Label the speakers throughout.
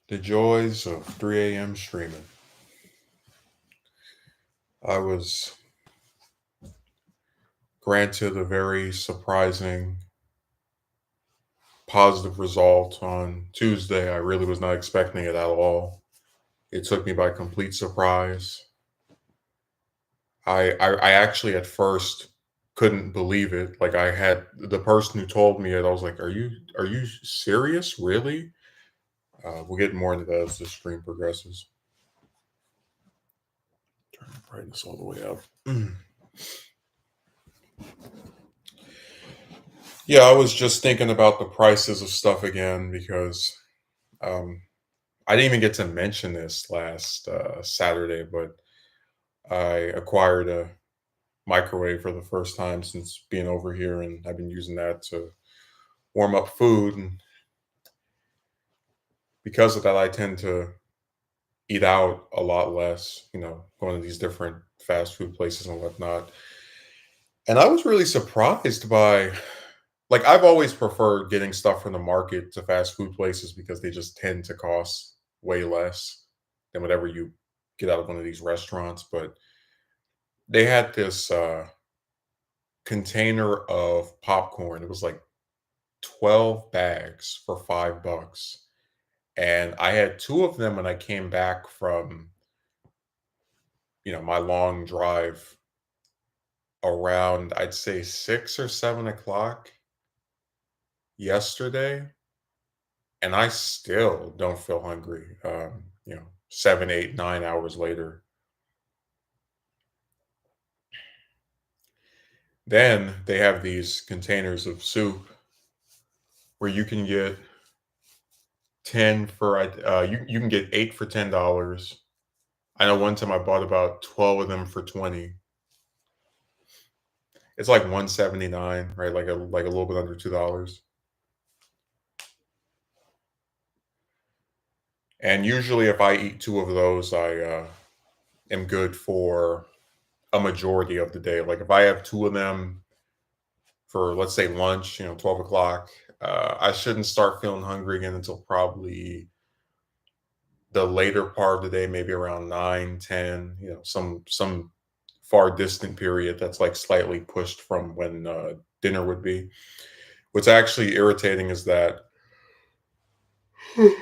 Speaker 1: The joys of 3 a.m. streaming. I was granted a very surprising positive result on Tuesday. I really was not expecting it at all. It took me by complete surprise. I actually at first couldn't believe it. Like I had the person who told me it, I was like, are you serious? Really? We'll get more into that as the stream progresses. Turn the brightness all the way up. Yeah, I was just thinking about the prices of stuff again because um, I didn't even get to mention this last Saturday, but I acquired a microwave for the first time since being over here, and I've been using that to warm up food. And because of that, I tend to eat out a lot less, going to these different fast food places and whatnot. And I was really surprised by, like, I've always preferred getting stuff from the market to fast food places because they just tend to cost way less than whatever you get out of one of these restaurants. But they had this container of popcorn. It was like 12 bags for $5. And I had two of them when I came back from, my long drive around, I'd say 6 or 7 o'clock yesterday. And I still don't feel hungry, 7, 8, 9 hours later. Then they have these containers of soup where you can get 10 for, you can get 8 for $10. I know one time I bought about 12 of them for 20. It's like 179, right? Like a little bit under $2. And usually if I eat two of those, I am good for a majority of the day. Like if I have two of them for, let's say, lunch, 12 o'clock, I shouldn't start feeling hungry again until probably the later part of the day, maybe around 9, 10. Some far distant period that's like slightly pushed from when dinner would be. What's actually irritating is that when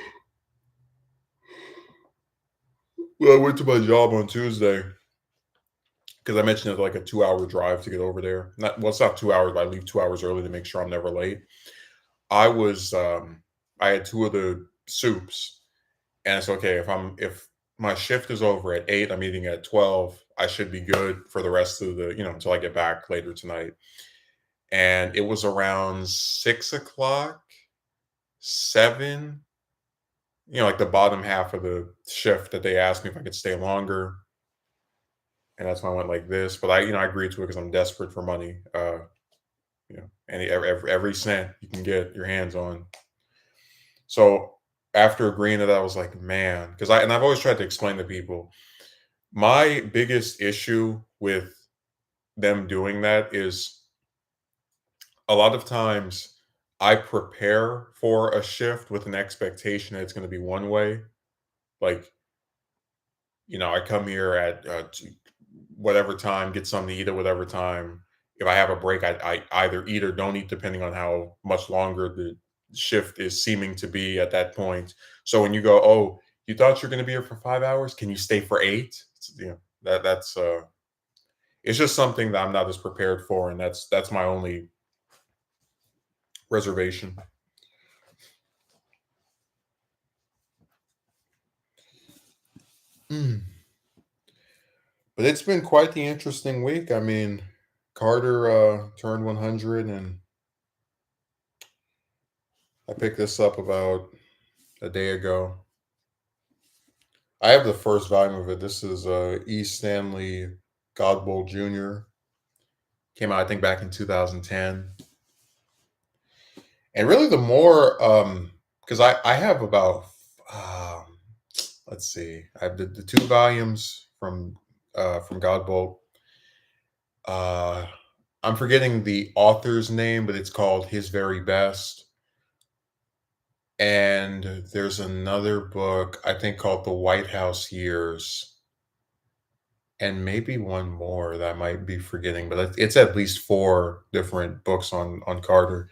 Speaker 1: I went to my job on Tuesday, because I mentioned it's like a 2 hour drive to get over there. Not well, it's not 2 hours, but I leave 2 hours early to make sure I'm never late. I was I had two of the soups, and it's okay if my shift is over at 8, I'm eating at 12. I should be good for the rest of the until I get back later tonight. And it was around 6 o'clock, 7, like the bottom half of the shift that they asked me if I could stay longer, and that's when I went like this. But I agreed to it because I'm desperate for money. Every cent you can get your hands on. So after agreeing to that, I was like, man, because I've always tried to explain to people my biggest issue with them doing that is a lot of times I prepare for a shift with an expectation that it's going to be one way. Like, I come here at whatever time, get something to eat at whatever time. If I have a break, I either eat or don't eat, depending on how much longer the shift is seeming to be at that point. So when you go, oh, you thought you're going to be here for 5 hours? Can you stay for 8? That's it's just something that I'm not as prepared for, and that's my only reservation. Mm. But it's been quite the interesting week. I mean, Carter turned 100, and I picked this up about a day ago. I have the first volume of it. This is E. Stanley Godbold Jr. Came out, I think, back in 2010. And really, the more, because I have about, um, let's see, I have the two volumes from Godbold. Uh, I'm forgetting the author's name, but it's called His Very Best. And there's another book I think called The White House Years, and maybe one more that I might be forgetting, but it's at least 4 different books on Carter.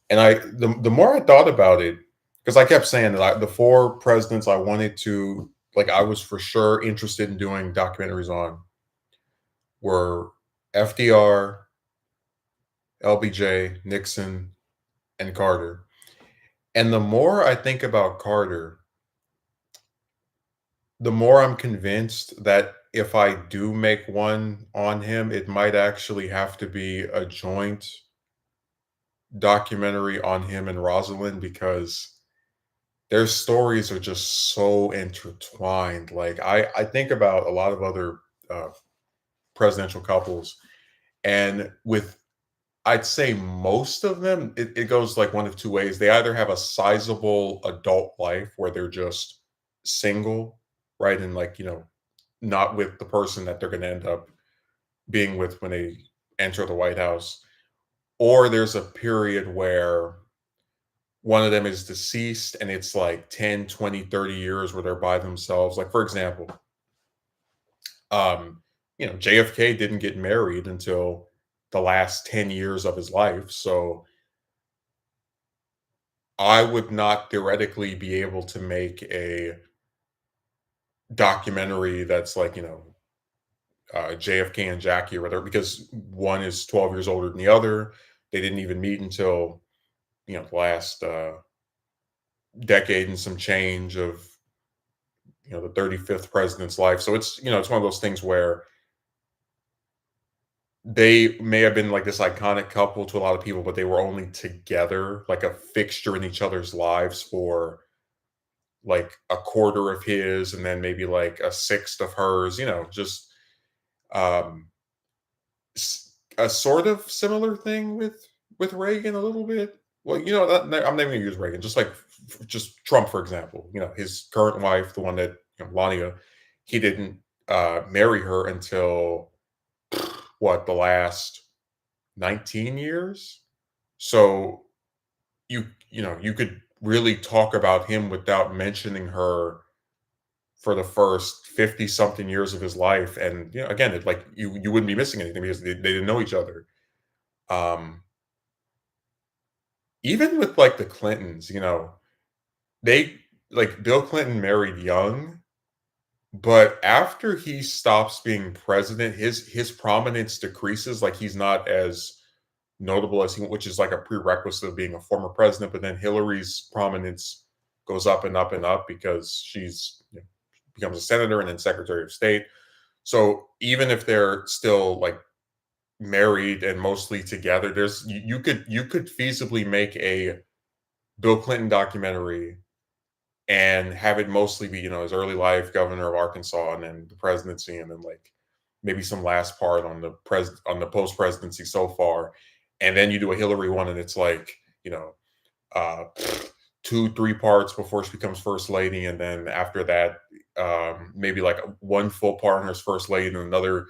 Speaker 1: And the more I thought about it, because I kept saying that the 4 presidents I wanted to like, I was for sure interested in doing documentaries on were FDR, LBJ, Nixon, and Carter. And the more I think about Carter, the more I'm convinced that if I do make one on him, it might actually have to be a joint documentary on him and Rosalind because their stories are just so intertwined. Like I think about a lot of other uh, presidential couples, and with I'd say most of them, it goes like one of two ways. They either have a sizable adult life where they're just single, right, and like not with the person that they're going to end up being with when they enter the White House, or there's a period where one of them is deceased and it's like 10, 20, 30 years where they're by themselves. Like, for example, um, JFK didn't get married until the last 10 years of his life. So I would not theoretically be able to make a documentary that's like, JFK and Jackie or whatever, because one is 12 years older than the other. They didn't even meet until, the last decade and some change of, the 35th president's life. So it's one of those things where they may have been like this iconic couple to a lot of people, but they were only together, like a fixture in each other's lives for like a quarter of his and then maybe like a sixth of hers, just um a sort of similar thing with Reagan a little bit. Well, I'm not even gonna use Reagan, just like just Trump, for example. His current wife, the one that Melania, he didn't marry her until what the last 19 years. So you could really talk about him without mentioning her for the first 50 something years of his life. And again, it like you wouldn't be missing anything because they didn't know each other. Um, Even with like the Clintons, they like Bill Clinton married young, but after he stops being president, his prominence decreases. Like he's not as notable as he, which is like a prerequisite of being a former president. But then Hillary's prominence goes up and up and up because she's becomes a senator and then Secretary of State. So even if they're still like married and mostly together, you could feasibly make a Bill Clinton documentary and have it mostly be his early life, governor of Arkansas, and then the presidency, and then like maybe some last part on the post presidency so far, and then you do a Hillary one, and it's like uh, 2 3 parts before she becomes first lady, and then after that, maybe like one full part on her as first lady, and another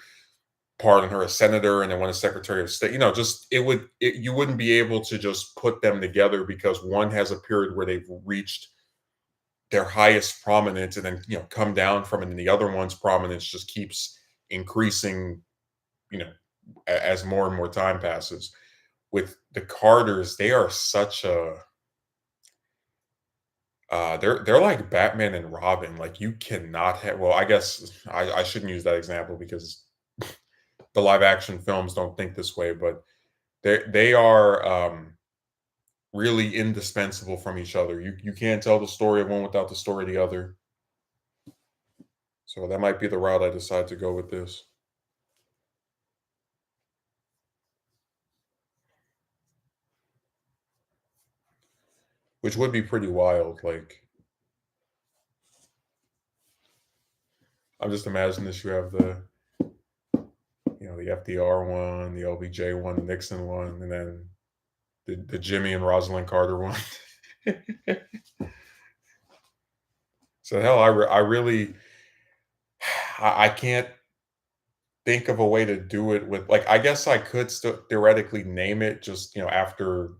Speaker 1: part on her as senator, and then one as secretary of state. Just you wouldn't be able to just put them together because one has a period where they've reached their highest prominence and then come down from it, and the other one's prominence just keeps increasing you know as more and more time passes. With the Carters, they are such a they're like Batman and Robin. Like you cannot have, well, I guess I shouldn't use that example because the live action films don't think this way, but they are really indispensable from each other. You can't tell the story of one without the story of the other. So that might be the route I decide to go with this, which would be pretty wild. Like I'm just imagining this. You have the FDR one, the LBJ one, the Nixon one, and then the Jimmy and Rosalind Carter one. So hell, I really I can't think of a way to do it with like I guess I could still theoretically name it just after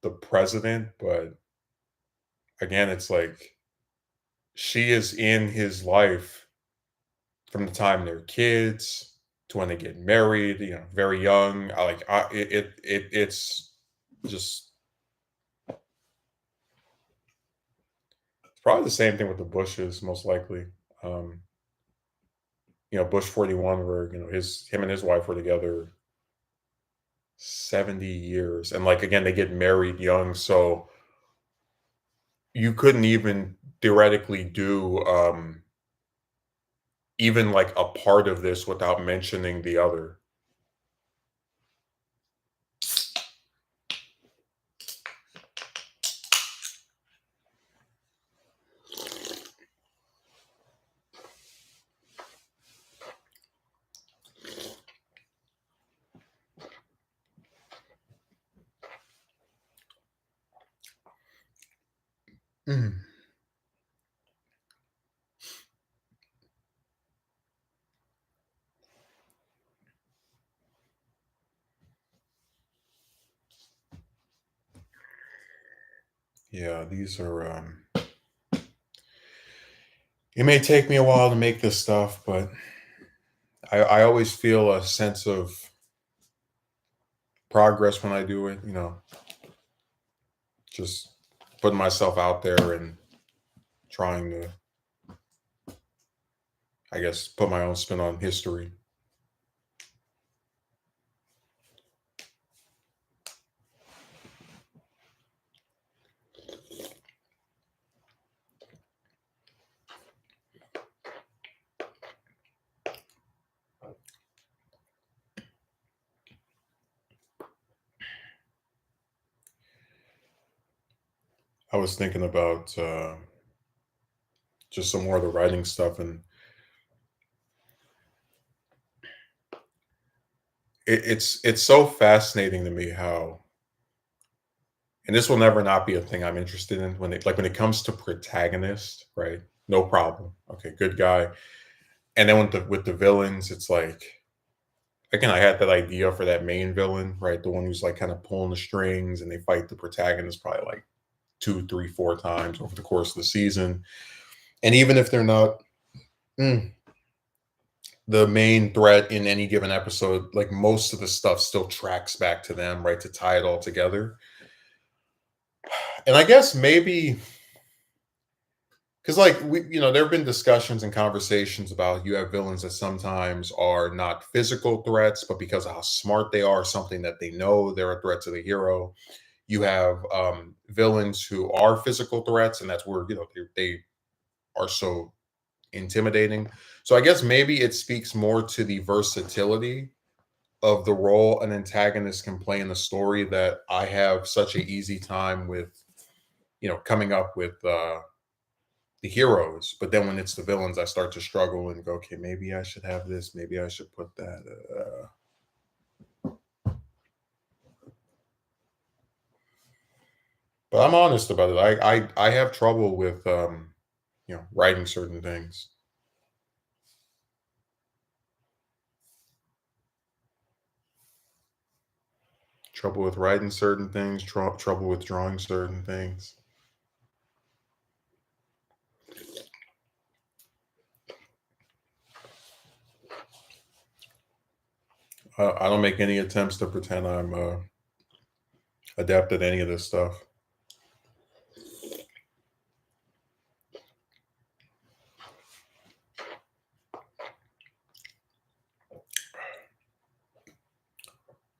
Speaker 1: the president, but again, it's like she is in his life from the time they're kids to when they get married, very young. It's just it's probably the same thing with the Bushes, most likely. Um, Bush 41, where him and his wife were together 70 years, and like again, they get married young, so you couldn't even theoretically do even like a part of this without mentioning the other. Mm. Yeah, these are it may take me a while to make this stuff, but I always feel a sense of progress when I do it, just putting myself out there and trying to, I guess, put my own spin on history. I was thinking about just some more of the writing stuff, and it's so fascinating to me how, and this will never not be a thing I'm interested in when it comes to protagonist, right? No problem. Okay, good guy. And then with the villains, it's like again, I had that idea for that main villain, right? The one who's like kind of pulling the strings, and they fight the protagonist probably like two, three, four times over the course of the season. And even if they're not mm, the main threat in any given episode, like most of the stuff still tracks back to them, right? To tie it all together. And I guess maybe because like there have been discussions and conversations about you have villains that sometimes are not physical threats, but because of how smart they are, something that they know, they're a threat to the hero. You have villains who are physical threats, and that's where they are so intimidating. So I guess maybe it speaks more to the versatility of the role an antagonist can play in the story, that I have such an easy time with coming up with the heroes, but then when it's the villains, I start to struggle and go, okay, maybe I should have this, maybe I should put that. But I'm honest about it. I have trouble with writing certain things. Trouble with writing certain things. Trouble with drawing certain things. I don't make any attempts to pretend I'm adept at any of this stuff.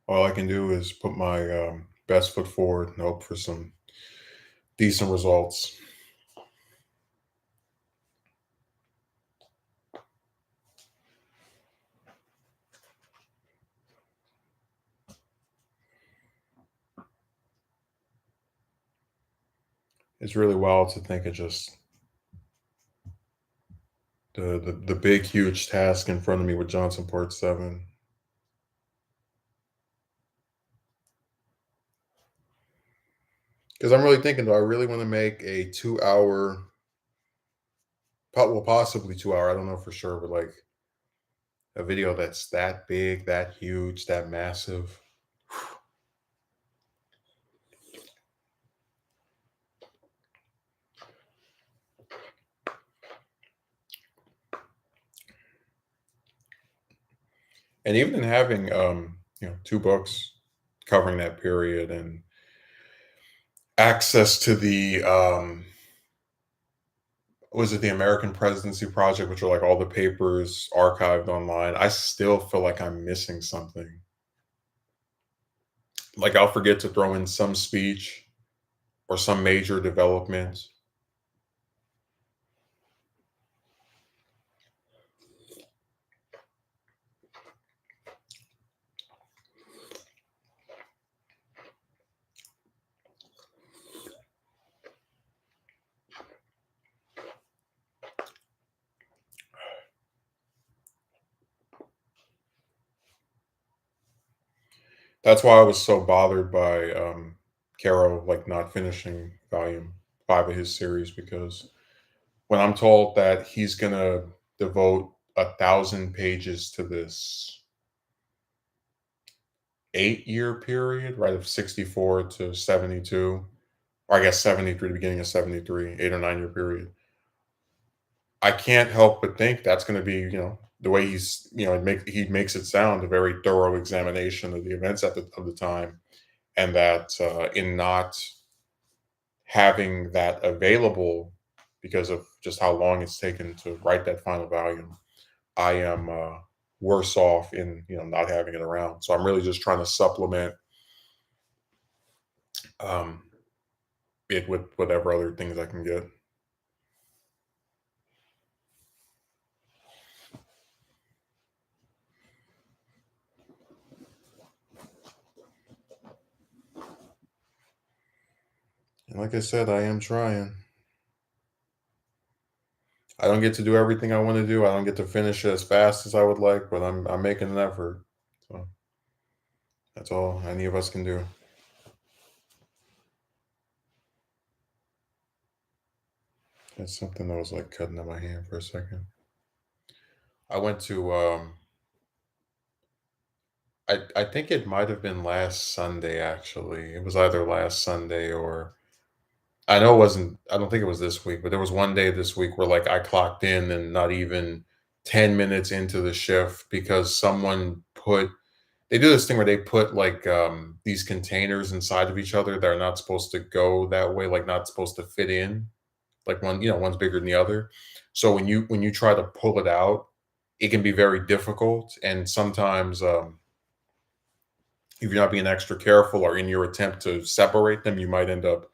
Speaker 1: All I can do is put my best foot forward and hope for some decent results. It's really wild to think of just the big huge task in front of me with Johnson Part 7. Because I'm really thinking, do I really want to make a 2 hour, well, possibly 2 hour, I don't know for sure, but like a video that's that big, that huge, that massive? And even in having, two books covering that period and access to the, was it the American Presidency Project, which are like all the papers archived online, I still feel like I'm missing something. Like I'll forget to throw in some speech or some major development. That's why I was so bothered by Caro like not finishing volume 5 of his series, because when I'm told that he's gonna devote 1,000 pages to this 8-year period, right, of 64 to 72, or I guess 73, the beginning of 73, 8 or 9 year period. I can't help but think that's gonna be, the way he makes it sound a very thorough examination of the events of the time, and that in not having that available because of just how long it's taken to write that final volume, I am worse off in not having it around. So I'm really just trying to supplement um, it with whatever other things I can get. And like I said, I am trying. I don't get to do everything I want to do. I don't get to finish it as fast as I would like, but I'm making an effort. So that's all any of us can do. That's something that was like cutting in my hand for a second. I went to I think it might have been last Sunday actually. It was either last Sunday or I know it wasn't I don't think it was this week, but there was one day this week where like I clocked in and not even 10 minutes into the shift because someone put they do this thing where they put like these containers inside of each other that are not supposed to go that way, like not supposed to fit in. Like one's bigger than the other. So when you try to pull it out, it can be very difficult. And sometimes if you're not being extra careful or in your attempt to separate them, you might end up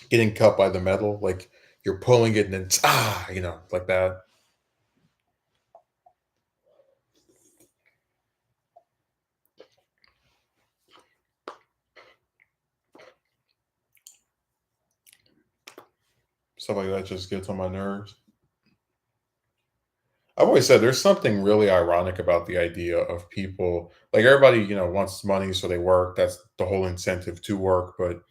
Speaker 1: getting cut by the metal. Like you're pulling it and then like that. Stuff like that just gets on my nerves. I've always said there's something really ironic about the idea of people like everybody, wants money, so they work. That's the whole incentive to work. But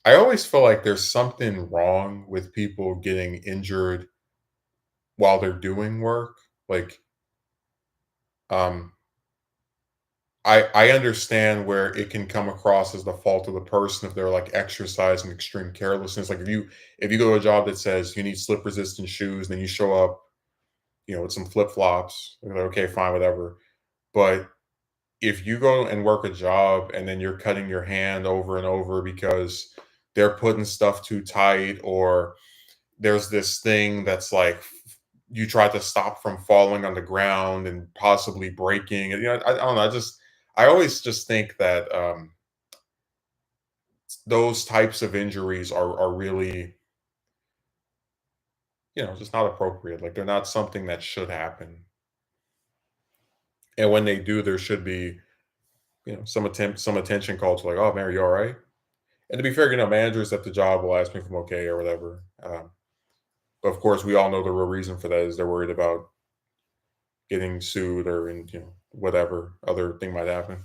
Speaker 1: I always feel like there's something wrong with people getting injured while they're doing work. Like, um, I understand where it can come across as the fault of the person if they're like exercising extreme carelessness. Like if you go to a job that says you need slip resistant shoes, and then you show up, with some flip flops, like, okay, fine, whatever. But if you go and work a job and then you're cutting your hand over and over because they're putting stuff too tight, or there's this thing that's like you try to stop from falling on the ground and possibly breaking. And, I don't know. I always just think that those types of injuries are really, just not appropriate. Like they're not something that should happen. And when they do, there should be, some attention called to like, oh man, are you all right? And to be fair, managers at the job will ask me if I'm okay or whatever. But of course, we all know the real reason for that is they're worried about getting sued or in whatever other thing might happen.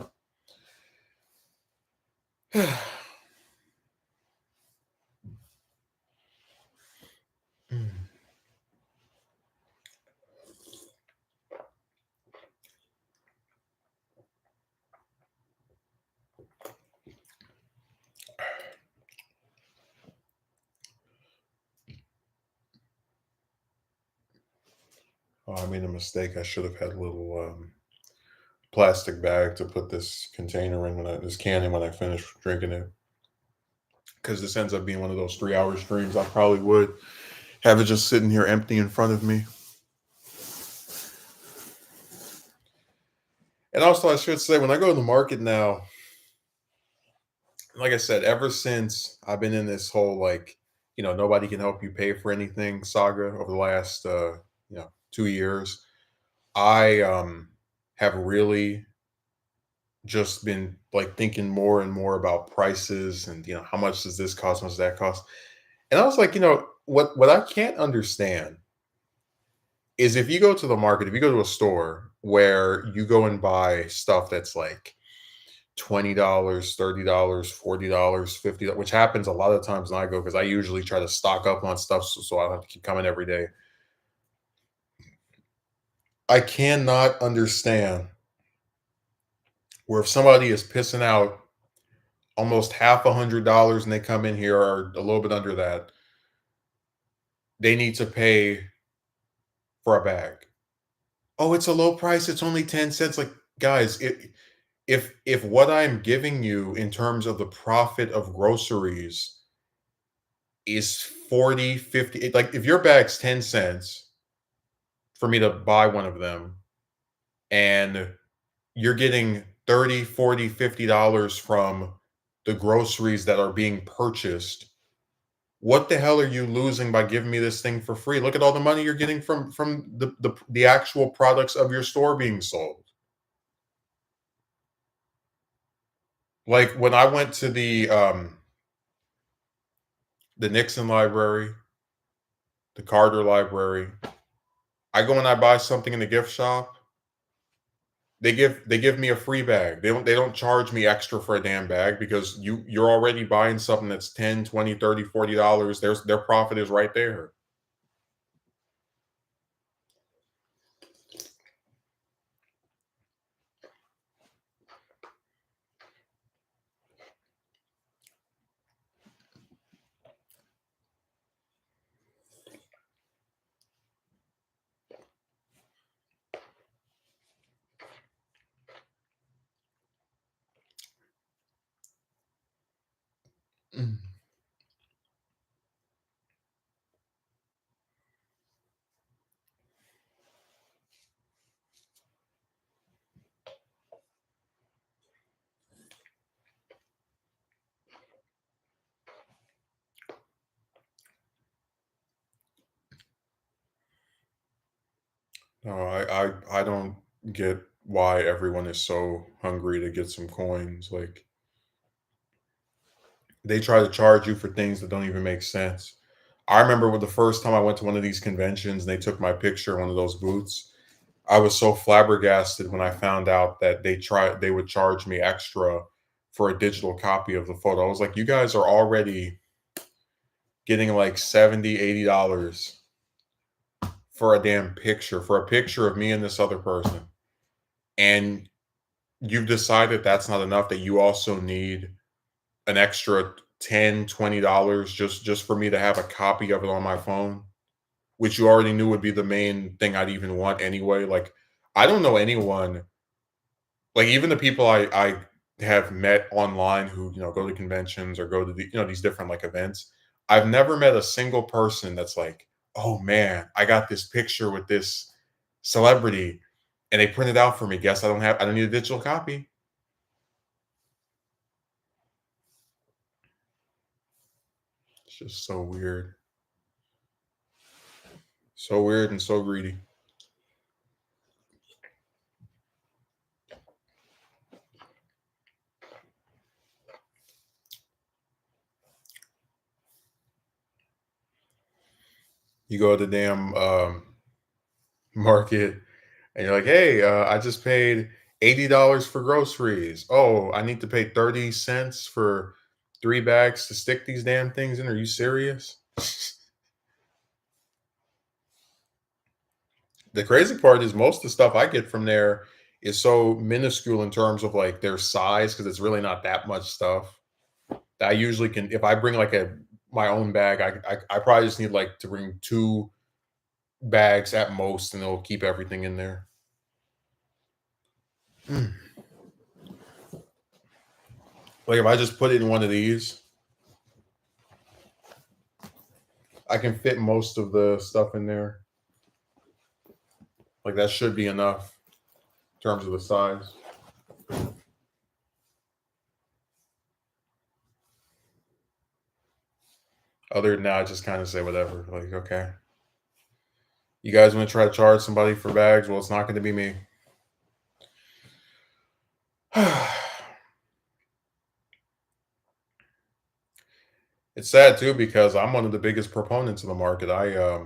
Speaker 1: Oh, I made a mistake. I should have had a little plastic bag to put this container in this can in when I finish drinking it. Because this ends up being one of those 3 hour streams. I probably would have it just sitting here empty in front of me. And also, I should say, when I go to the market now, like I said, ever since I've been in this whole like, nobody can help you pay for anything saga over the last 2 years, I have really just been like thinking more and more about prices and how much does this cost, how much does that cost. And I was like, what I can't understand is if you go to the market, if you go to a store where you go and buy stuff that's like $20, $30, $40, $50, which happens a lot of times when I go because I usually try to stock up on stuff so I don't have to keep coming every day. I cannot understand where if somebody is pissing out almost half $100 and they come in here or a little bit under that, they need to pay for a bag. Oh, it's a low price. It's only 10 cents. Like, guys, if what I'm giving you in terms of the profit of groceries is 40, 50, like if your bag's 10 cents for me to buy one of them and you're getting 30, 40, $50 from the groceries that are being purchased, what the hell are you losing by giving me this thing for free? Look at all the money you're getting from the actual products of your store being sold. Like when I went to the Nixon library, the Carter library, I go and I buy something in the gift shop. They give me a free bag. They don't charge me extra for a damn bag because you're already buying something that's 10, 20, 30, $40. Their profit is right there. Mm. No, I don't get why everyone is so hungry to get some coins. Like they try to charge you for things that don't even make sense. I remember when the first time I went to one of these conventions and they took my picture in one of those booths. I was so flabbergasted when I found out that they would charge me extra for a digital copy of the photo. I was like, you guys are already getting like 70, $80 for a damn picture, for a picture of me and this other person. And you've decided that's not enough, that you also need an extra 10, $20 just for me to have a copy of it on my phone, which you already knew would be the main thing I'd even want anyway. Like, I don't know anyone, like even the people I have met online who, go to conventions or go to these different like events. I've never met a single person that's like, "Oh man, I got this picture with this celebrity and they printed out for me. Guess I don't need a digital copy." It's just so weird. So weird and so greedy. You go to the damn market and you're like, "Hey, I just paid $80 for groceries. Oh, I need to pay 30 cents for 3 bags to stick these damn things in. Are you serious?" The crazy part is most of the stuff I get from there is so minuscule in terms of like their size because it's really not that much stuff. I usually can, if I bring like my own bag, I probably just need like to bring two bags at most, and it'll keep everything in there. Mm. Like if I just put it in one of these, I can fit most of the stuff in there. Like that should be enough in terms of the size. Other than that, I just kind of say whatever. Like, okay, you guys want to try to charge somebody for bags? Well, it's not going to be me. It's sad too because I'm one of the biggest proponents of the market. I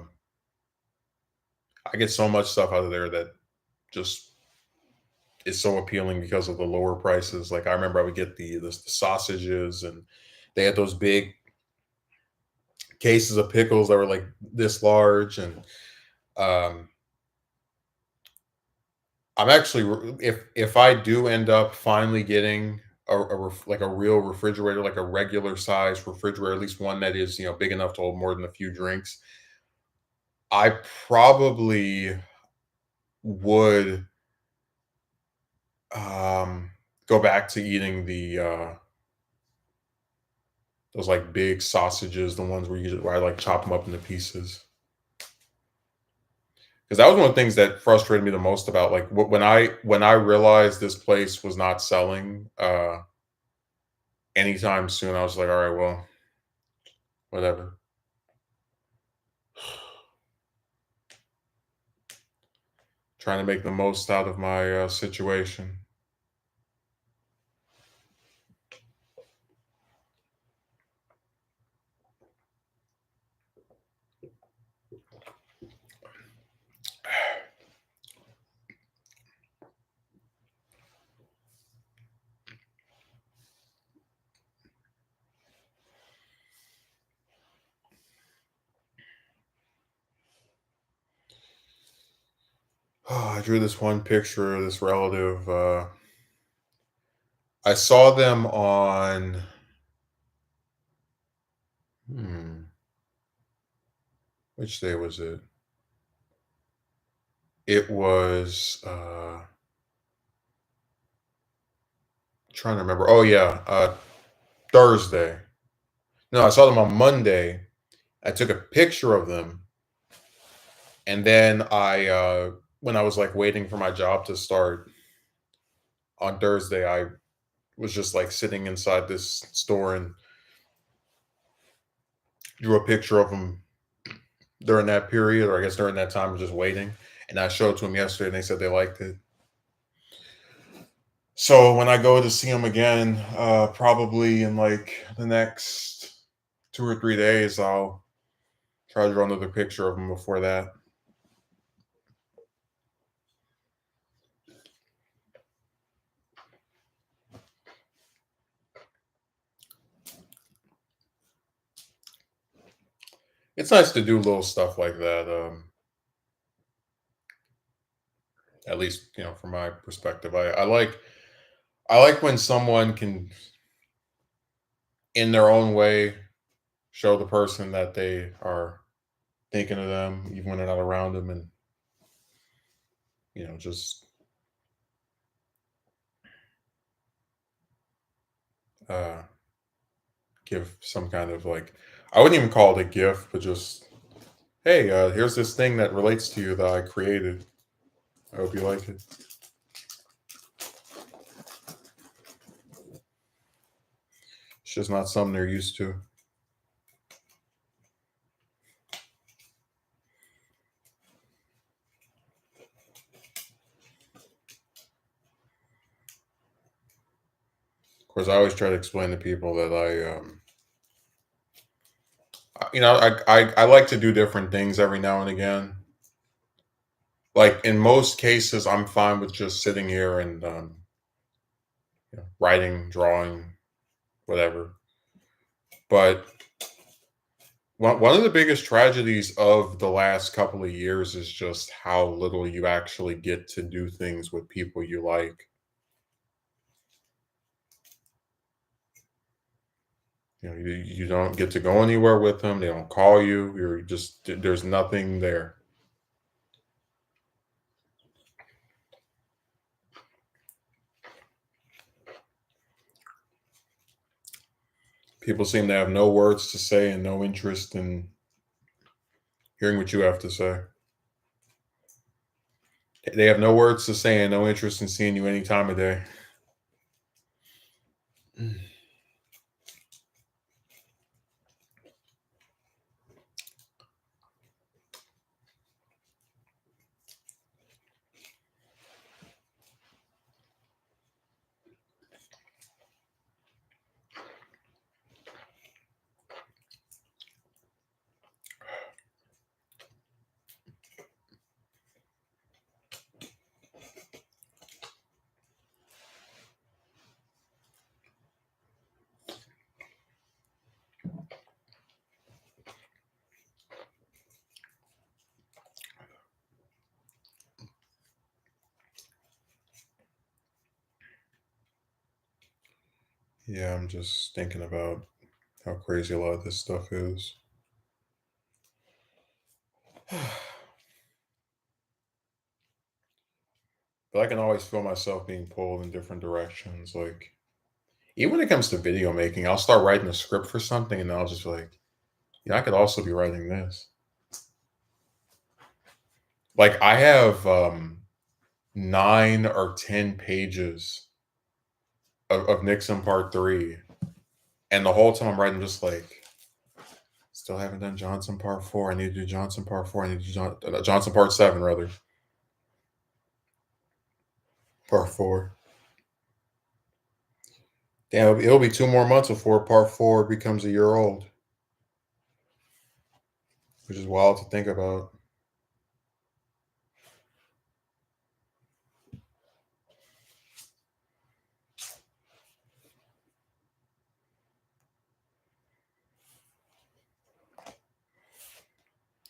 Speaker 1: get so much stuff out of there that just is so appealing because of the lower prices. Like I remember I would get the sausages, and they had those big cases of pickles that were like this large, and um I'm actually, if I do end up finally getting like a real refrigerator, like a regular size refrigerator, at least one that is, big enough to hold more than a few drinks, I probably would um go back to eating the those like big sausages, the ones where I like chop them up into pieces. Because that was one of the things that frustrated me the most about like when I realized this place was not selling anytime soon. I was like, all right, well, whatever. Trying to make the most out of my situation. Oh, I drew this one picture of this relative. I saw them on. Hmm, which day was it? It was trying to remember. Oh yeah, Thursday. No, I saw them on Monday. I took a picture of them, and then when I was like waiting for my job to start on Thursday, I was just like sitting inside this store and drew a picture of them during that period, or I guess during that time, just waiting. And I showed it to them yesterday, and they said they liked it. So when I go to see them again, probably in like the next 2 or 3 days, I'll try to draw another picture of them before that. It's nice to do little stuff like that. At least from my perspective, I like when someone can, in their own way, show the person that they are thinking of them, even when they're not around them, and just uh, give some kind of like, I wouldn't even call it a gift, but just, hey, here's this thing that relates to you that I created. I hope you like it. It's just not something they're used to. Of course, I always try to explain to people that I like to do different things every now and again. Like in most cases, I'm fine with just sitting here and writing, drawing, whatever. But one of the biggest tragedies of the last couple of years is just how little you actually get to do things with people you like. You don't get to go anywhere with them. They don't call you. You're just there's nothing there. People seem to have no words to say and no interest in hearing what you have to say. They have no words to say and no interest in seeing you any time of day. Yeah, I'm just thinking about how crazy a lot of this stuff is. But I can always feel myself being pulled in different directions. Like, even when it comes to video making, I'll start writing a script for something and then I'll just be like, yeah, I could also be writing this. Like, I have 9 or 10 pages of Nixon Part 3. And the whole time I'm writing, just like, still haven't done Johnson Part 4. I need to do Johnson Part 4. I need to do Johnson Part 7, rather. Part 4. Damn, it'll be 2 more months before Part 4 becomes a year old, which is wild to think about.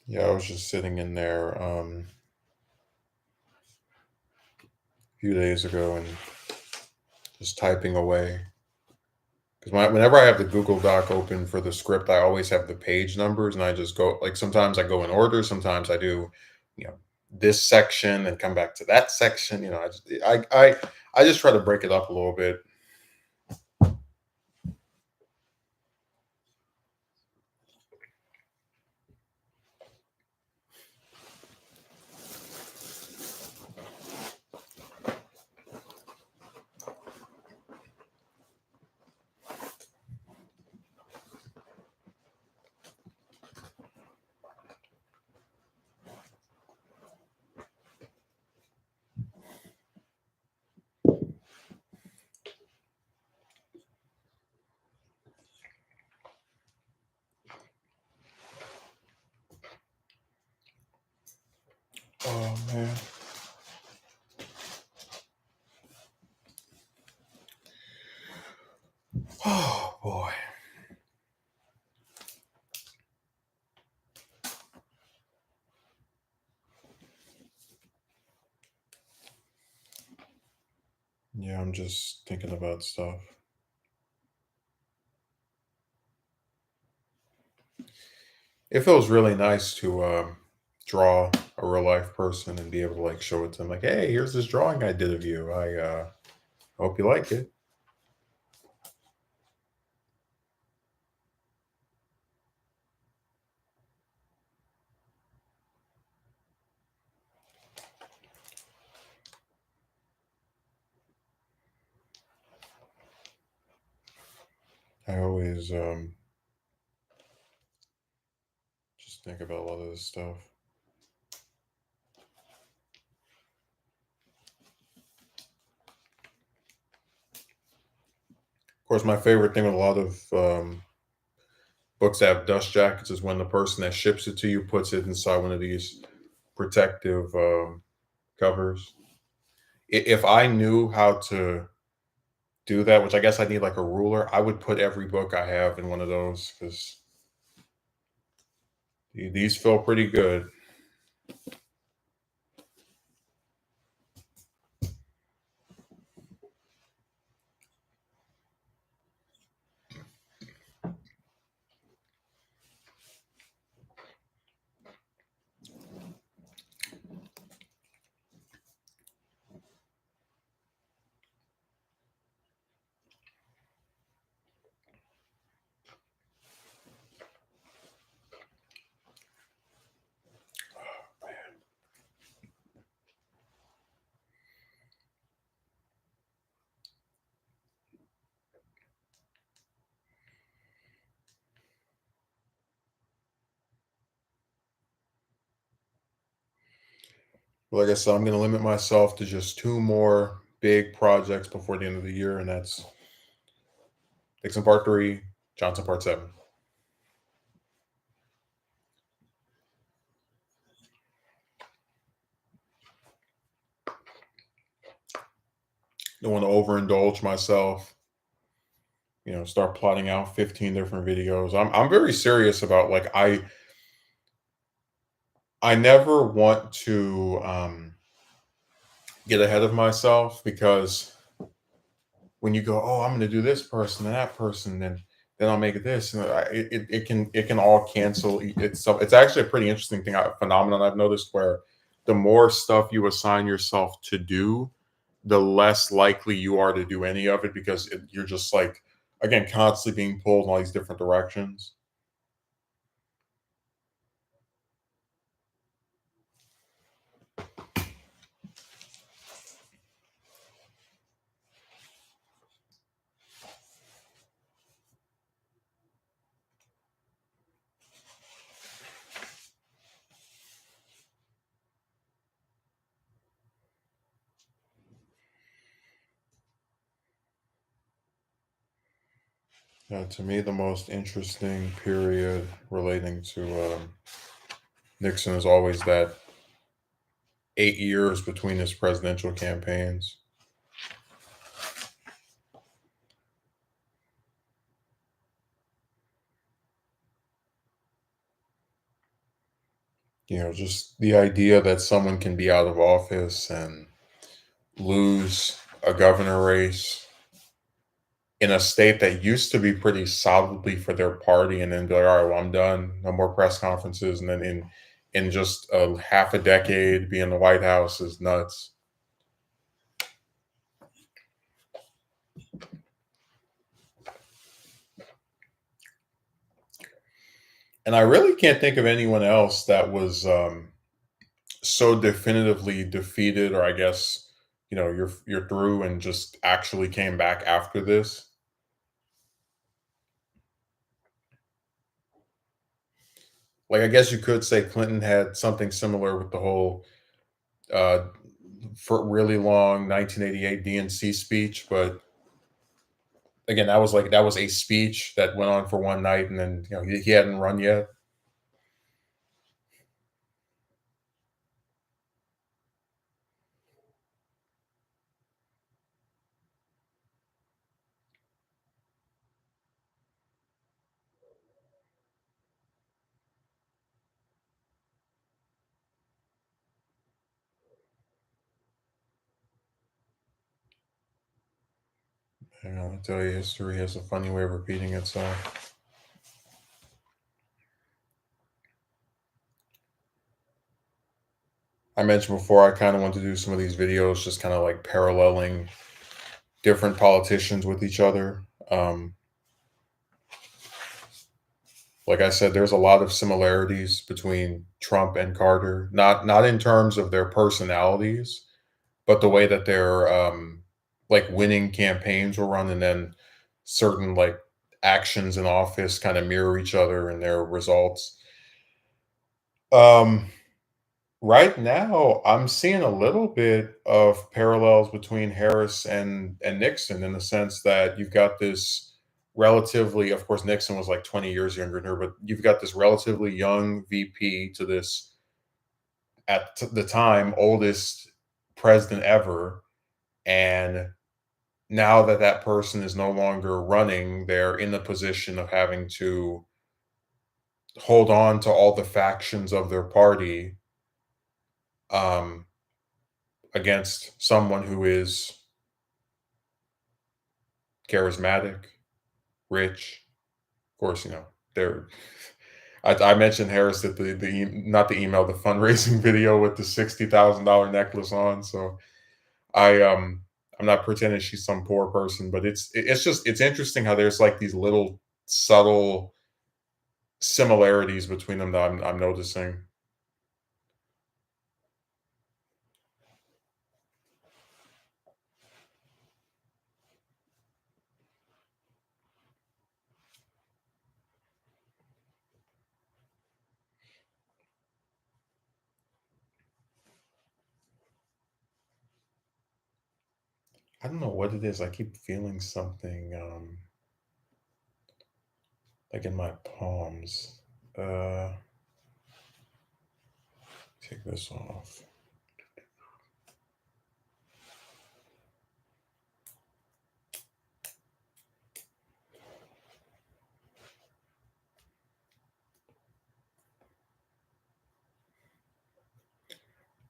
Speaker 1: Yeah, I was just sitting in there a few days ago and just typing away. Because whenever I have the Google Doc open for the script, I always have the page numbers, and I just go like sometimes I go in order, sometimes I do, you know, this section and come back to that section. I just try to break it up a little bit. Oh man. Oh boy. Yeah, I'm just thinking about stuff. It feels really nice to draw a real life person and be able to like show it to them, like, hey, here's this drawing I did of you. I hope you like it. I always just think about a lot of this stuff. Of course, my favorite thing with a lot of books that have dust jackets is when the person that ships it to you puts it inside one of these protective covers. If I knew how to do that, which I guess I need like a ruler, I would put every book I have in one of those because these feel pretty good. Like I said, I'm going to limit myself to just two more big projects before the end of the year, and that's Dixon Part 3, Johnson Part 7. Don't want to overindulge myself, start plotting out 15 different videos. I'm very serious about, like, I never want to get ahead of myself, because when you go, oh, I'm going to do this person and that person, then I'll make it this, and it can all cancel. It's actually a pretty interesting phenomenon I've noticed, where the more stuff you assign yourself to do, the less likely you are to do any of it, because you're just like, again, constantly being pulled in all these different directions. To me, the most interesting period relating to Nixon is always that 8 years between his presidential campaigns. Just the idea that someone can be out of office and lose a governor race in a state that used to be pretty solidly for their party, and then be like, all right, well, I'm done. No more press conferences. And then in just a half a decade, be in the White House is nuts. And I really can't think of anyone else that was so definitively defeated, or I guess, you're through, and just actually came back after this. Like, I guess you could say Clinton had something similar with the whole uh, for really long 1988 DNC speech, but again, that was a speech that went on for one night, and then he hadn't run yet. I tell you, history has a funny way of repeating itself. I mentioned before, I kind of want to do some of these videos just kind of like paralleling different politicians with each other. Like I said, there's a lot of similarities between Trump and Carter, not in terms of their personalities, but the way that their like winning campaigns were run, and then certain like actions in office kind of mirror each other in their results. Um, right now, I'm seeing a little bit of parallels between Harris and Nixon, in the sense that you've got this relatively, of course, Nixon was like 20 years younger than her, but you've got this relatively young VP to this, at the time, oldest president ever. And now that that person is no longer running, they're in the position of having to hold on to all the factions of their party, um, against someone who is charismatic, rich. Of course, they're. I mentioned Harris that not the email, the fundraising video with the $60,000 necklace on. So I I'm not pretending she's some poor person, but it's interesting how there's like these little subtle similarities between them that I'm noticing. I don't know what it is. I keep feeling something like in my palms. Uh, take this off.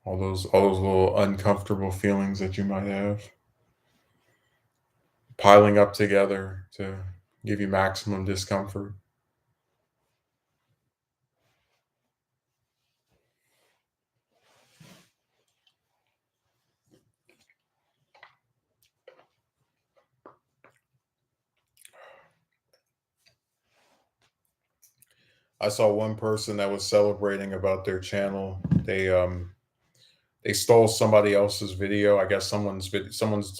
Speaker 1: All those little uncomfortable feelings that you might have piling up together to give you maximum discomfort. I saw one person that was celebrating about their channel. They stole somebody else's video. I guess someone's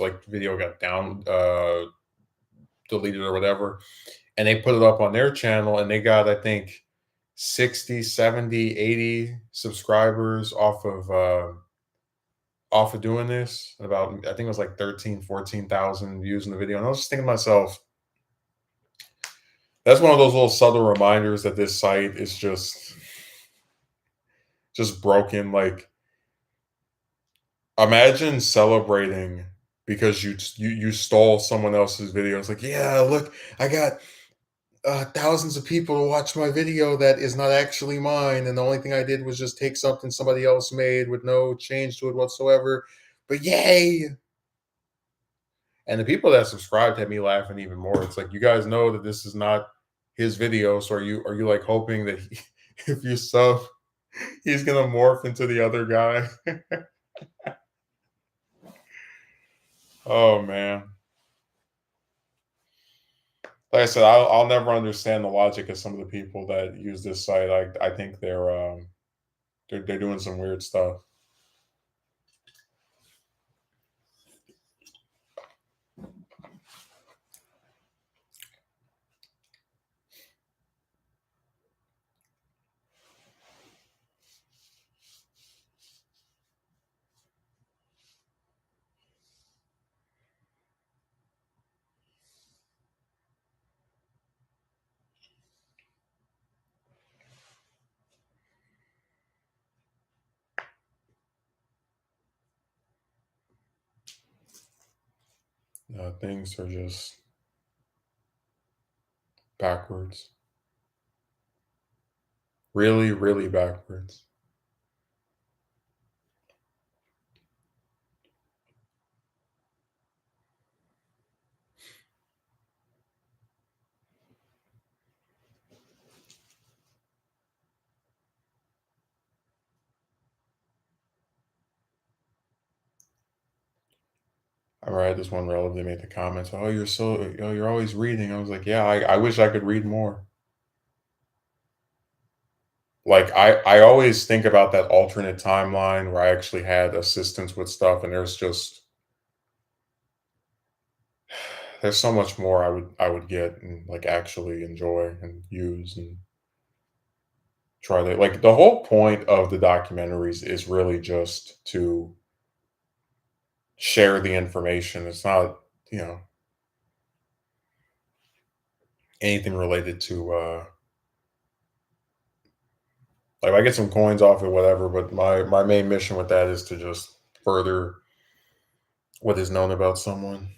Speaker 1: like video got down deleted or whatever, and they put it up on their channel and they got, I think, 60, 70, 80 subscribers off of doing this. About, I think it was like 13, 14,000 views in the video. And I was just thinking to myself, that's one of those little subtle reminders that this site is just broken. Like, imagine celebrating because you stole someone else's video. It's like, yeah, look, I got thousands of people to watch my video that is not actually mine, and the only thing I did was just take something somebody else made with no change to it whatsoever. But yay! And the people that subscribed had me laughing even more. It's like, you guys know that this is not his video, so are you like hoping that if you sub, he's gonna morph into the other guy? Oh man. Like I said, I'll never understand the logic of some of the people that use this site. I think they're doing some weird stuff. Things are just backwards. Really, really backwards. I remember I had this one relative that made the comments, "Oh, you're always reading." I was like, "Yeah, I wish I could read more." Like, I always think about that alternate timeline where I actually had assistance with stuff, and there's so much more I would get and like actually enjoy and use and try to, like, the whole point of the documentaries is really just to share the information. It's not, you know, anything related to like, I get some coins off it, whatever, but my main mission with that is to just further what is known about someone.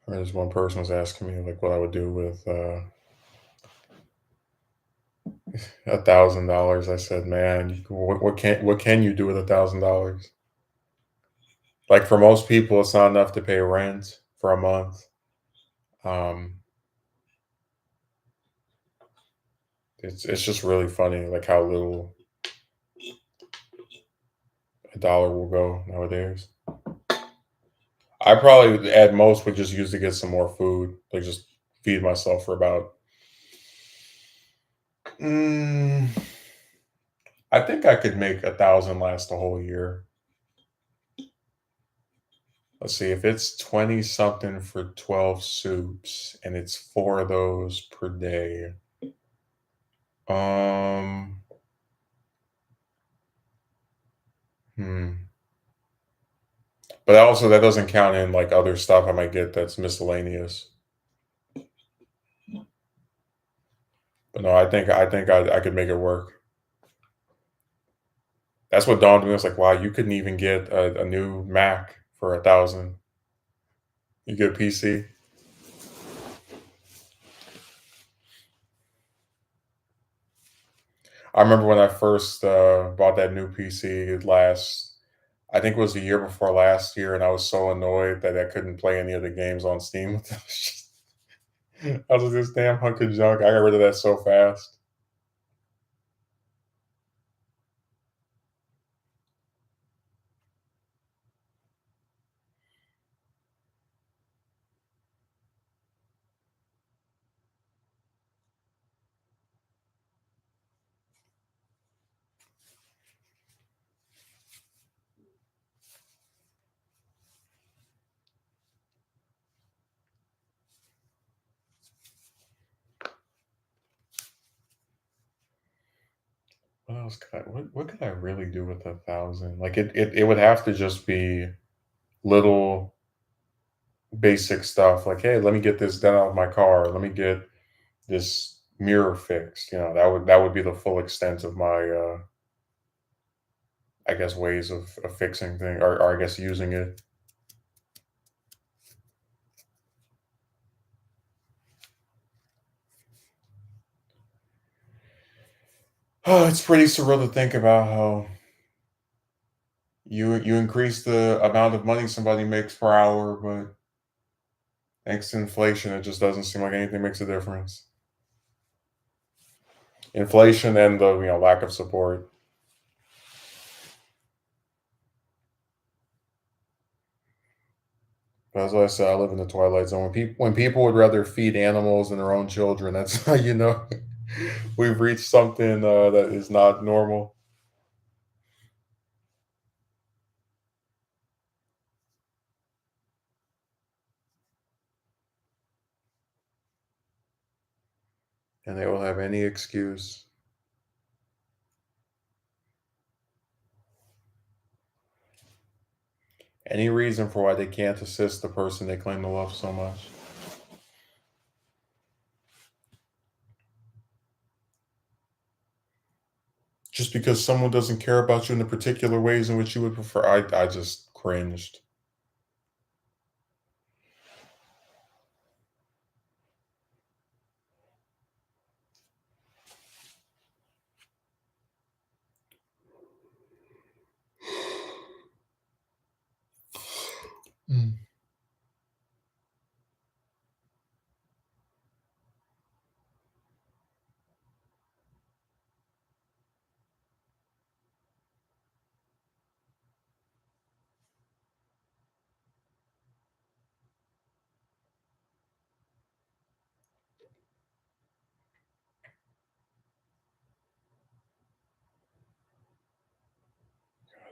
Speaker 1: Or this one person was asking me like what I would do with $1,000. I said, man, what can you do with $1,000? Like, for most people, it's not enough to pay rent for a month. Um, it's just really funny, like how little $1 will go nowadays. I probably at most would just use to get some more food, like just feed myself for about. Mm, I think I could make 1,000 last a whole year. Let's see if it's 20 something for 12 soups, and it's four of those per day. Um, hmm. But also that doesn't count in like other stuff I might get that's miscellaneous. But no, I think I could make it work. That's what dawned on me. It's like, wow, you couldn't even get a new Mac for 1,000. You get a PC. I remember when I first bought that new PC last, I think it was the year before last year, and I was so annoyed that I couldn't play any of the games on Steam with it. I was like, this damn hunk of junk. I got rid of that so fast. What else could what could I really do with 1,000? Like it would have to just be little basic stuff like, hey, let me get this done out of my car. Let me get this mirror fixed. That would be the full extent of my I guess ways of fixing things or I guess using it. Oh, it's pretty surreal to think about how you increase the amount of money somebody makes per hour, but thanks to inflation, it just doesn't seem like anything makes a difference. Inflation and the lack of support. But as I said, I live in the twilight zone. When people would rather feed animals than their own children, that's how you know we've reached something that is not normal. And they will have any excuse, any reason for why they can't assist the person they claim to love so much. Just because someone doesn't care about you in the particular ways in which you would prefer. I just cringed. Mm.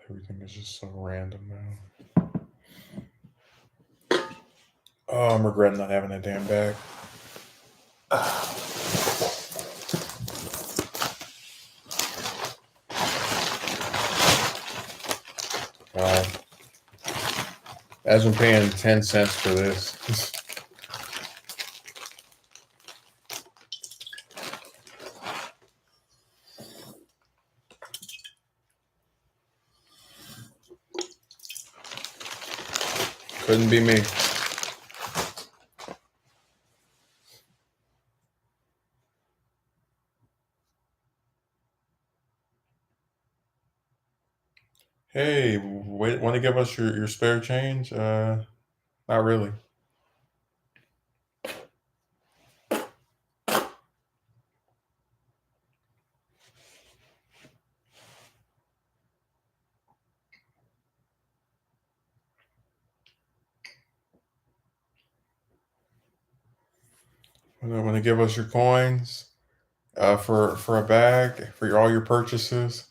Speaker 1: Everything is just so random now. Oh, I'm regretting not having that damn bag. Wow. Imagine paying 10 cents for this. Couldn't be me. Hey, wait, want to give us your spare change? Not really. Want to give us your coins for a bag for all your purchases?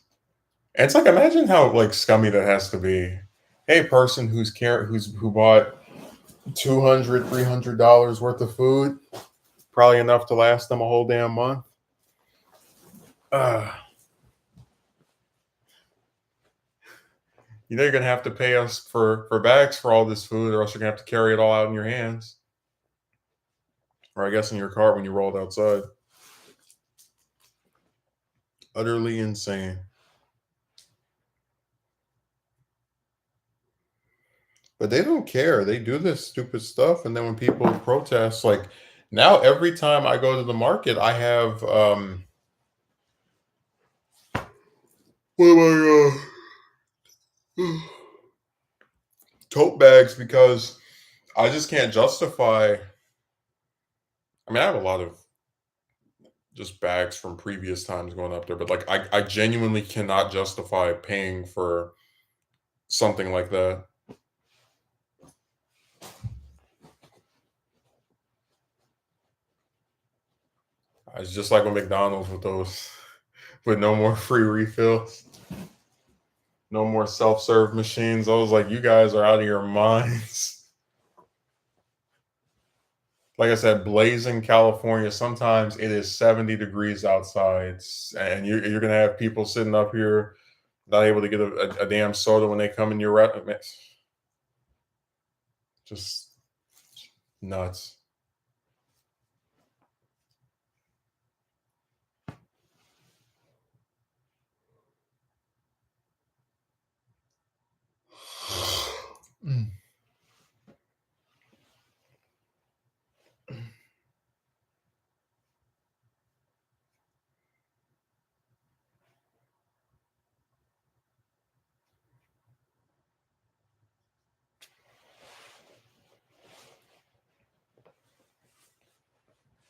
Speaker 1: And it's like imagine how like scummy that has to be. Hey, person who bought 200, $300 worth of food, probably enough to last them a whole damn month. Uh, you're gonna have to pay us for bags for all this food, or else you're gonna have to carry it all out in your hands, or I guess in your car when you roll it outside. Utterly insane. But they don't care. They do this stupid stuff, and then when people protest, like now, every time I go to the market, I have what am tote bags because I just can't justify. I mean, I have a lot of just bags from previous times going up there, but like I genuinely cannot justify paying for something like that. It's just like with McDonald's with those with no more free refills, no more self-serve machines. I was like, you guys are out of your minds. Like I said, blazing California. Sometimes it is 70 degrees outside, and you're gonna have people sitting up here not able to get a damn soda when they come in your restaurant. Just nuts. Mm.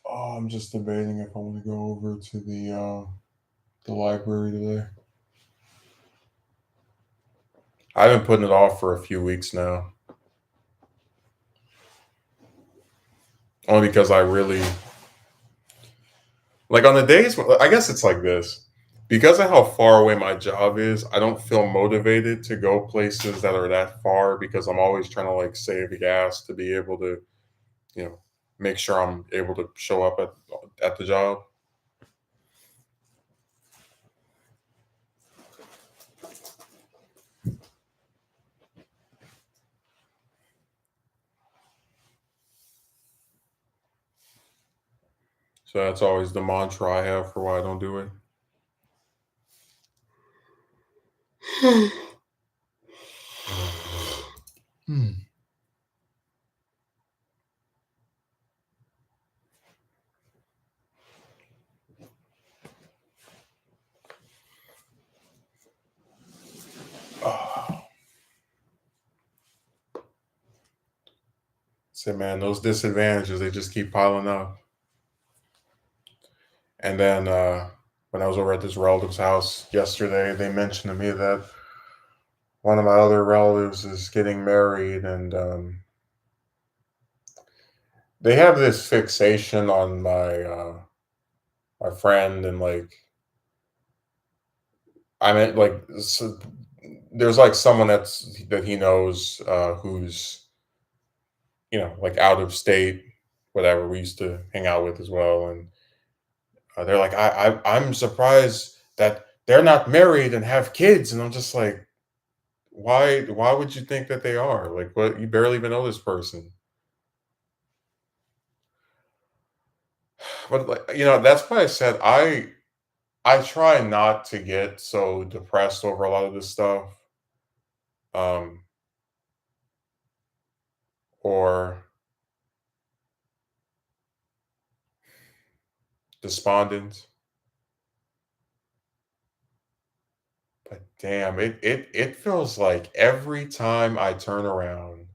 Speaker 1: Oh, I'm just debating if I want to go over to the library today. I've been putting it off for a few weeks now, only because I really like on the days. I guess it's like this because of how far away my job is. I don't feel motivated to go places that are that far because I'm always trying to like save gas to be able to, you know, make sure I'm able to show up at the job. So that's always the mantra I have for why I don't do it. Hmm. Oh, say, man, those disadvantages, they just keep piling up. And then when I was over at this relative's house yesterday, they mentioned to me that one of my other relatives is getting married, and they have this fixation on my friend, and like I meant like so, there's like someone that he knows who's like out of state, whatever. We used to hang out with as well, and they're like, I'm surprised that they're not married and have kids, and I'm just like, why would you think that they are? Like, what? You barely even know this person. But like, that's why I said I try not to get so depressed over a lot of this stuff, um, or despondent. But damn, it feels like every time I turn around,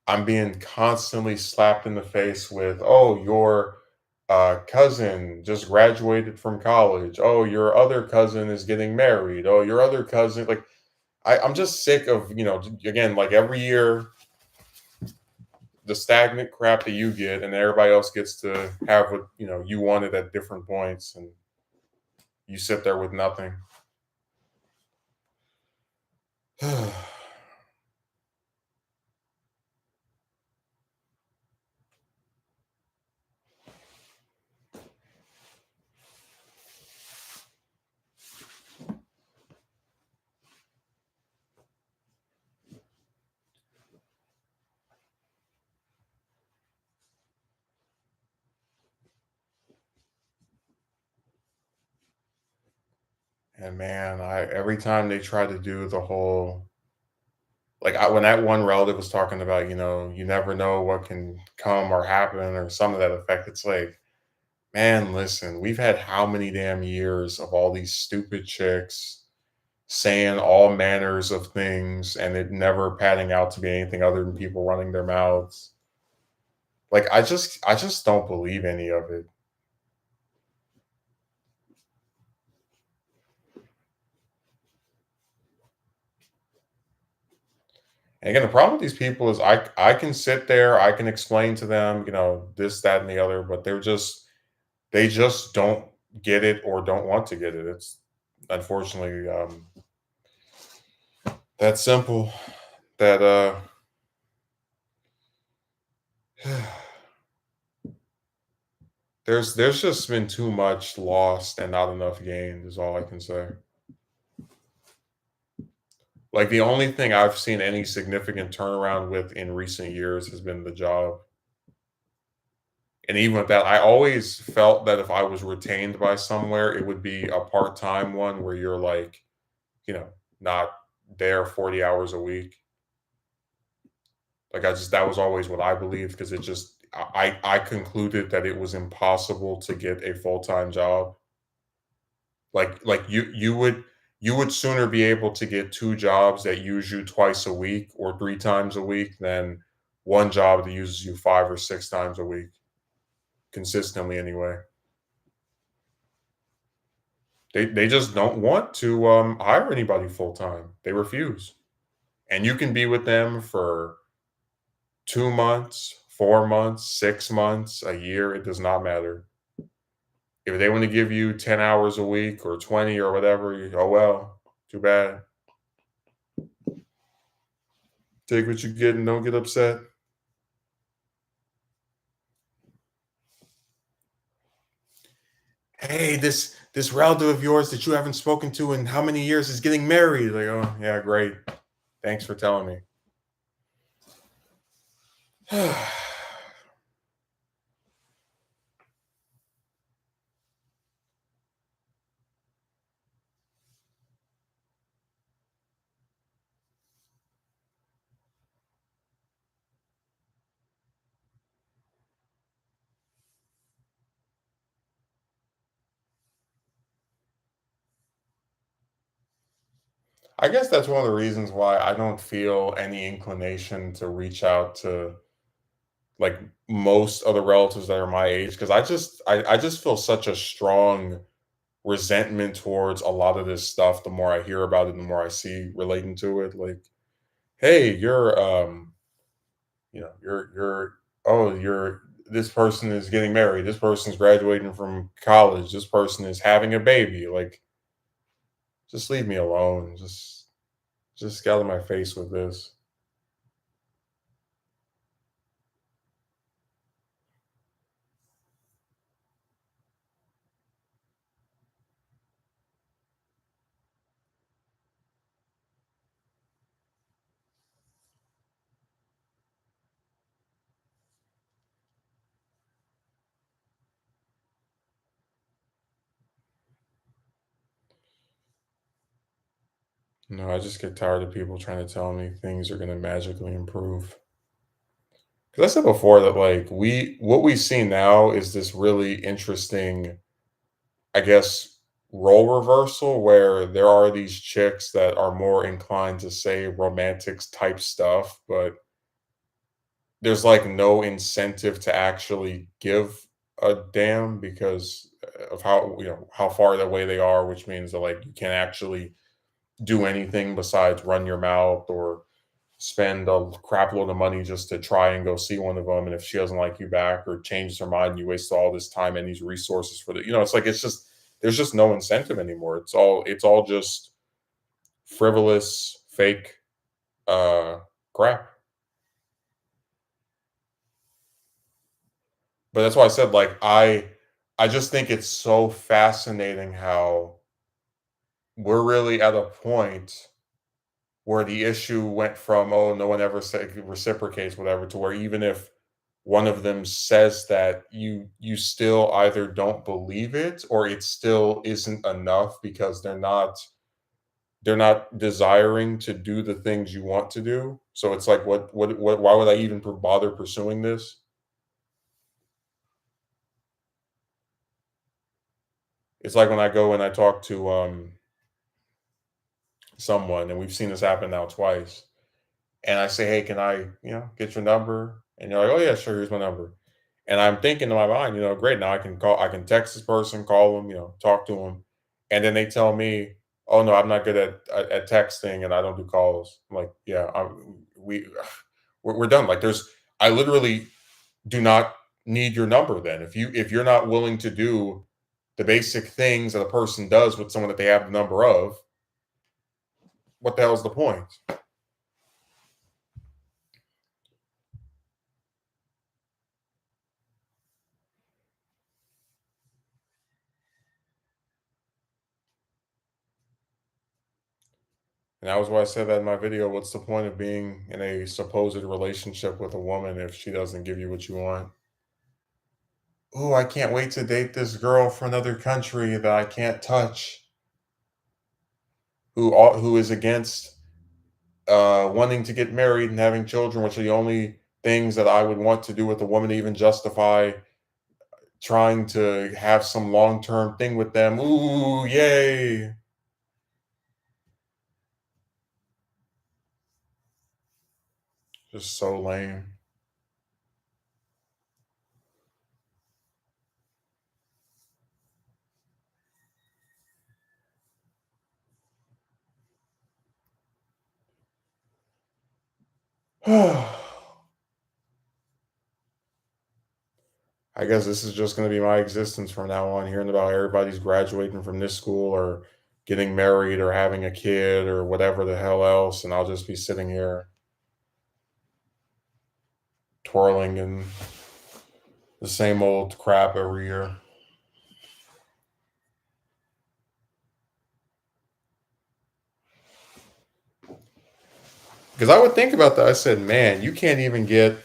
Speaker 1: I'm being constantly slapped in the face with, "Oh, your cousin just graduated from college. Oh, your other cousin is getting married. Oh, your other cousin." I'm just sick of, again, like every year the stagnant crap that you get, and everybody else gets to have what you wanted at different points, and you sit there with nothing. And man, I every time they try to do the whole when that one relative was talking about, you never know what can come or happen or some of that effect. It's like, man, listen, we've had how many damn years of all these stupid chicks saying all manners of things and it never panning out to be anything other than people running their mouths. Like I just don't believe any of it. And again, the problem with these people is I can sit there, I can explain to them, this, that, and the other, but they just don't get it or don't want to get it. It's unfortunately that simple. That there's just been too much lost and not enough gained is all I can say. Like the only thing I've seen any significant turnaround with in recent years has been the job. And even with that, I always felt that if I was retained by somewhere, it would be a part-time one where you're like, you know, not there 40 hours a week. Like that was always what I believed because it just I concluded that it was impossible to get a full-time job. Like you would sooner be able to get two jobs that use you twice a week or three times a week than one job that uses you five or six times a week consistently anyway. They just don't want to hire anybody full time. They refuse. And you can be with them for 2 months, 4 months, 6 months, a year. It does not matter. If they want to give you 10 hours a week or 20 or whatever, oh well, too bad. Take what you get and don't get upset. Hey, this relative of yours that you haven't spoken to in how many years is getting married. Like, oh yeah, great. Thanks for telling me. I guess that's one of the reasons why I don't feel any inclination to reach out to like most other relatives that are my age because I just feel such a strong resentment towards a lot of this stuff. The more I hear about it, the more I see relating to it. Like, hey, you're this person is getting married, this person's graduating from college, this person is having a baby. Like, just leave me alone. Just get out of my face with this. No, I just get tired of people trying to tell me things are gonna magically improve. Because I said before that like what we see now is this really interesting, I guess, role reversal where there are these chicks that are more inclined to say romantics type stuff, but there's like no incentive to actually give a damn because of how far away they are, which means that like you can't actually do anything besides run your mouth or spend a crap load of money just to try and go see one of them, and if she doesn't like you back or changes her mind, you waste all this time and these resources for the, it's like it's just there's just no incentive anymore. It's all just frivolous, fake uh crap. But that's why I said, like, I just think it's so fascinating how we're really at a point where the issue went from, "Oh, no one ever reciprocates," whatever, to where even if one of them says that, you still either don't believe it or it still isn't enough because they're not desiring to do the things you want to do. So it's like, what why would I even bother pursuing this? It's like when I go and I talk to, someone, and we've seen this happen now twice, and I say, "Hey, can I, get your number?" And you're like, "Oh yeah, sure, here's my number." And I'm thinking in my mind, great, now I can text this person, call them, talk to them. And then they tell me, "Oh no, I'm not good at texting and I don't do calls." I'm like, "Yeah, we we're done." Like I literally do not need your number then. If you're not willing to do the basic things that a person does with someone that they have the number of, what the hell's the point? And that was why I said that in my video. What's the point of being in a supposed relationship with a woman if she doesn't give you what you want? Oh, I can't wait to date this girl from another country that I can't touch, who is against wanting to get married and having children, which are the only things that I would want to do with a woman to even justify trying to have some long term thing with them. Ooh, yay! Just so lame. I guess this is just going to be my existence from now on, hearing about everybody's graduating from this school or getting married or having a kid or whatever the hell else. And I'll just be sitting here twirling in the same old crap every year. Because I would think about that. I said, man, you can't even get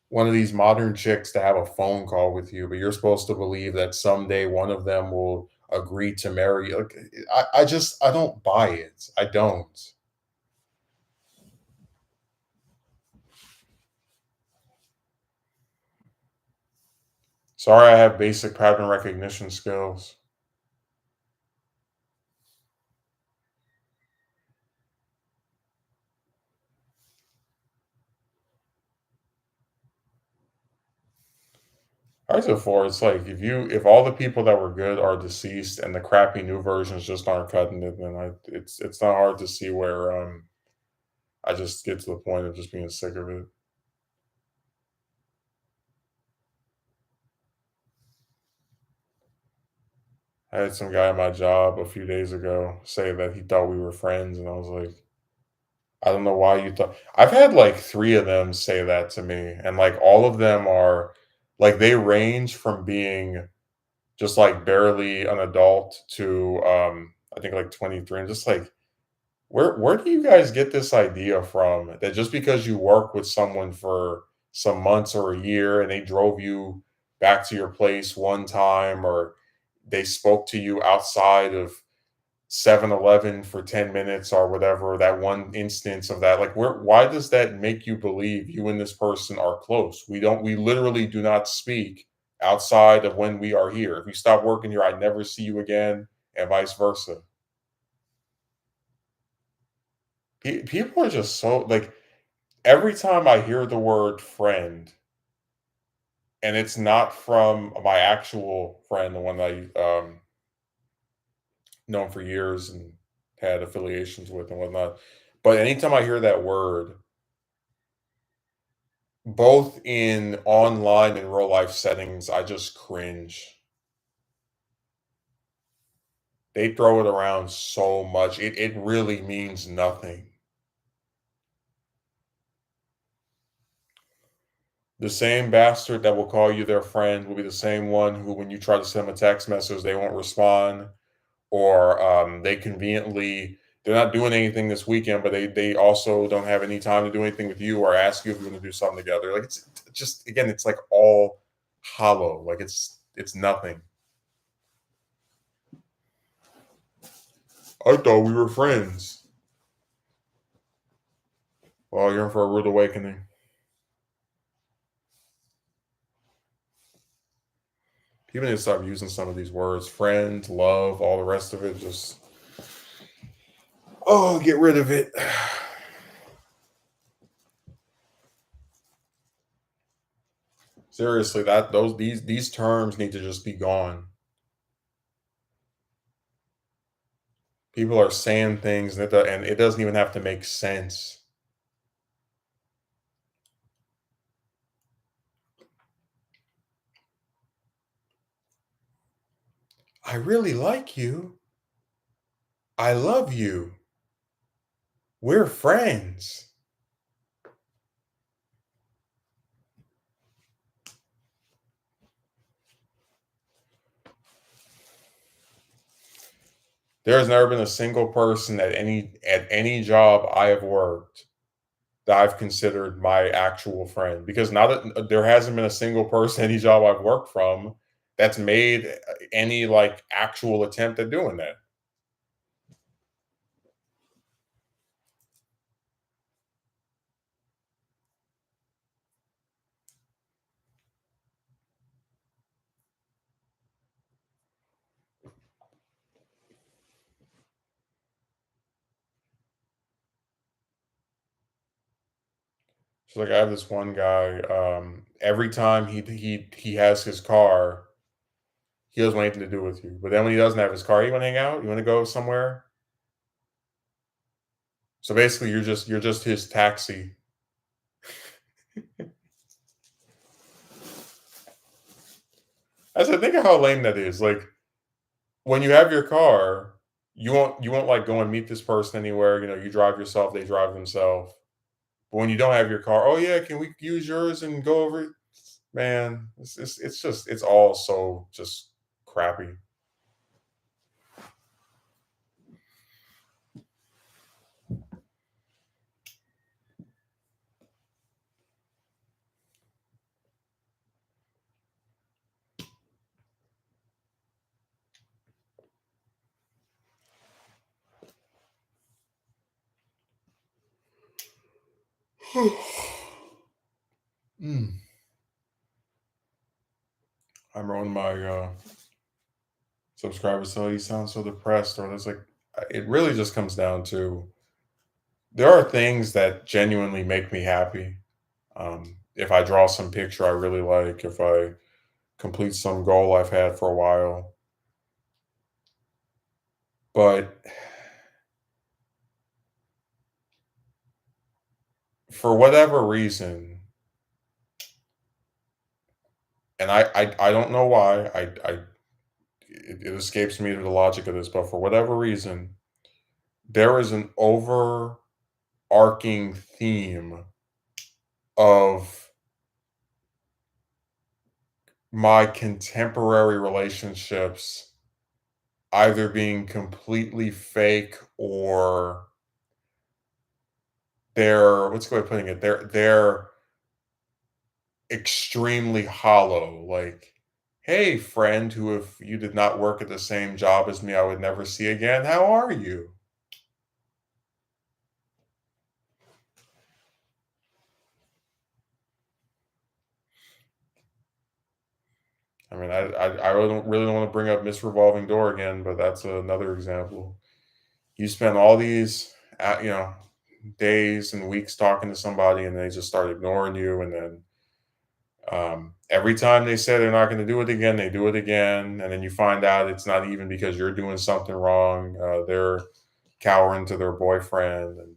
Speaker 1: one of these modern chicks to have a phone call with you, but you're supposed to believe that someday one of them will agree to marry you. Like, I don't buy it. I don't. Sorry, I have basic pattern recognition skills. I said before, it's like if all the people that were good are deceased and the crappy new versions just aren't cutting it, then it's not hard to see where I just get to the point of just being sick of it. I had some guy at my job a few days ago say that he thought we were friends, and I was like, I don't know why you thought. I've had like three of them say that to me, and like all of them are like they range from being just like barely an adult to I think like 23, and just like where do you guys get this idea from that just because you work with someone for some months or a year and they drove you back to your place one time or they spoke to you outside of 7-Eleven for 10 minutes or whatever, that one instance of that, like why does that make you believe you and this person are close? We literally do not speak outside of when we are here. If you stop working here, I never see you again, and vice versa. People are just so like every time I hear the word friend, and it's not from my actual friend, the one I known for years and had affiliations with and whatnot. But anytime I hear that word, both in online and real life settings, I just cringe. They throw it around so much. It really means nothing. The same bastard that will call you their friend will be the same one who, when you try to send them a text message, they won't respond, or they conveniently they're not doing anything this weekend, but they also don't have any time to do anything with you or ask you if you're going to do something together. Like it's just again, it's like all hollow. Like it's nothing. I thought we were friends. Well, you're in for a rude awakening. People need to stop using some of these words: friend, love, all the rest of it. Just get rid of it. Seriously, that those these terms need to just be gone. People are saying things and it doesn't even have to make sense. I really like you. I love you. We're friends. There has never been a single person at any job I have worked that I've considered my actual friend, because now that there hasn't been a single person any job I've worked from that's made any like actual attempt at doing that. So like I have this one guy. Every time he has his car, he doesn't want anything to do with you. But then when he doesn't have his car, you want to hang out? You want to go somewhere? So basically, you're just his taxi. I said, think of how lame that is. Like when you have your car, you won't like go and meet this person anywhere. You know, you drive yourself, they drive themselves. But when you don't have your car, oh yeah, can we use yours and go over? Man, it's all so just crappy. Mm. I remember when my subscribers tell you sound so depressed, or there's like, it really just comes down to there are things that genuinely make me happy. If I draw some picture I really like, if I complete some goal I've had for a while, but for whatever reason, and I don't know why, it escapes me the logic of this, but for whatever reason, there is an overarching theme of my contemporary relationships either being completely fake or they're what's the way of putting it? They're extremely hollow. Like, hey, friend, who if you did not work at the same job as me, I would never see again. How are you? I mean, I really don't want to bring up Miss Revolving Door again, but that's another example. You spend all these, days and weeks talking to somebody, and they just start ignoring you, and then every time they say they're not going to do it again, they do it again, and then you find out it's not even because you're doing something wrong. They're cowering to their boyfriend, and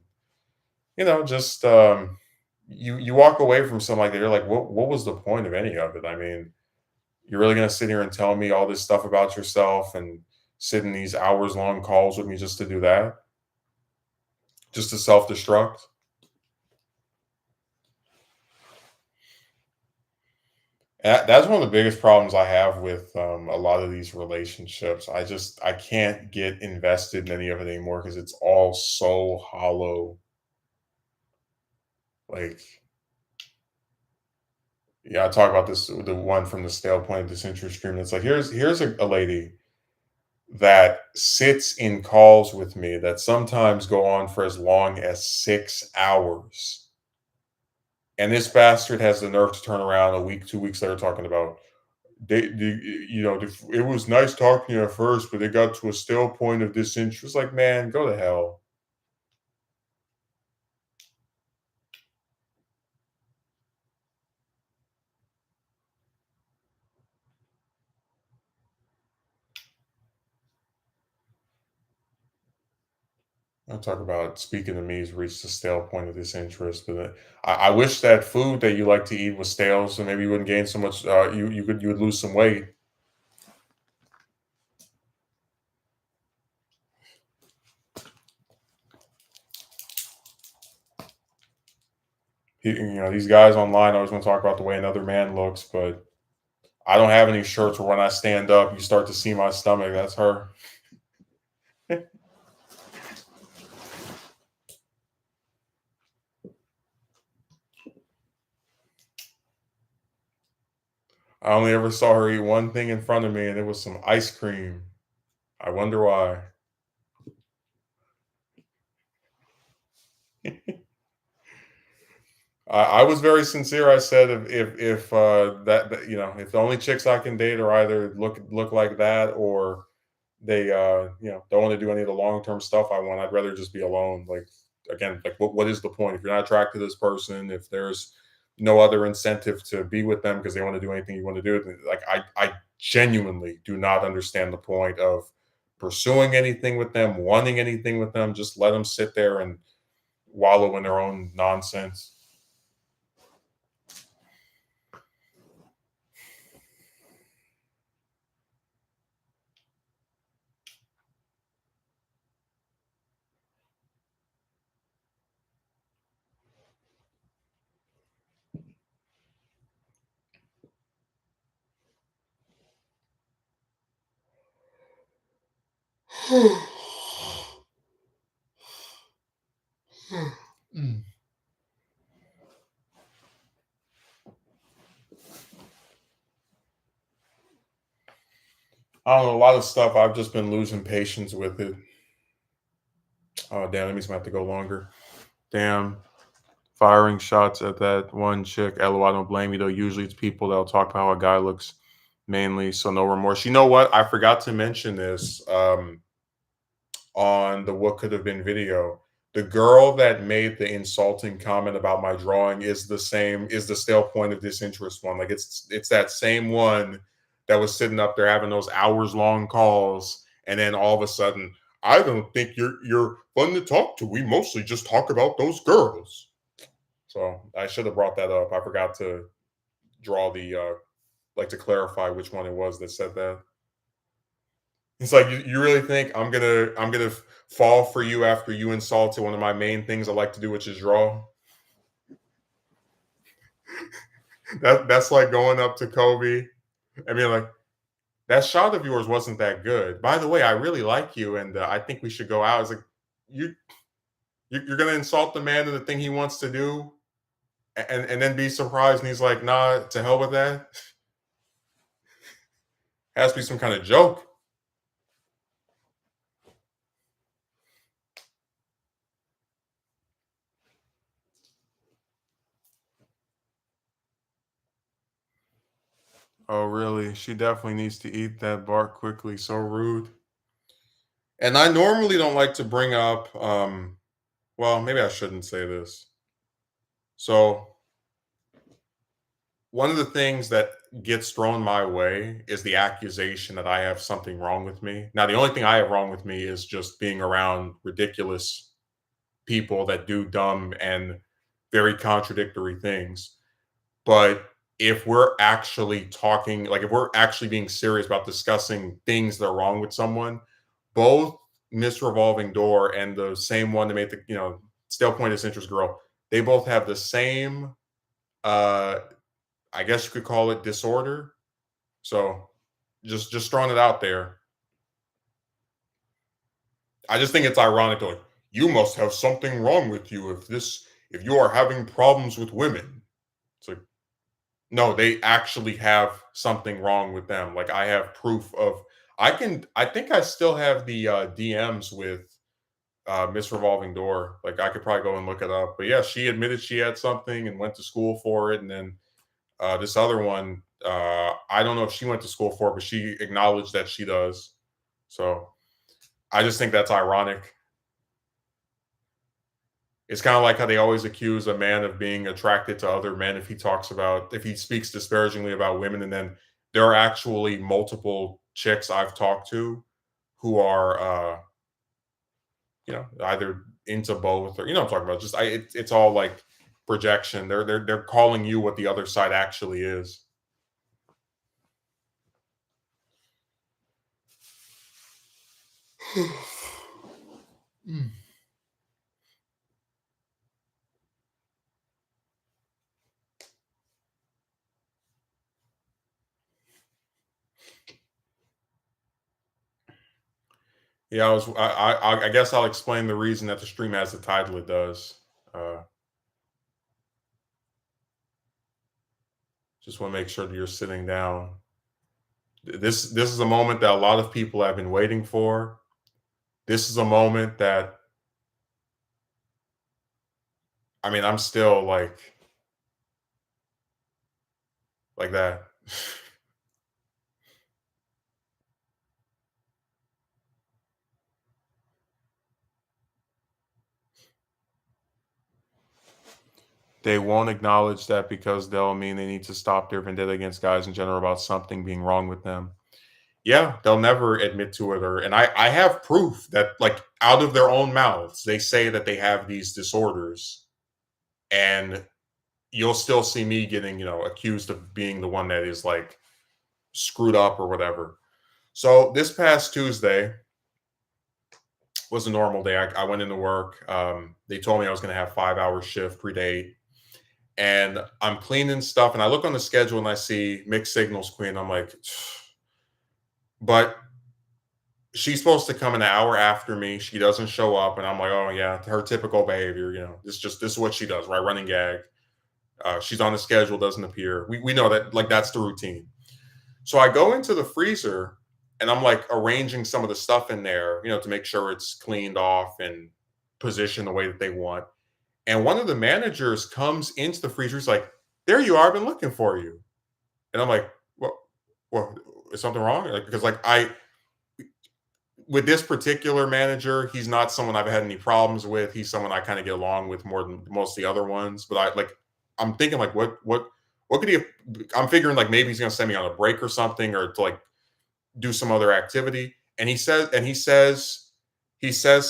Speaker 1: just you walk away from something like that. You're like, what was the point of any of it? I mean, you're really gonna sit here and tell me all this stuff about yourself and sit in these hours long calls with me just to do that, just to self destruct? That's one of the biggest problems I have with a lot of these relationships. I can't get invested in any of it anymore because it's all so hollow. Like, yeah, I talk about this the one from the stale point of disinterest stream. It's like here's a lady that sits in calls with me that sometimes go on for as long as 6 hours. And this bastard has the nerve to turn around a week, 2 weeks later, talking about it was nice talking to you at first, but it got to a stale point of disinterest. Like, man, go to hell. I talk about speaking to me has reached a stale point of disinterest, but I wish that food that you like to eat was stale, so maybe you wouldn't gain so much. You would lose some weight. These guys online always want to talk about the way another man looks, but I don't have any shirts where when I stand up, you start to see my stomach. That's her. I only ever saw her eat one thing in front of me, and it was some ice cream. I wonder why. I was very sincere. I said if if the only chicks I can date are either look like that or they don't want to do any of the long term stuff I want. I'd rather just be alone. Like again, like what is the point if you're not attracted to this person? If there's no other incentive to be with them because they want to do anything you want to do, like I genuinely do not understand the point of pursuing anything with them, wanting anything with them. Just let them sit there and wallow in their own nonsense. Mm. I don't know, a lot of stuff. I've just been losing patience with it. Oh damn, that means I have to go longer. Damn, firing shots at that one chick. LO, I don't blame you though. Usually it's people that'll talk about how a guy looks mainly, so no remorse. You know what? I forgot to mention this on the what could have been video. The girl that made the insulting comment about my drawing is the stale point of disinterest one. Like it's that same one that was sitting up there having those hours long calls, and then all of a sudden, I don't think you're fun to talk to. We mostly just talk about those girls. So I should have brought that up. I forgot to draw the like to clarify which one it was that said that. It's like you really think I'm gonna fall for you after you insulted one of my main things I like to do, which is draw. That's like going up to Kobe and being like, "That shot of yours wasn't that good. By the way, I really like you, and I think we should go out." It's like you you're gonna insult the man and the thing he wants to do, and then be surprised, and he's like, "Nah, to hell with that." Has to be some kind of joke. Oh, really? She definitely needs to eat that bark quickly. So rude. And I normally don't like to bring up, well, maybe I shouldn't say this. So, one of the things that gets thrown my way is the accusation that I have something wrong with me. Now, the only thing I have wrong with me is just being around ridiculous, people that do dumb and very contradictory things. But if we're actually talking, like if we're actually being serious about discussing things that are wrong with someone, both Miss Revolving Door and the same one that made the, Stale Point Disinterest Girl, they both have the same, uh, I guess you could call it disorder. So just throwing it out there. I just think it's ironic to like, you must have something wrong with you if you are having problems with women. It's like, no, they actually have something wrong with them. Like I have proof of I think I still have the DMs with Miss Revolving Door. Like I could probably go and look it up. But yeah, she admitted she had something and went to school for it. And then this other one, I don't know if she went to school for it, but she acknowledged that she does. So I just think that's ironic. It's kind of like how they always accuse a man of being attracted to other men if he speaks disparagingly about women, and then there are actually multiple chicks I've talked to who are, either into both or I'm talking about. It's all like projection. They're calling you what the other side actually is. Yeah, I guess I'll explain the reason that the stream has the title it does. Uh, just want to make sure that you're sitting down. This is a moment that a lot of people have been waiting for. This is a moment that I mean, I'm still like that. They won't acknowledge that because they'll mean they need to stop their vendetta against guys in general about something being wrong with them. Yeah, they'll never admit to it and I have proof that like out of their own mouths, they say that they have these disorders and you'll still see me getting, accused of being the one that is like screwed up or whatever. So this past Tuesday was a normal day. I went into work. They told me I was going to have 5 hour shift pre-date, and I'm cleaning stuff. And I look on the schedule and I see mixed signals queen. I'm like, but she's supposed to come an hour after me. She doesn't show up, and I'm like, oh yeah, her typical behavior. This is what she does, right? Running gag. She's on the schedule, doesn't appear. We know that like that's the routine. So I go into the freezer and I'm like arranging some of the stuff in there, to make sure it's cleaned off and positioned the way that they want. And one of the managers comes into the freezer. He's like, "There you are. I've been looking for you." And I'm like, What? Is something wrong?" Like, because like with this particular manager, he's not someone I've had any problems with. He's someone I kind of get along with more than most of the other ones. But I'm thinking like, what could he? I'm figuring like maybe he's gonna send me on a break or something, or to like do some other activity. And he says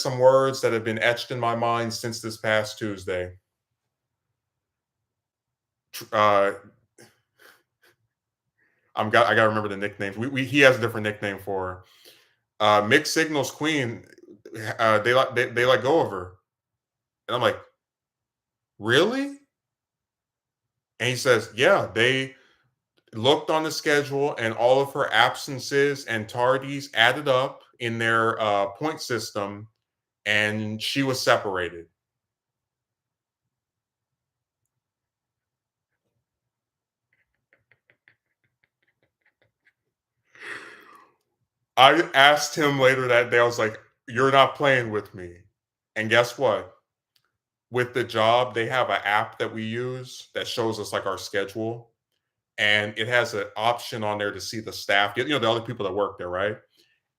Speaker 1: some words that have been etched in my mind since this past Tuesday. Uh, I gotta remember the nicknames. He has a different nickname for her. Mixed Signals Queen. They let go of her, and I'm like, really? And he says, yeah, they looked on the schedule, and all of her absences and tardies added up in their point system, and she was separated. I asked him later that day, I was like, "You're not playing with me." And guess what? With the job, they have an app that we use that shows us like our schedule, and it has an option on there to see the staff, the other people that work there, right?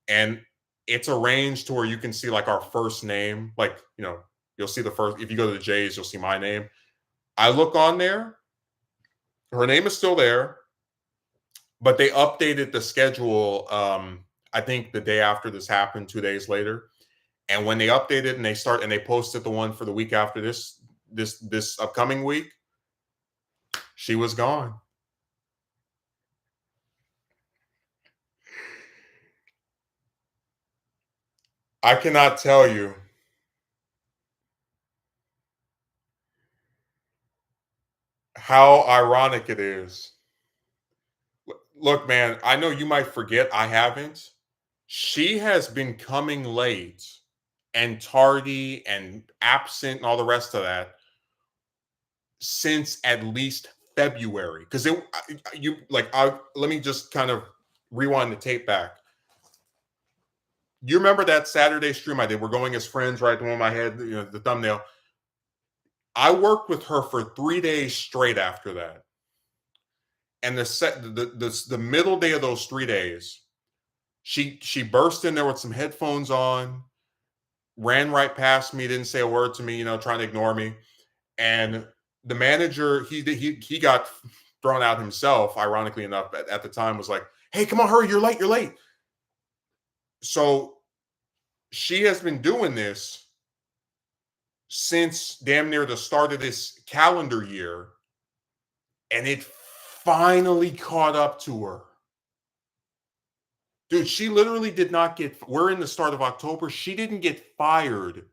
Speaker 1: And it's arranged to where you can see like our first name, like, you'll see the first, if you go to the J's, you'll see my name. I look on there, her name is still there, but they updated the schedule, I think the day after this happened, 2 days later. And when they updated and they posted the one for the week after this upcoming week, she was gone. I cannot tell you how ironic it is. Look, man, I know you might forget, I haven't. She has been coming late and tardy and absent and all the rest of that since at least February. Because you like, let me just kind of rewind the tape back. You remember that Saturday stream I did? We're going as friends, right? The one I had, the thumbnail. I worked with her for 3 days straight after that, and the middle day of those 3 days, she burst in there with some headphones on, ran right past me, didn't say a word to me, trying to ignore me. And the manager, he got thrown out himself, ironically enough, at the time, was like, "Hey, come on, hurry, you're late, you're late." So she has been doing this since damn near the start of this calendar year, and it finally caught up to her. Dude, she literally did not we're in the start of October. She didn't get fired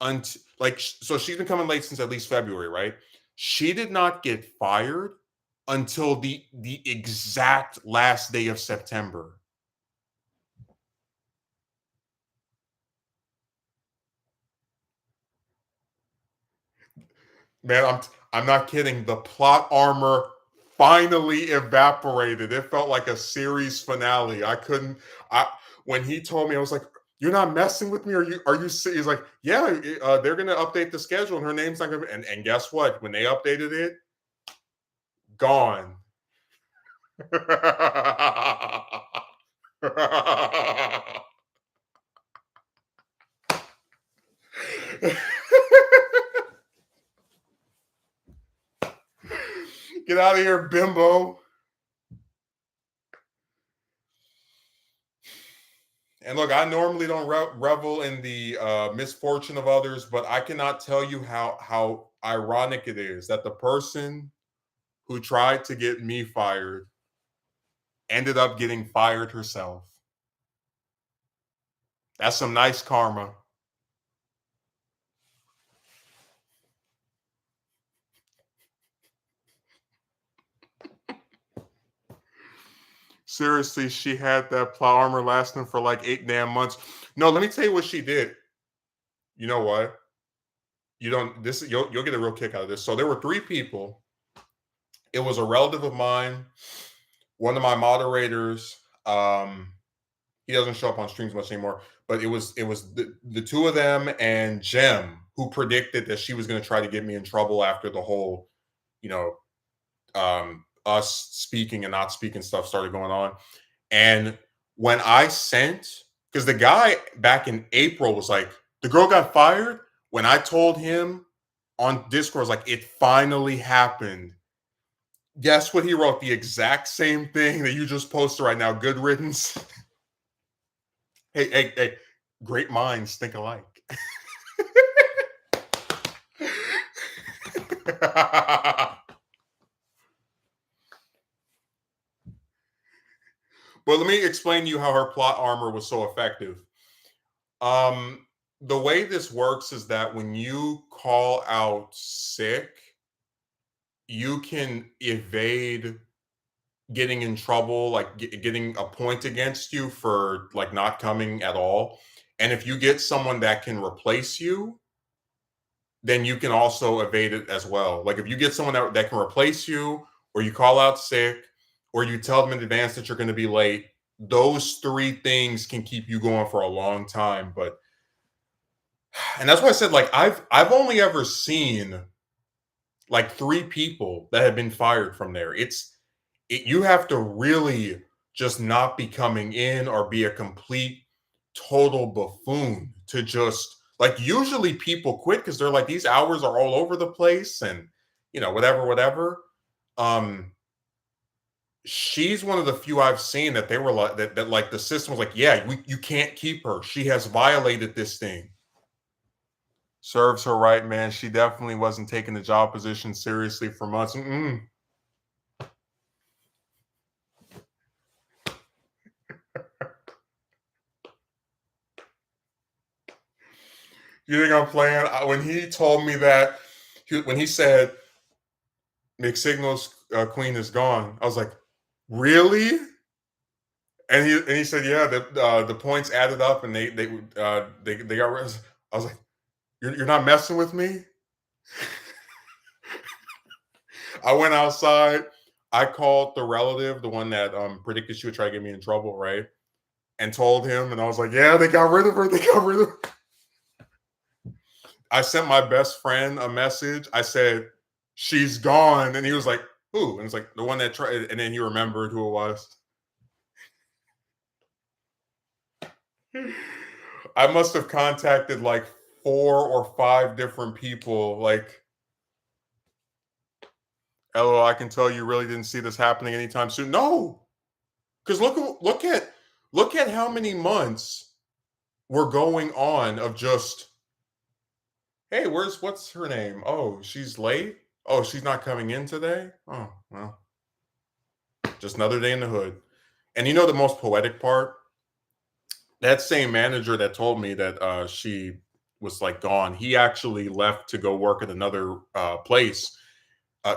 Speaker 1: until, like, so she's been coming late since at least February, right? She did not get fired until the exact last day of September. Man, I'm not kidding. The plot armor finally evaporated. It felt like a series finale. I couldn't. I When he told me, I was like, "You're not messing with me? Are you serious?" He's like, "Yeah, they're gonna update the schedule, and her name's not gonna." And guess what? When they updated it, gone. Get out of here, bimbo. And look, I normally don't revel in the misfortune of others, but I cannot tell you how ironic it is that the person who tried to get me fired ended up getting fired herself. That's some nice karma. Seriously, she had that plow armor lasting for like 8 damn months. No, let me tell you what she did. You know what? You don't this you'll get a real kick out of this. So there were three people. It was a relative of mine, one of my moderators. He doesn't show up on streams much anymore, but it was the two of them and Jem, who predicted that she was going to try to get me in trouble after the whole, you know, us speaking and not speaking stuff started going on. And when I sent, because the guy back in April was like, the girl got fired. When I told him on Discord, I was like, it finally happened. Guess what? He wrote the exact same thing that you just posted right now. Good riddance. Hey, great minds think alike. But let me explain to you how her plot armor was so effective. Um, the way this works is that when you call out sick, you can evade getting in trouble, like getting a point against you for like not coming at all. And if you get someone that can replace you, then you can also evade it as well. Like if you get someone that can replace you, or you call out sick, or you tell them in advance that you're going to be late, those three things can keep you going for a long time. But and that's why I said, like, I've only ever seen like three people that have been fired from there. You have to really just not be coming in or be a complete total buffoon to just, like, usually people quit because they're like, these hours are all over the place and whatever. um she's one of the few I've seen that they were like that like the system was like, yeah, you can't keep her, she has violated this thing. Serves her right, man. She definitely wasn't taking the job position seriously for months. Mm-mm. You think I'm playing? When he told me that, when he said McSignal's queen is gone, I was like, really? And he said, yeah, the points added up and they got rid. I was like, you're not messing with me. I went outside. I called the relative, the one that predicted she would try to get me in trouble, right? And told him, and I was like, yeah, they got rid of her. They got rid of her. I sent my best friend a message. I said, she's gone. And he was like, who? And it's like, the one that tried. And then he remembered who it was. I must have contacted like 4 or 5 different people. Like, LOL, I can tell you really didn't see this happening anytime soon. No, because look at how many months were going on of just, hey, what's her name? Oh, she's late. Oh, she's not coming in today. Oh, well, just another day in the hood. And you know the most poetic part? That same manager that told me that she was like gone, he actually left to go work at another place,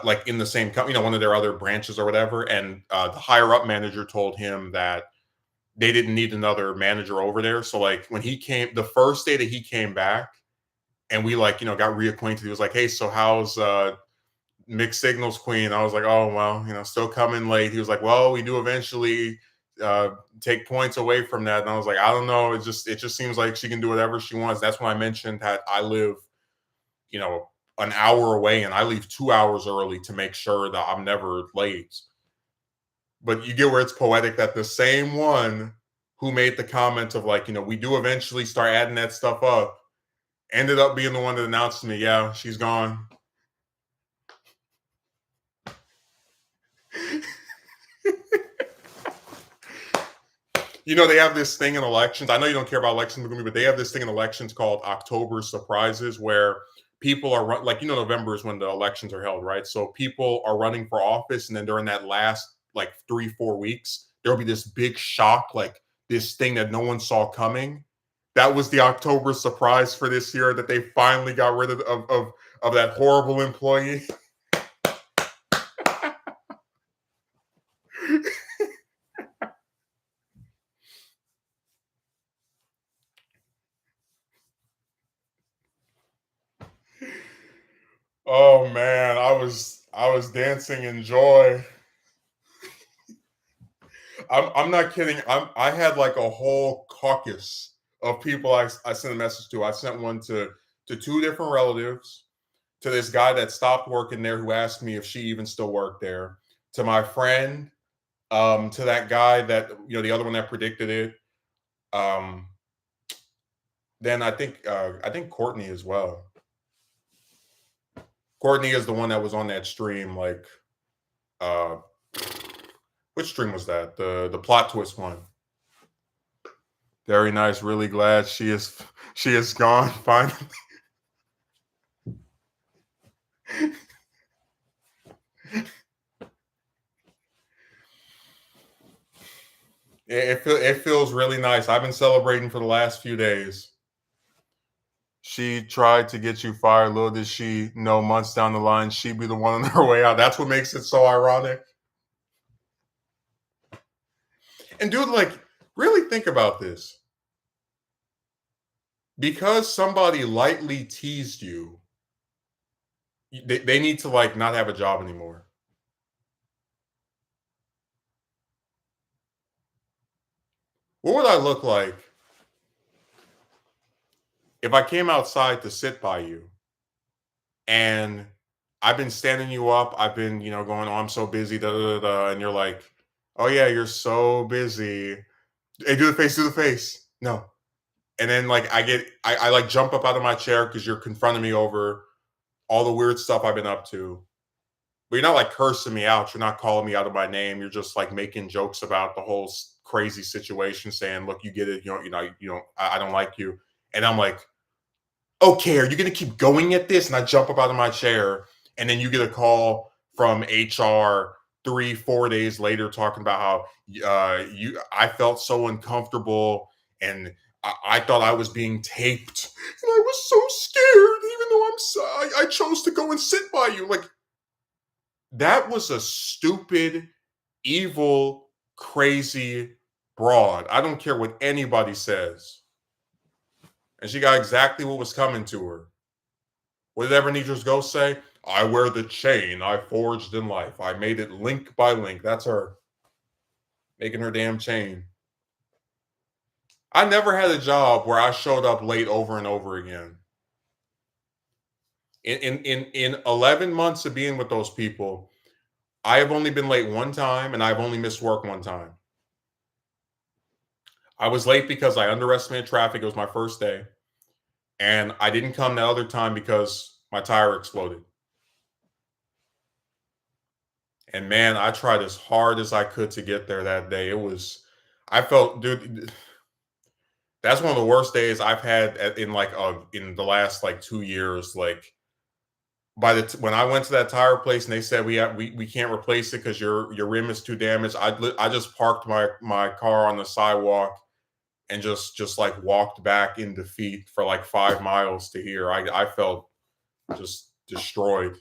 Speaker 1: like in the same company, one of their other branches or whatever. And the higher up manager told him that they didn't need another manager over there. So like when he came, the first day that he came back, and we like got reacquainted, he was like, "Hey, so how's mixed signals queen?" I was like, "Oh well, still coming late." He was like, "Well, we do eventually uh take points away from that." And I was like, "I don't know, it just seems like she can do whatever she wants." That's when I mentioned that I live you know an hour away, and I leave 2 hours early to make sure that I'm never late. But you get where it's poetic that the same one who made the comment of like, we do eventually start adding that stuff up, ended up being the one that announced to me, yeah, she's gone. They have this thing in elections. I know you don't care about elections, but they have this thing in elections called October surprises, where people are like, November is when the elections are held, right? So people are running for office, and then during that last like 3-4 weeks, there'll be this big shock, like this thing that no one saw coming. That was the October surprise for this year, that they finally got rid of that horrible employee. Oh man, I was dancing in joy. I'm not kidding. I had like a whole caucus of people I sent a message to. I sent one to 2 different relatives, to this guy that stopped working there who asked me if she even still worked there, to my friend, to that guy that the other one that predicted it. Um, then I think Courtney as well. Courtney is the one that was on that stream, like uh which stream was that? The plot twist one. Very nice. Really glad she is gone finally. It feels really nice. I've been celebrating for the last few days. She tried to get you fired. Little did she know, months down the line, she'd be the one on her way out. That's what makes it so ironic. And dude, like, really think about this. Because somebody lightly teased you, they need to like not have a job anymore. What would I look like if I came outside to sit by you, and I've been standing you up, I've been, going, oh, I'm so busy, da da da, da, and you're like, oh yeah, you're so busy. Hey, do the face, do the face. No. And then like I like jump up out of my chair because you're confronting me over all the weird stuff I've been up to. But you're not like cursing me out. You're not calling me out of my name. You're just like making jokes about the whole crazy situation, saying, "Look, you get it. I don't like you." And I'm like, Okay, are you going to keep going at this? And I jump up out of my chair, and then you get a call from HR 3, 4 days later talking about how I felt so uncomfortable, and I thought I was being taped, and I was so scared, even though I chose to go and sit by you. Like, that was a stupid, evil, crazy broad. I don't care what anybody says. And she got exactly what was coming to her. What did Ebenezer's Ghost say? I wear the chain I forged in life. I made it link by link. That's her making her damn chain. I never had a job where I showed up late over and over again. In 11 months of being with those people, I have only been late one time, and I've only missed work one time. I was late because I underestimated traffic. It was my first day. And I didn't come that other time because my tire exploded. And man, I tried as hard as I could to get there that day. I felt, dude, that's one of the worst days I've had in the last like 2 years. Like, when I went to that tire place and they said we can't replace it because your rim is too damaged, I just parked my car on the sidewalk and just like walked back in defeat for like 5 miles to here. I felt just destroyed.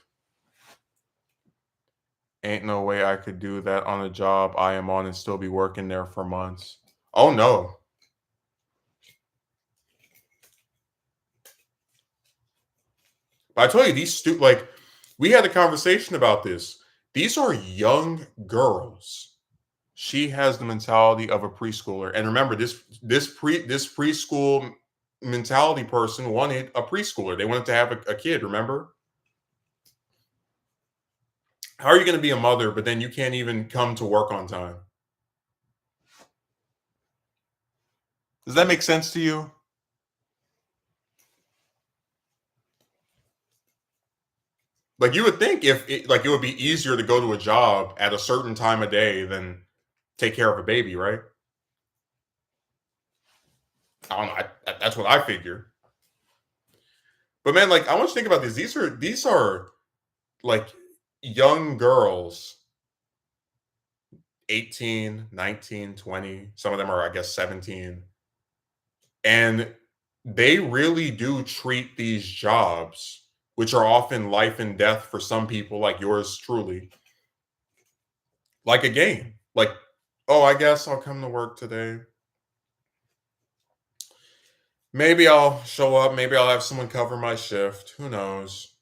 Speaker 1: Ain't no way I could do that on a job I am on and still be working there for months. Oh no. But I told you, like, we had a conversation about this. These are young girls. She has the mentality of a preschooler. And remember, this preschool mentality person wanted a preschooler. They wanted to have a kid, remember? How are you going to be a mother, but then you can't even come to work on time? Does that make sense to you? Like, you would think it would be easier to go to a job at a certain time of day than take care of a baby, right? I don't know. That's what I figure. But man, like, I want you to think about this. These are like young girls, 18, 19, 20. Some of them are, I guess, 17. And they really do treat these jobs, which are often life and death for some people, like yours truly, like a game. Like, oh, I guess I'll come to work today. Maybe I'll show up. Maybe I'll have someone cover my shift. Who knows?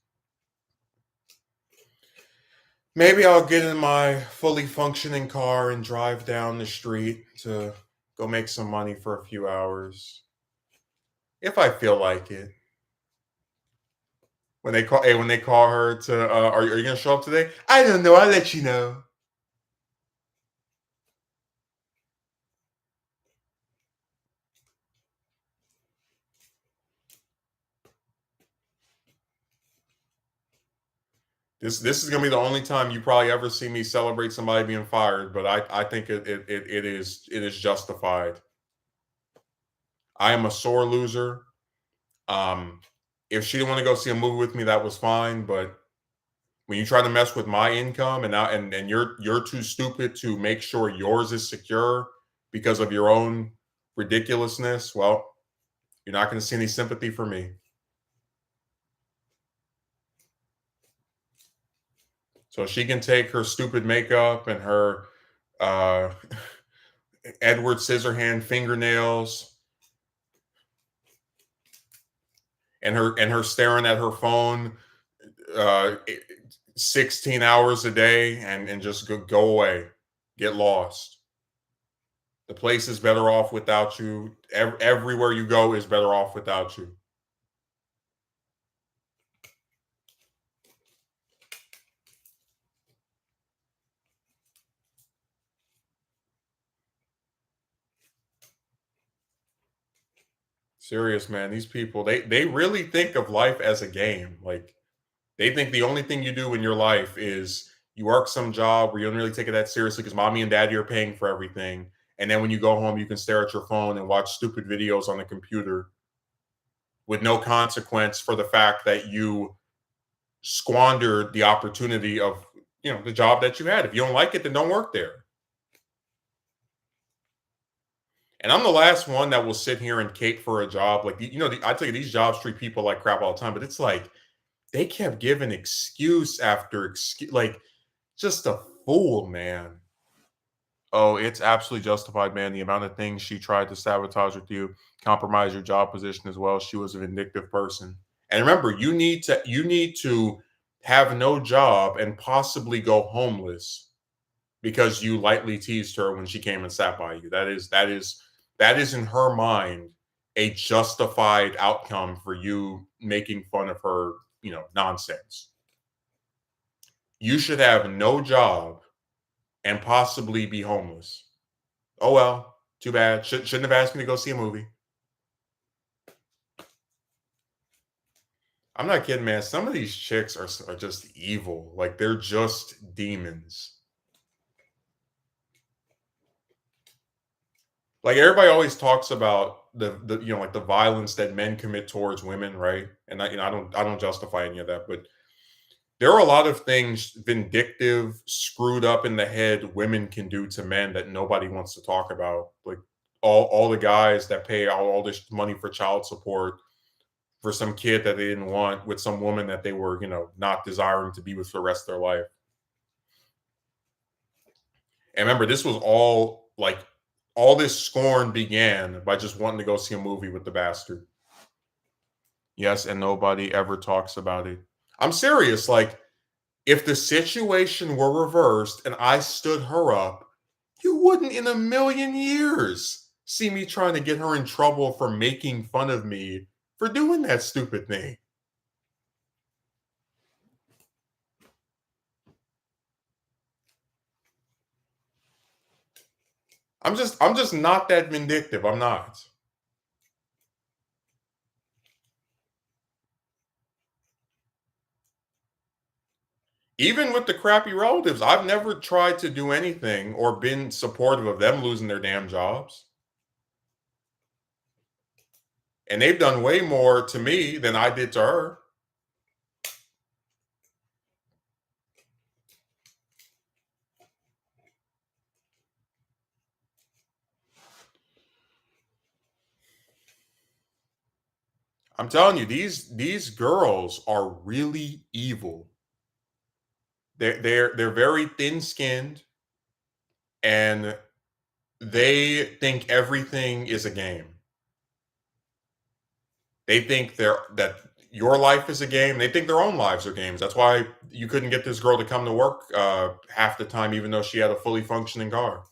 Speaker 1: Maybe I'll get in my fully functioning car and drive down the street to go make some money for a few hours if I feel like it. When they call her to, are you gonna show up today? I don't know. I'll let you know. This is gonna be the only time you probably ever see me celebrate somebody being fired, but I think it is justified. I am a sore loser. Um, if she didn't want to go see a movie with me, that was fine. But when you try to mess with my income and you're too stupid to make sure yours is secure because of your own ridiculousness, well, you're not going to see any sympathy for me. So she can take her stupid makeup and her uh, Edward Scissorhand fingernails and her staring at her phone uh, 16 hours a day and just go away, get lost. The place is better off without you. Everywhere you go is better off without you. Serious, man. These people, they really think of life as a game. Like, they think the only thing you do in your life is you work some job where you don't really take it that seriously because mommy and daddy are paying for everything. And then when you go home, you can stare at your phone and watch stupid videos on the computer. with no consequence for the fact that you squandered the opportunity of, the job that you had. If you don't like it, then don't work there. And I'm the last one that will sit here and cape for a job. Like, I tell you, these jobs treat people like crap all the time, but it's like they kept giving excuse after excuse, like just a fool, man. Oh, it's absolutely justified, man. The amount of things she tried to sabotage with you, compromise your job position as well. She was a vindictive person. And remember, you need to have no job and possibly go homeless because you lightly teased her when she came and sat by you. That is in her mind a justified outcome for you making fun of her, nonsense. You should have no job and possibly be homeless. Oh well, too bad. Shouldn't have asked me to go see a movie. I'm not kidding, man. Some of these chicks are just evil. Like they're just demons. Like everybody always talks about the like the violence that men commit towards women, right? And I don't justify any of that, but there are a lot of things vindictive, screwed up in the head women can do to men that nobody wants to talk about. Like all the guys that pay all this money for child support for some kid that they didn't want with some woman that they were, not desiring to be with for the rest of their life. And remember, this was all this scorn began by just wanting to go see a movie with the bastard. Yes, and nobody ever talks about it. I'm serious. Like, if the situation were reversed and I stood her up, you wouldn't in a million years see me trying to get her in trouble for making fun of me for doing that stupid thing. I'm just not that vindictive. I'm not. Even with the crappy relatives, I've never tried to do anything or been supportive of them losing their damn jobs. And they've done way more to me than I did to her. I'm telling you, these girls are really evil. They're very thin-skinned and they think everything is a game. They think that your life is a game. They think their own lives are games. That's why you couldn't get this girl to come to work half the time, even though she had a fully functioning car.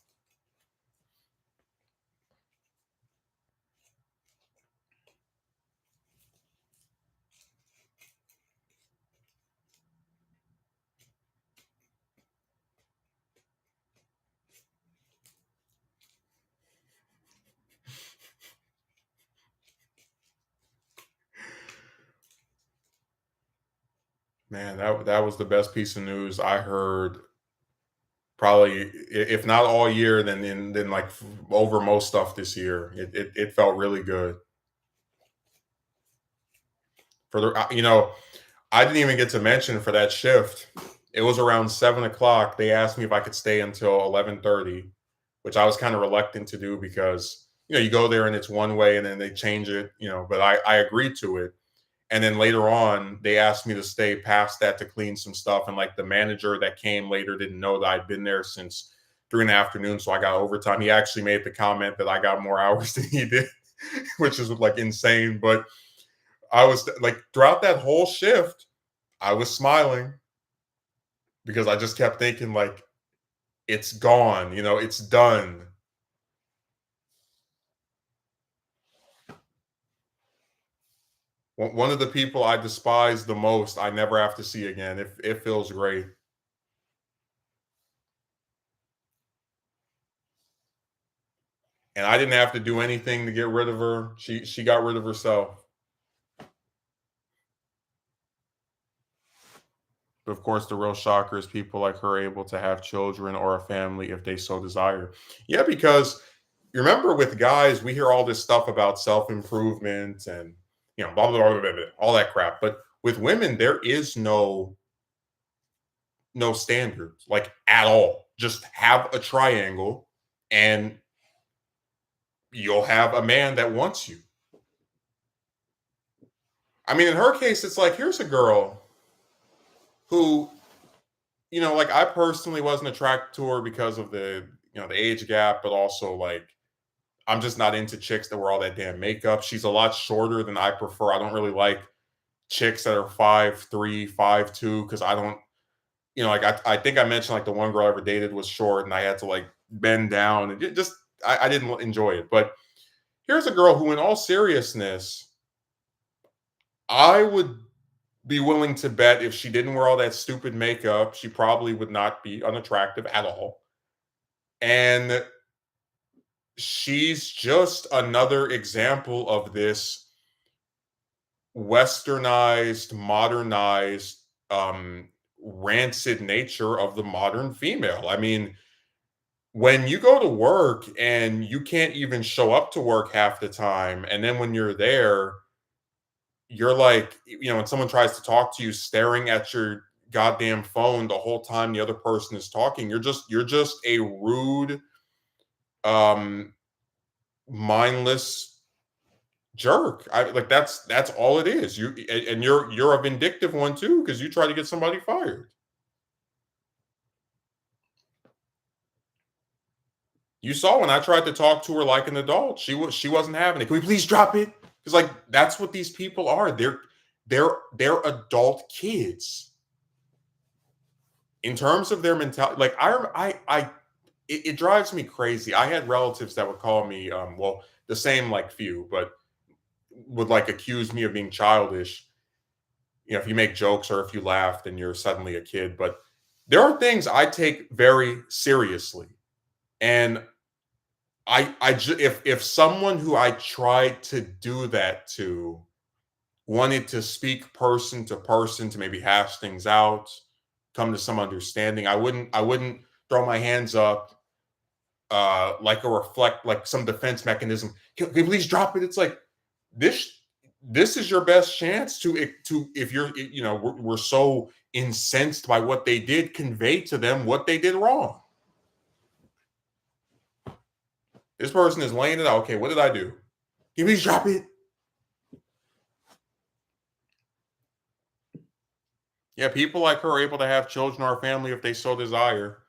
Speaker 1: Man, that was the best piece of news I heard. Probably, if not all year, then like over most stuff this year. It felt really good for the I didn't even get to mention for that shift. It was around 7 o'clock. They asked me if I could stay until 11:30, which I was kind of reluctant to do because you go there and it's one way and then they change it. But I agreed to it. And then later on, they asked me to stay past that to clean some stuff. And like the manager that came later didn't know that I'd been there since 3 in the afternoon. So I got overtime. He actually made the comment that I got more hours than he did, which is like insane. But I was like, throughout that whole shift, I was smiling because I just kept thinking, like, it's gone, it's done. One of the people I despise the most, I never have to see again. It feels great. And I didn't have to do anything to get rid of her. She got rid of herself. But of course, the real shocker is people like her able to have children or a family if they so desire. Yeah, because you remember with guys, we hear all this stuff about self improvement and blah, blah, blah, blah, blah, all that crap. But with women, there is no standards, like at all. Just have a triangle and you'll have a man that wants you. I mean, in her case, it's like, here's a girl who, like I personally wasn't attracted to her because of the age gap, but also like I'm just not into chicks that wear all that damn makeup. She's a lot shorter than I prefer. I don't really like chicks that are 5'3", 5'2", because I don't, like I think I mentioned like the one girl I ever dated was short and I had to like bend down and I didn't enjoy it. But here's a girl who, in all seriousness, I would be willing to bet if she didn't wear all that stupid makeup, she probably would not be unattractive at all. And she's just another example of this westernized, modernized, rancid nature of the modern female. I mean, when you go to work and you can't even show up to work half the time, and then when you're there, you're like, when someone tries to talk to you, staring at your goddamn phone the whole time the other person is talking, you're just a rude, um, mindless jerk. I like that's all it is. And you're a vindictive one too because you try to get somebody fired. You saw when I tried to talk to her like an adult, she wasn't having it. Can we please drop it? Because like that's what these people are. They're adult kids in terms of their mentality. Like it drives me crazy. I had relatives that would call me, well, the same like few, but would like accuse me of being childish. If you make jokes or if you laugh, then you're suddenly a kid. But there are things I take very seriously, and if someone who I tried to do that to wanted to speak person to person to maybe hash things out, come to some understanding, I wouldn't throw my hands up like a reflect like some defense mechanism. Can you please drop it? It's like this this is your best chance to if you're we're so incensed by what they did, convey to them what they did wrong. This person is laying it out. Okay, what did I do? Can you please drop it? Yeah, people like her are able to have children or a family if they so desire.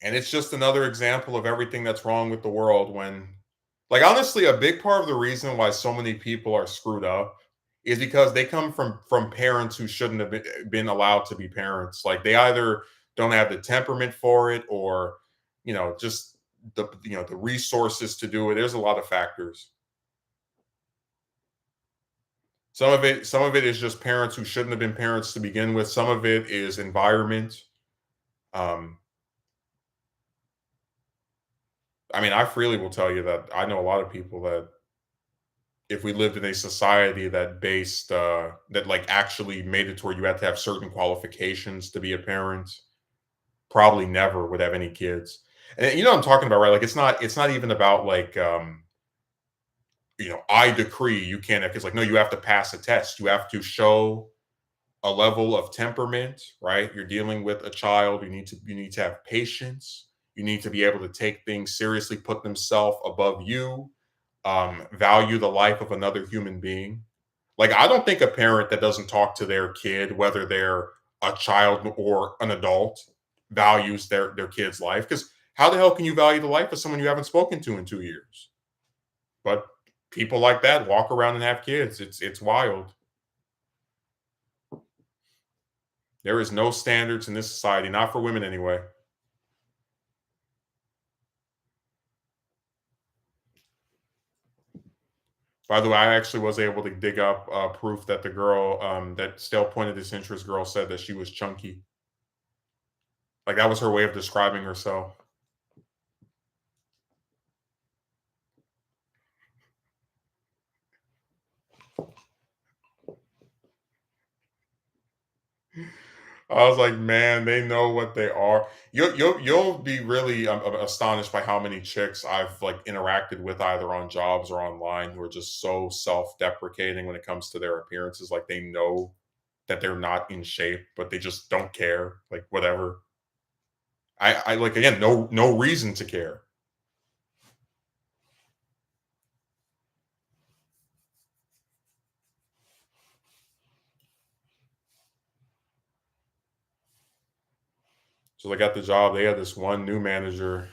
Speaker 1: And it's just another example of everything that's wrong with the world when, like, honestly, a big part of the reason why so many people are screwed up is because they come from parents who shouldn't have been allowed to be parents. Like they either don't have the temperament for it or, just the resources to do it. There's a lot of factors. Some of it is just parents who shouldn't have been parents to begin with. Some of it is environment. Um, I mean, I freely will tell you that I know a lot of people that if we lived in a society that based that like actually made it to where you had to have certain qualifications to be a parent, probably never would have any kids. And you know what I'm talking about, right? Like it's not even about like I decree you can't have kids. Like, no, you have to pass a test. You have to show a level of temperament, right? You're dealing with a child. You need to have patience. You need to be able to take things seriously, put themselves above you, value the life of another human being. Like I don't think a parent that doesn't talk to their kid, whether they're a child or an adult, values their kid's life. Because how the hell can you value the life of someone you haven't spoken to in 2 years? But people like that walk around and have kids. It's wild. There is no standards in this society, not for women anyway. By the way, I actually was able to dig up proof that the girl that still pointed this interest girl said that she was chunky. Like that was her way of describing herself. I was like, man, they know what they are. You'll be really astonished by how many chicks I've like interacted with either on jobs or online who are just so self-deprecating when it comes to their appearances. Like they know that they're not in shape, but they just don't care. Like whatever. I like again, no reason to care. So they got the job. They had this one new manager.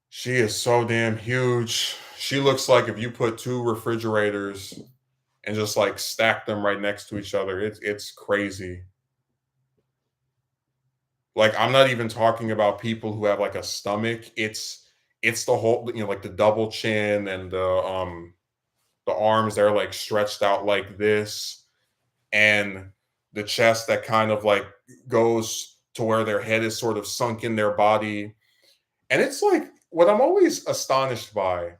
Speaker 1: She is so damn huge. She looks like if you put two refrigerators and just like stack them right next to each other. It's crazy. Like I'm not even talking about people who have like a stomach. It's the whole, like the double chin and the arms they're like stretched out like this, and the chest that kind of like goes to where their head is sort of sunk in their body. And it's like what I'm always astonished by,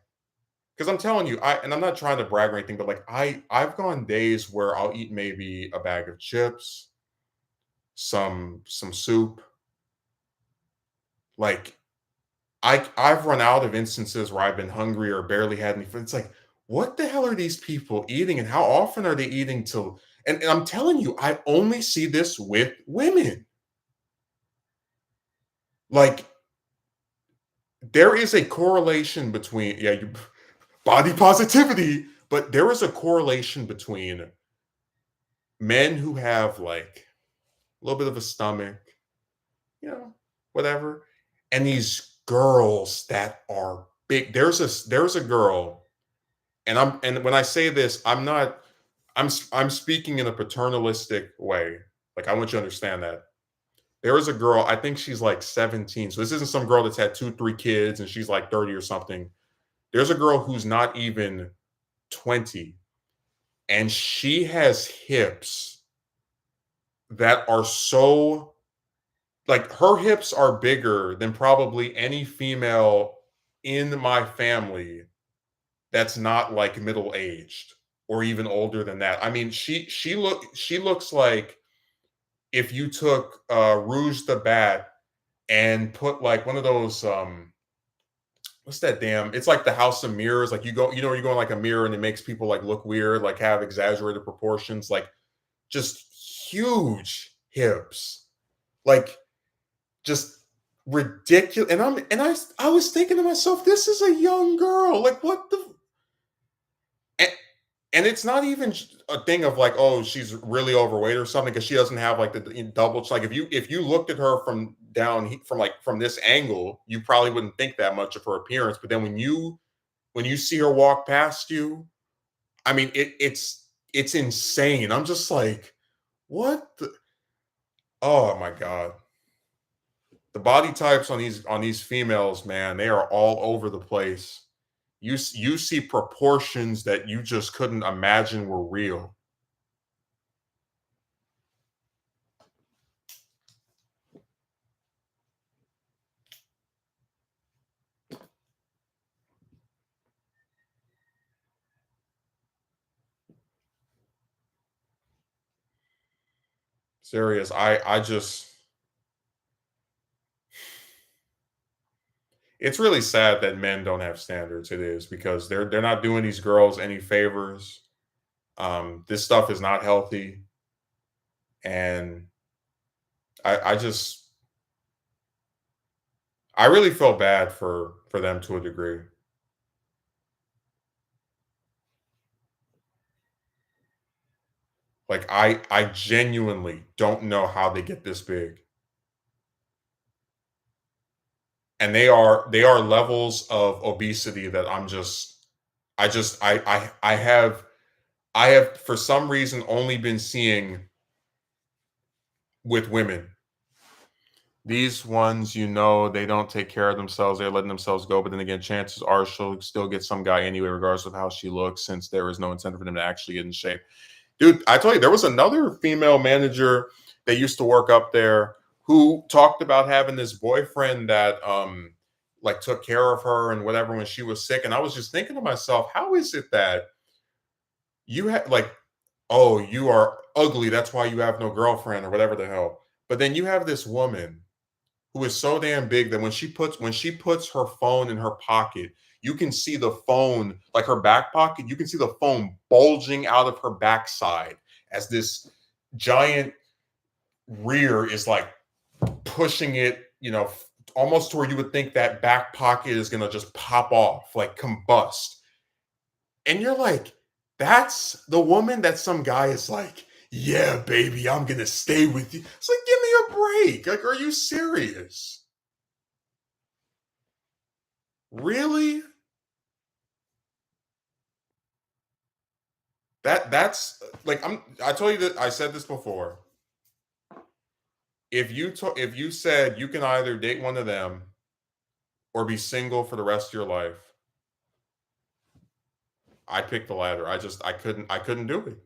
Speaker 1: because I'm telling you, and I'm not trying to brag or anything, but like I've gone days where I'll eat maybe a bag of chips, some soup. Like I've run out of instances where I've been hungry or barely had any food. It's like, what the hell are these people eating, and how often are they eating till? And I'm telling you, I only see this with women. Like there is a correlation between body positivity, but there is a correlation between men who have like a little bit of a stomach, you know, whatever, and these girls that are big. There's a girl, and when I say this, I'm speaking in a paternalistic way. Like I want you to understand that. There is a girl, I think she's like 17. So this isn't some girl that's had 2, 3 kids and she's like 30 or something. There's a girl who's not even 20, and she has hips that are so, like her hips are bigger than probably any female in my family that's not like middle aged or even older than that. I mean, she looks like if you took Rouge the Bat and put like one of those what's that damn, it's like the House of Mirrors, like you go in like a mirror and it makes people like look weird, like have exaggerated proportions, like just huge hips, like just ridiculous. And I was thinking to myself, this is a young girl, like what the, and, and it's not even a thing of like, oh, she's really overweight or something, because she doesn't have like the double, like if you looked at her from from like from this angle, you probably wouldn't think that much of her appearance. But then when you see her walk past you, I mean, it's insane. I'm just like, what the, oh my god. The body types on these females, man, they are all over the place. You see proportions that you just couldn't imagine were real. Serious. I just, it's really sad that men don't have standards. It is, because they're not doing these girls any favors. This stuff is not healthy, and I just, I really feel bad for them to a degree. Like I genuinely don't know how they get this big. And they are levels of obesity that I have for some reason only been seeing with women. These ones, they don't take care of themselves. They're letting themselves go. But then again, chances are she'll still get some guy anyway, regardless of how she looks, since there is no incentive for them to actually get in shape. Dude, I tell you, there was another female manager that used to work up there who talked about having this boyfriend that like took care of her and whatever when she was sick. And I was just thinking to myself, how is it that you had like, oh, you are ugly. That's why you have no girlfriend or whatever the hell. But then you have this woman who is so damn big that when she puts her phone in her pocket, you can see the phone, like her back pocket, you can see the phone bulging out of her backside as this giant rear is like pushing it, almost to where you would think that back pocket is gonna just pop off, like combust. And you're like, that's the woman that some guy is like, yeah, baby, I'm gonna stay with you. It's like, give me a break. Like, are you serious? Really? That's like I told you that I said this before. If you said you can either date one of them or be single for the rest of your life, I picked the latter. I couldn't do it.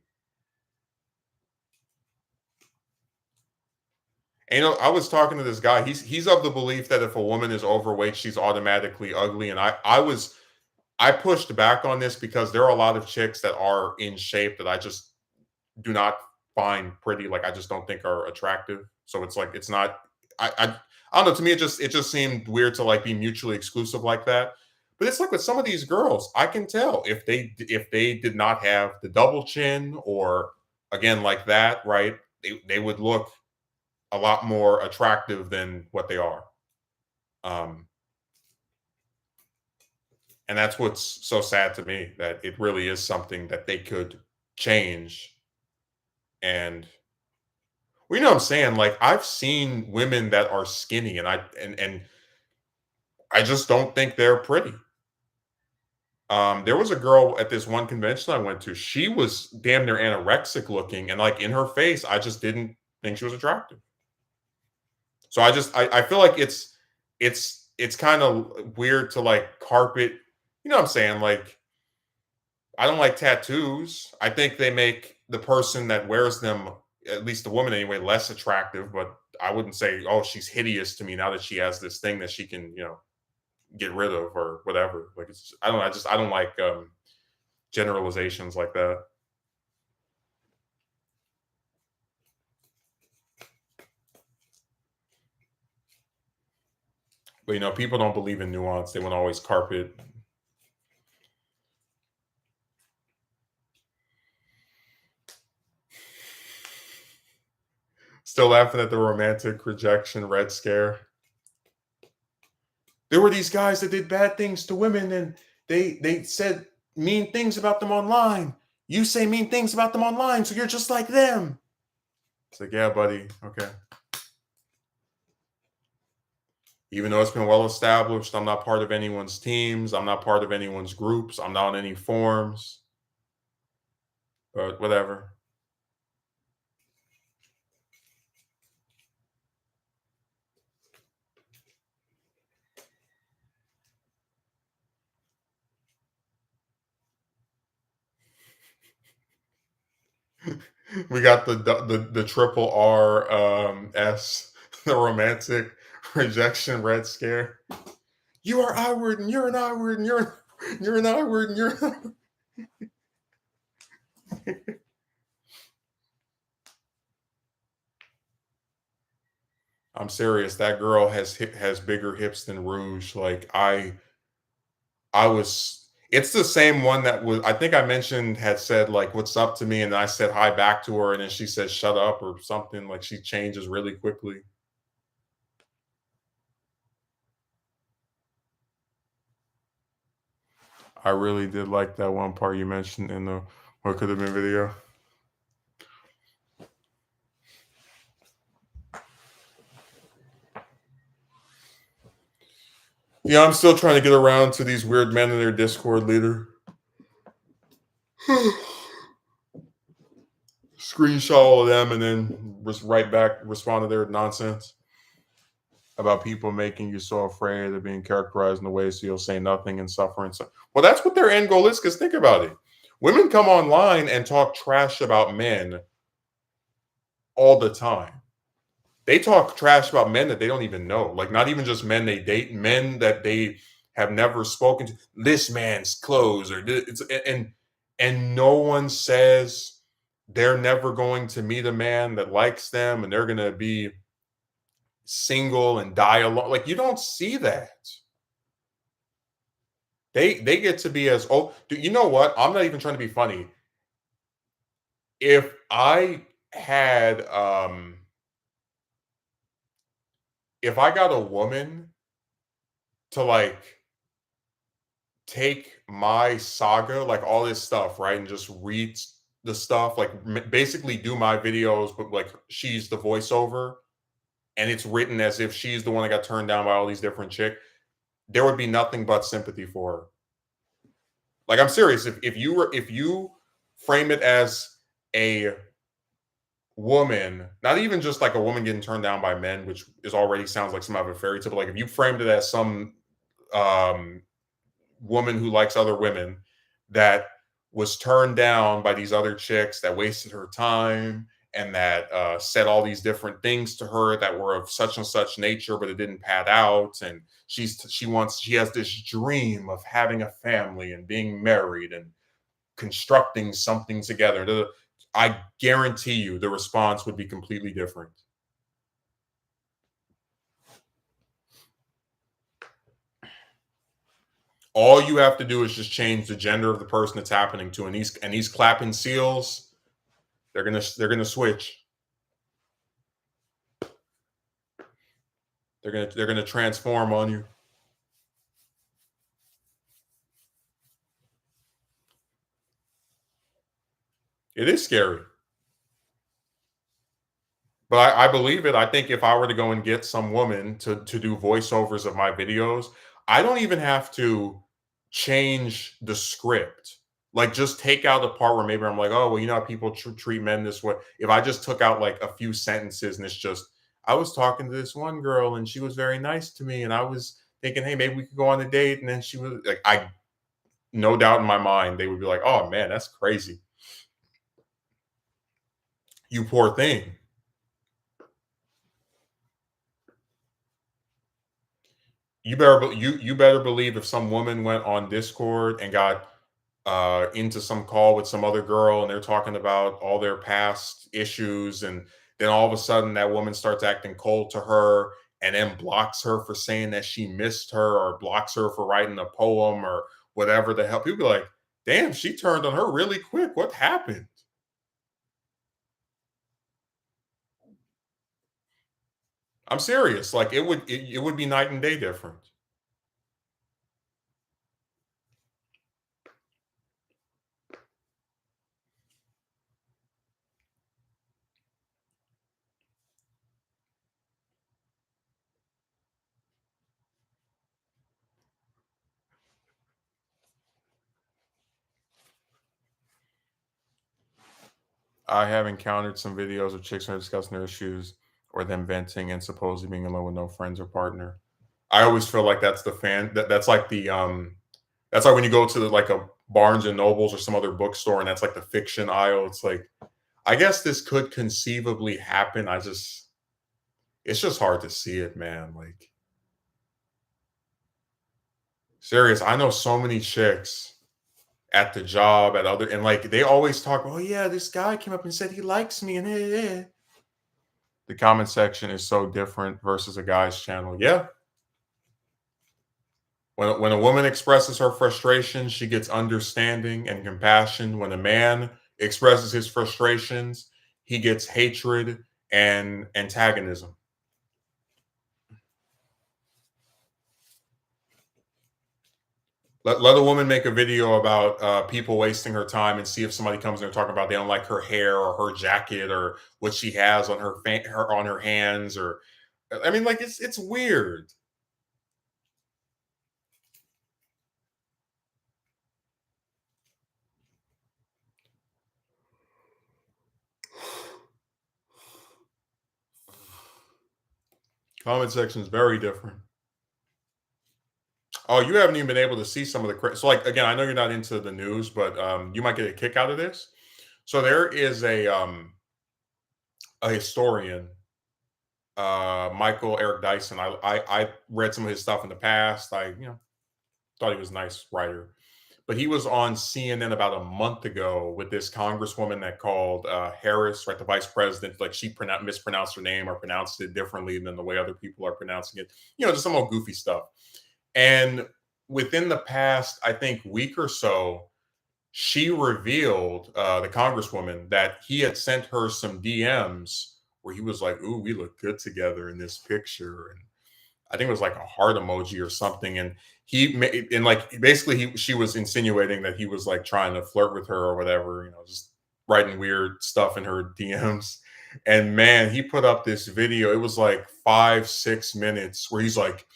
Speaker 1: And, I was talking to this guy. He's of the belief that if a woman is overweight, she's automatically ugly. And I pushed back on this because there are a lot of chicks that are in shape that I just do not find pretty. Like, I just don't think are attractive. So it's like it's not. I don't know. To me, it just seemed weird to like be mutually exclusive like that. But it's like with some of these girls, I can tell if they did not have the double chin or again like that, right? They would look a lot more attractive than what they are. Um, and that's what's so sad to me that it really is something that they could change. And well, you know what I'm saying? Like I've seen women that are skinny and I just don't think they're pretty. There was a girl at this one convention I went to. She was damn near anorexic looking, and like in her face, I just didn't think she was attractive. So I feel like it's kind of weird to like carpet. You know what I'm saying? Like I don't like tattoos. I think they make the person that wears them, at least the woman anyway, less attractive. But I wouldn't say, oh, she's hideous to me now that she has this thing that she can, get rid of or whatever. Like I don't know. I don't like generalizations like that. But people don't believe in nuance. They want to always carpet. Still laughing at the romantic rejection red scare. There were these guys that did bad things to women and they said mean things about them online. You say mean things about them online, so you're just like them. It's like, yeah, buddy, okay. Even though it's been well established, I'm not part of anyone's teams. I'm not part of anyone's groups. I'm not on any forums. But whatever. We got the triple R S, the romantic rejection red scare. You are I word and you're an I word and you're an I word and you're an I'm serious. That girl has bigger hips than Rouge. Like I was it's the same one that was I think I mentioned had said like what's up to me and I said hi back to her and then she said shut up or something like she changes really quickly. I really did like that one part you mentioned in the what could have been video. Yeah, I'm still trying to get around to these weird men in their Discord leader. Screenshot all of them and then just write back, respond to their nonsense about people making you so afraid of being characterized in a way so you'll say nothing and suffer and so. Well, that's what their end goal is. Because think about it, women come online and talk trash about men all the time. They talk trash about men that they don't even know, like not even just men they date, men that they have never spoken to. This man's clothes, or it's and no one says they're never going to meet a man that likes them and they're going to be single and die alone. Like you don't see that. They get to be as old. You know what? I'm not even trying to be funny. If I had if I got a woman to like take my saga, like all this stuff, right, and just read the stuff, like basically do my videos, but like she's the voiceover, and it's written as if she's the one that got turned down by all these different chicks, there would be nothing but sympathy for her. Like I'm serious. If you frame it as a woman, not even just like a woman getting turned down by men, which is already sounds like some of a fairy tale, but like if you framed it as some um woman who likes other women that was turned down by these other chicks that wasted her time and that said all these different things to her that were of such and such nature, but it didn't pad out. And she has this dream of having a family and being married and constructing something together. I guarantee you the response would be completely different. All you have to do is just change the gender of the person it's happening to, and these clapping seals, they're gonna switch. They're gonna transform on you. It is scary, but I believe it. I think if I were to go and get some woman to do voiceovers of my videos, I don't even have to change the script. Like just take out the part where maybe I'm like, oh well, you know how people treat men this way. If I just took out like a few sentences and it's just, I was talking to this one girl and she was very nice to me, and I was thinking, hey, maybe we could go on a date, and then she was like, I no doubt in my mind they would be like, oh man, that's crazy. You poor thing. You better believe if some woman went on Discord and got into some call with some other girl and they're talking about all their past issues, and then all of a sudden that woman starts acting cold to her and then blocks her for saying that she missed her, or blocks her for writing a poem or whatever the hell. People be like, damn, she turned on her really quick. What happened? I'm serious. Like it would be night and day different. I have encountered some videos of chicks who are discussing their issues or them venting and supposedly being alone with no friends or partner. I always feel like that's the that's like the that's like when you go to like a Barnes and Nobles or some other bookstore and that's like the fiction aisle. It's like, I guess this could conceivably happen. It's just hard to see it, man. Like serious. I know so many chicks at the job, at other, and like they always talk, oh yeah, this guy came up and said he likes me, and the comment section is so different versus a guy's channel. Yeah. When a woman expresses her frustration, she gets understanding and compassion. When a man expresses his frustrations, he gets hatred and antagonism. Let a woman make a video about people wasting her time and see if somebody comes in and talking about they don't like her hair or her jacket or what she has on her on her hands, or I mean, like it's weird. Comment section is very different. Oh, you haven't even been able to see some of the so like again, I know you're not into the news, but you might get a kick out of this. So there is a historian, Michael Eric Dyson. I read some of his stuff in the past. I thought he was a nice writer, but he was on CNN about a month ago with this congresswoman that called Harris, right, the vice president. Like she mispronounced her name or pronounced it differently than the way other people are pronouncing it. Just some old goofy stuff. And within the past, I think, week or so, she revealed, the congresswoman, that he had sent her some DMs where he was like, "Ooh, we look good together in this picture," and I think it was like a heart emoji or something. And like basically she was insinuating that he was like trying to flirt with her or whatever, just writing weird stuff in her DMs. And man, he put up this video. It was like 5, 6 minutes where he's like,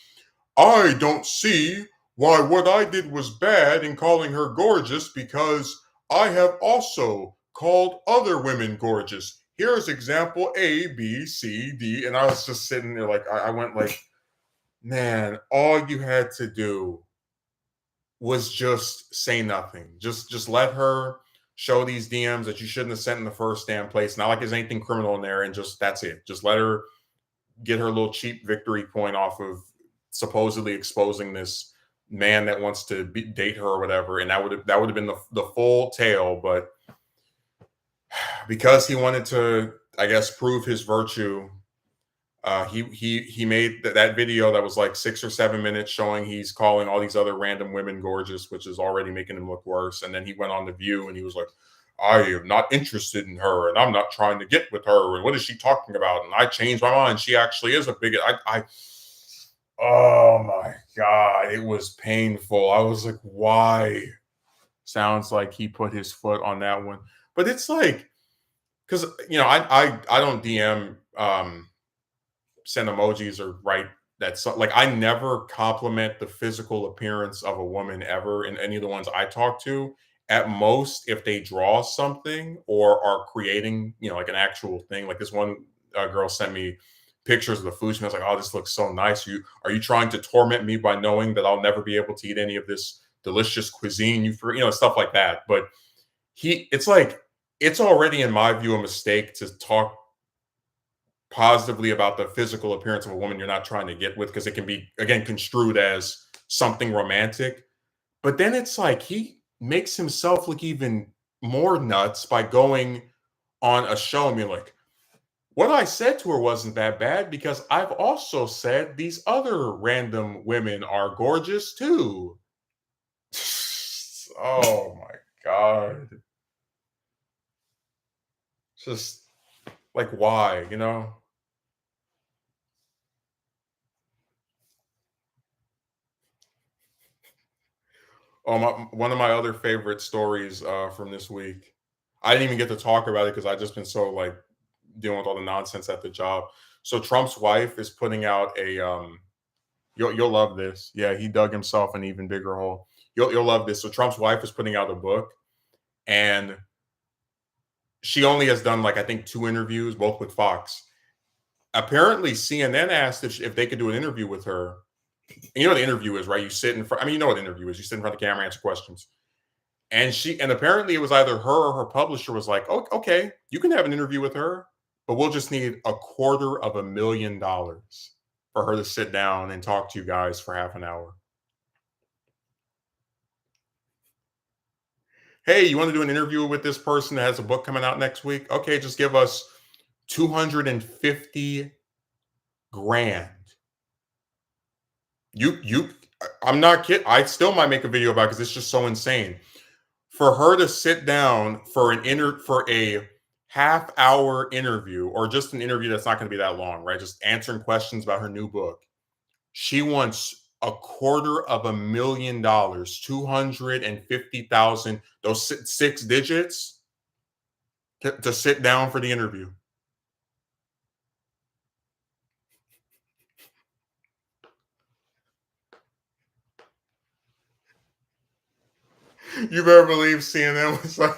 Speaker 1: I don't see why what I did was bad in calling her gorgeous because I have also called other women gorgeous. Here's example A, B, C, D. And I was just sitting there like, I went like, man, all you had to do was just say nothing. Just let her show these DMs that you shouldn't have sent in the first damn place. Not like there's anything criminal in there, and just that's it. Just let her get her little cheap victory point off of supposedly exposing this man that wants to date her or whatever, and that would have been the full tale. But because he wanted to, I guess, prove his virtue, he made that video that was like 6 or 7 minutes showing he's calling all these other random women gorgeous, which is already making him look worse. And then he went on the View and he was like, I am not interested in her and I'm not trying to get with her. And what is she talking about? And I changed my mind. She actually is a bigot. Oh my God. It was painful. I was like, why? Sounds like he put his foot on that one. But it's like, because, I don't DM, send emojis or write that. So, like, I never compliment the physical appearance of a woman ever in any of the ones I talk to. At most, if they draw something or are creating, like an actual thing. Like this one girl sent me pictures of the food. She was like, "Oh, this looks so nice. Are you trying to torment me by knowing that I'll never be able to eat any of this delicious cuisine? Stuff like that." But it's like it's already, in my view, a mistake to talk positively about the physical appearance of a woman you're not trying to get with, because it can be, again, construed as something romantic. But then it's like he makes himself look even more nuts by going on a show and being like, what I said to her wasn't that bad because I've also said these other random women are gorgeous too. Oh my God. Just like, why, one of my other favorite stories from this week. I didn't even get to talk about it because I just been so like dealing with all the nonsense at the job. So Trump's wife is putting out a you'll love this. Yeah, he dug himself an even bigger hole. You'll love this. So Trump's wife is putting out a book, and she only has done like I think 2 interviews, both with Fox. Apparently, CNN asked if they could do an interview with her. And you know what the interview is, right? You sit in front. I mean, you know what the interview is. You sit in front of the camera, answer questions. And apparently it was either her or her publisher was like, oh, okay, you can have an interview with her, but we'll just need $250,000 for her to sit down and talk to you guys for half an hour. Hey, you want to do an interview with this person that has a book coming out next week? Okay, just give us 250 grand. You I'm not kidding. I still might make a video about it because it's just so insane. For her to sit down for a half-hour interview, or just an interview that's not going to be that long, right? Just answering questions about her new book. She wants $250,000, 250,000, those 6 digits to sit down for the interview. You better believe CNN was like,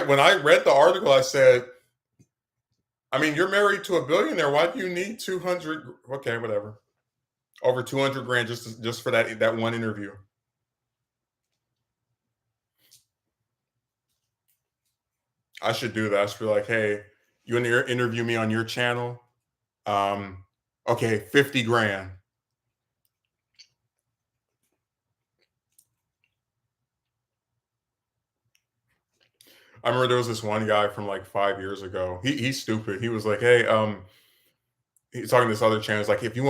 Speaker 1: when I read the article, I said, I mean, you're married to a billionaire. Why do you need 200? Okay, whatever. Over 200 grand just for that one interview. I should do that. I should be like, hey, you want to interview me on your channel? Um, Okay, 50 grand. I remember there was this one guy from like 5 years ago. He's stupid. He was like, "Hey, he's talking to this other channel. It's like, if you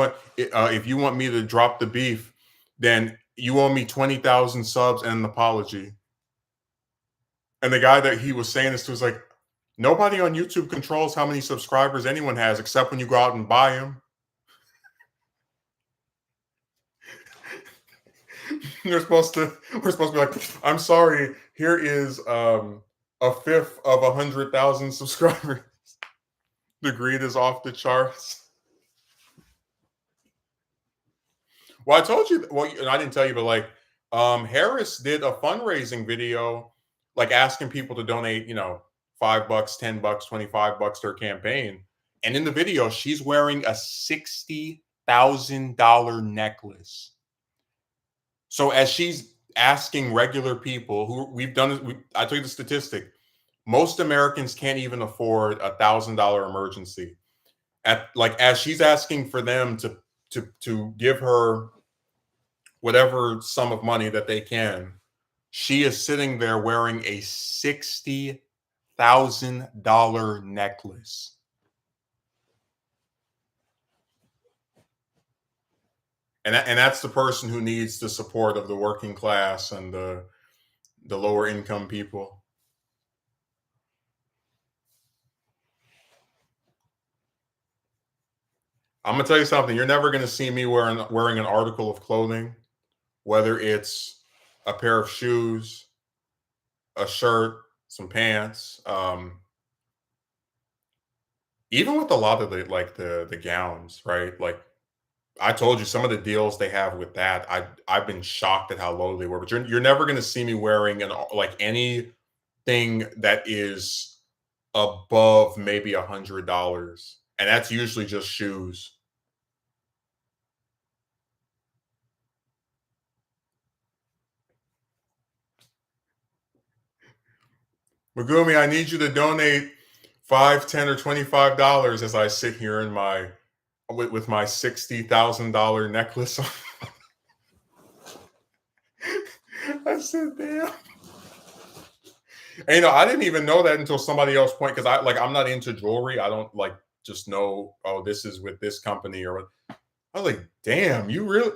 Speaker 1: want me to drop the beef, then you owe me 20,000 subs and an apology." And the guy that he was saying this to was like, "Nobody on YouTube controls how many subscribers anyone has, except when you go out and buy them. We're supposed to be like, I'm sorry, here is a fifth of 100,000 subscribers. The greed is off the charts." Well, I told you. Well, I didn't tell you, but like, Harris did a fundraising video, like asking people to donate, $5, $10, $25 to her campaign. And in the video, she's wearing a $60,000 necklace. So as she's asking regular people who we've done it, I told you the statistic. Most Americans can't even afford $1,000 emergency. At like as she's asking for them to give her whatever sum of money that they can, she is sitting there wearing a $60,000 necklace. And that's the person who needs the support of the working class and the lower income people. I'm gonna tell you something. You're never gonna see me wearing an article of clothing, whether it's a pair of shoes, a shirt, some pants. Even with a lot of the gowns, right? Like I told you, some of the deals they have with that, I've been shocked at how low they were. But you're never gonna see me wearing like anything that is above maybe $100, and that's usually just shoes. Megumi, I need you to donate 5, 10, or $25 as I sit here in my with my $60,000 necklace on. I said, damn. And I didn't even know that until somebody else pointed, because I'm not into jewelry. I don't like just know, oh, this is with this company or what. I was like, damn, you really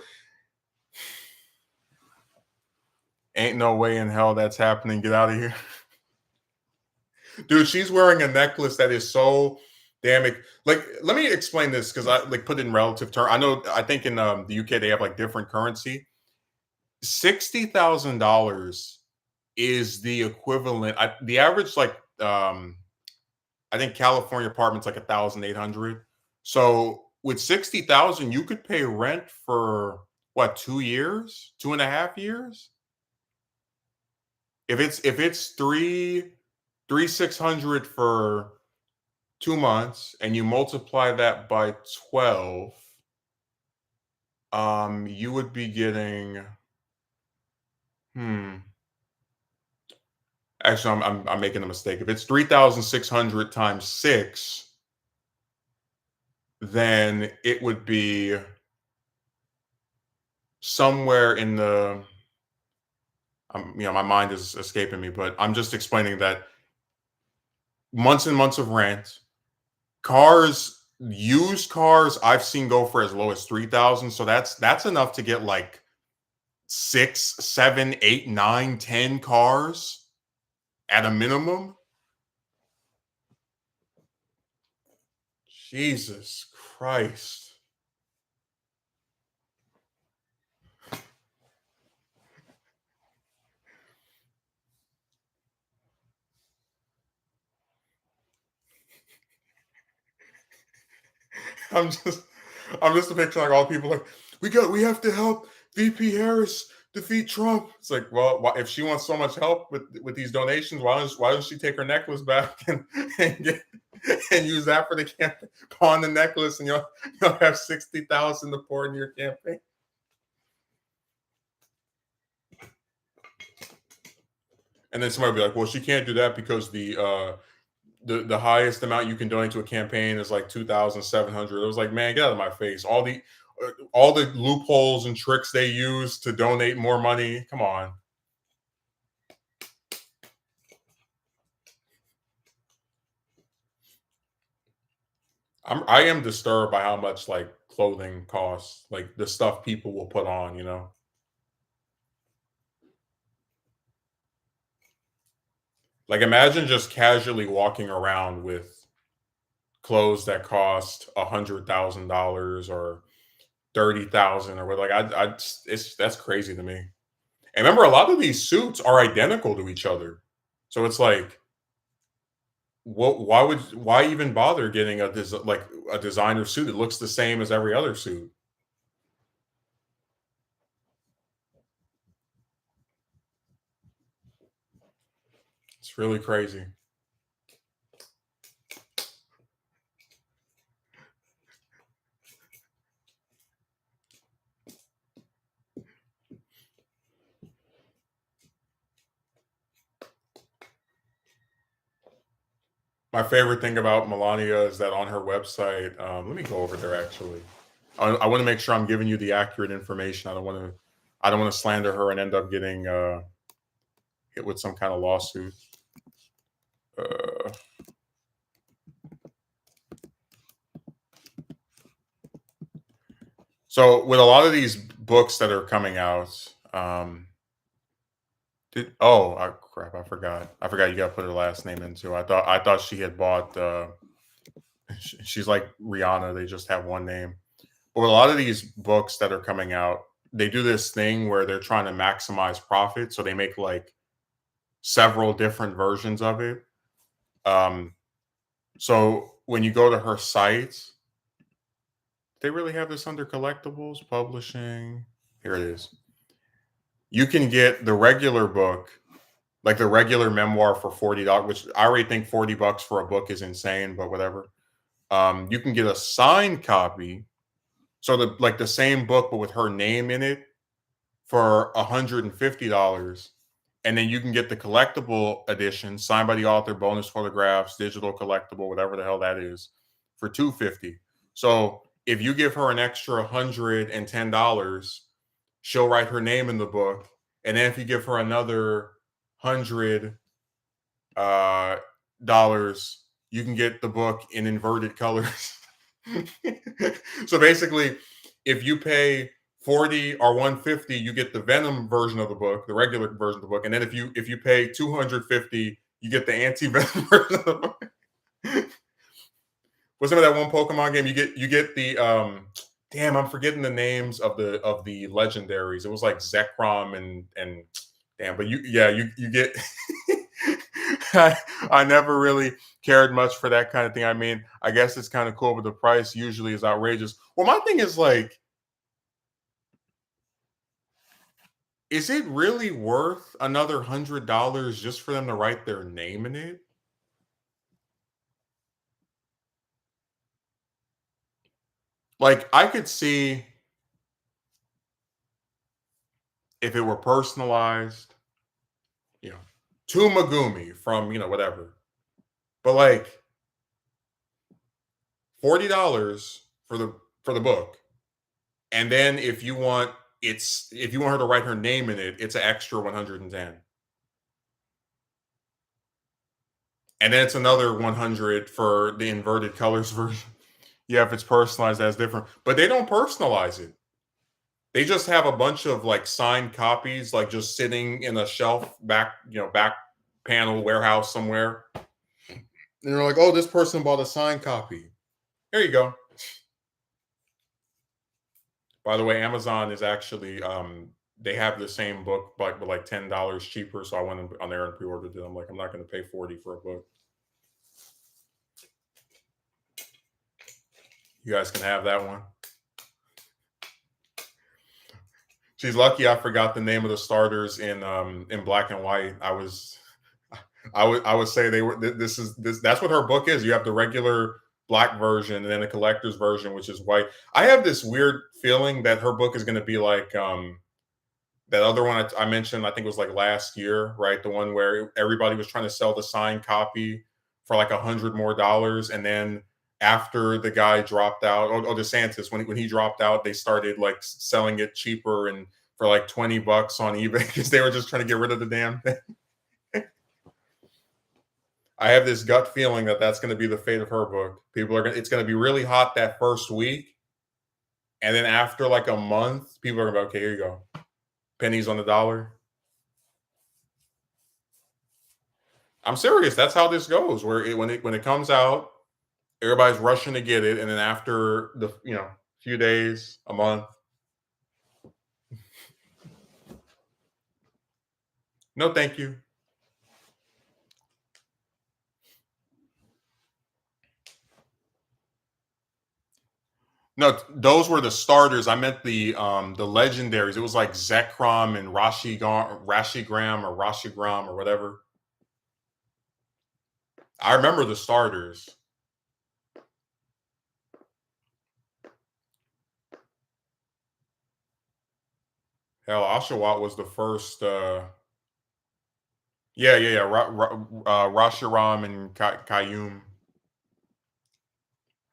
Speaker 1: ain't no way in hell that's happening. Get out of here. Dude, she's wearing a necklace that is so like, let me explain this because I like put it in relative term. I think in the UK they have like different currency. $60,000 is the equivalent. The average I think California apartment's like 1,800. So with 60,000, you could pay rent for what, 2 years, 2.5 years? If it's three 600 for 2 months and you multiply that by 12, you would be getting hmm. Actually, I'm making a mistake. If it's 3,600 times 6, then it would be somewhere in the my mind is escaping me, but I'm just explaining that months and months of rent, used cars I've seen go for as low as 3,000. So that's enough to get like 6, 7, 8, 9, 10 cars at a minimum. Jesus Christ. I'm just I'm just picturing like all the people like, we have to help VP Harris defeat Trump. It's like, well, if she wants so much help with these donations, why don't she take her necklace back and and use that for the campaign? Pawn the necklace, and you'll have 60,000 to pour in your campaign. And then somebody will be like, well, she can't do that because the highest amount you can donate to a campaign is like 2,700. It was like, man, get out of my face. All the loopholes and tricks they use to donate more money. Come on. I am disturbed by how much like clothing costs, like the stuff people will put on, you know. Like imagine just casually walking around with clothes that cost $100,000 or 30,000 or what. Like it's that's crazy to me. And remember, a lot of these suits are identical to each other, so it's like, what? Why even bother getting like a designer suit? It looks the same as every other suit. It's really crazy. My favorite thing about Melania is that on her website, let me go over there actually. I want to make sure I'm giving you the accurate information. I don't want to slander her and end up getting hit with some kind of lawsuit. Uh, so with a lot of these books that are coming out, crap, I forgot. I forgot you got to put her last name into. I thought she had bought. She's like Rihanna. They just have one name. But with a lot of these books that are coming out, they do this thing where they're trying to maximize profit, so they make like several different versions of it. Um, so when you go to her site, they really have this under collectibles, publishing. Here it is. You can get the regular book, like the regular memoir for $40, which I already think $40 for a book is insane, but whatever. You can get a signed copy, so the same book but with her name in it for $150, and then you can get the collectible edition signed by the author, bonus photographs, digital collectible, whatever the hell that is, for $250. So if you give her an extra $110, she'll write her name in the book, and then if you give her another $100 you can get the book in inverted colors. So basically, if you pay 40 or 150, you get the Venom version of the book, the regular version of the book, and then if you pay 250, you get the anti-Venom version of the book. What's some of that one Pokemon game? You get the damn, I'm forgetting the names of the legendaries. It was like Zekrom and damn, but you get I never really cared much for that kind of thing. I mean, I guess it's kind of cool, but the price usually is outrageous. Well, my thing is like, is it really worth another $100 just for them to write their name in it? Like, I could see if it were personalized, you know, to Megumi from, whatever. But like $40 for the book. And then if you want her to write her name in it, it's an extra 110. And then it's another 100 for the inverted colors version. Yeah, if it's personalized, that's different. But they don't personalize it. They just have a bunch of like signed copies, like just sitting in a shelf back panel warehouse somewhere. And you're like, oh, this person bought a signed copy. There you go. By the way, Amazon is actually they have the same book but like $10 cheaper. So I went on there and pre-ordered it. I'm like, I'm not going to pay 40 for a book. You guys can have that one. She's lucky I forgot the name of the starters in black and white. I would say they were this that's what her book is. You have the regular black version and then a collector's version, which is white. I have this weird feeling that her book is going to be like that other one I mentioned. I think it was like last year, right? The one where everybody was trying to sell the signed copy for like $100 more, and then after the guy dropped out, or DeSantis, when he dropped out, they started like selling it cheaper and for like $20 on eBay because they were just trying to get rid of the damn thing. I have this gut feeling that that's going to be the fate of her book. It's going to be really hot that first week, and then after like a month, people are going to be, okay, here you go, pennies on the dollar. I'm serious. That's how this goes. When it comes out, everybody's rushing to get it, and then after the few days, a month. No, thank you. No, those were the starters. I meant the legendaries. It was like Zekrom and Rashigram or Rashigram or whatever. I remember the starters. Hell, Oshawott was the first. Yeah. Rashiram and Kayum.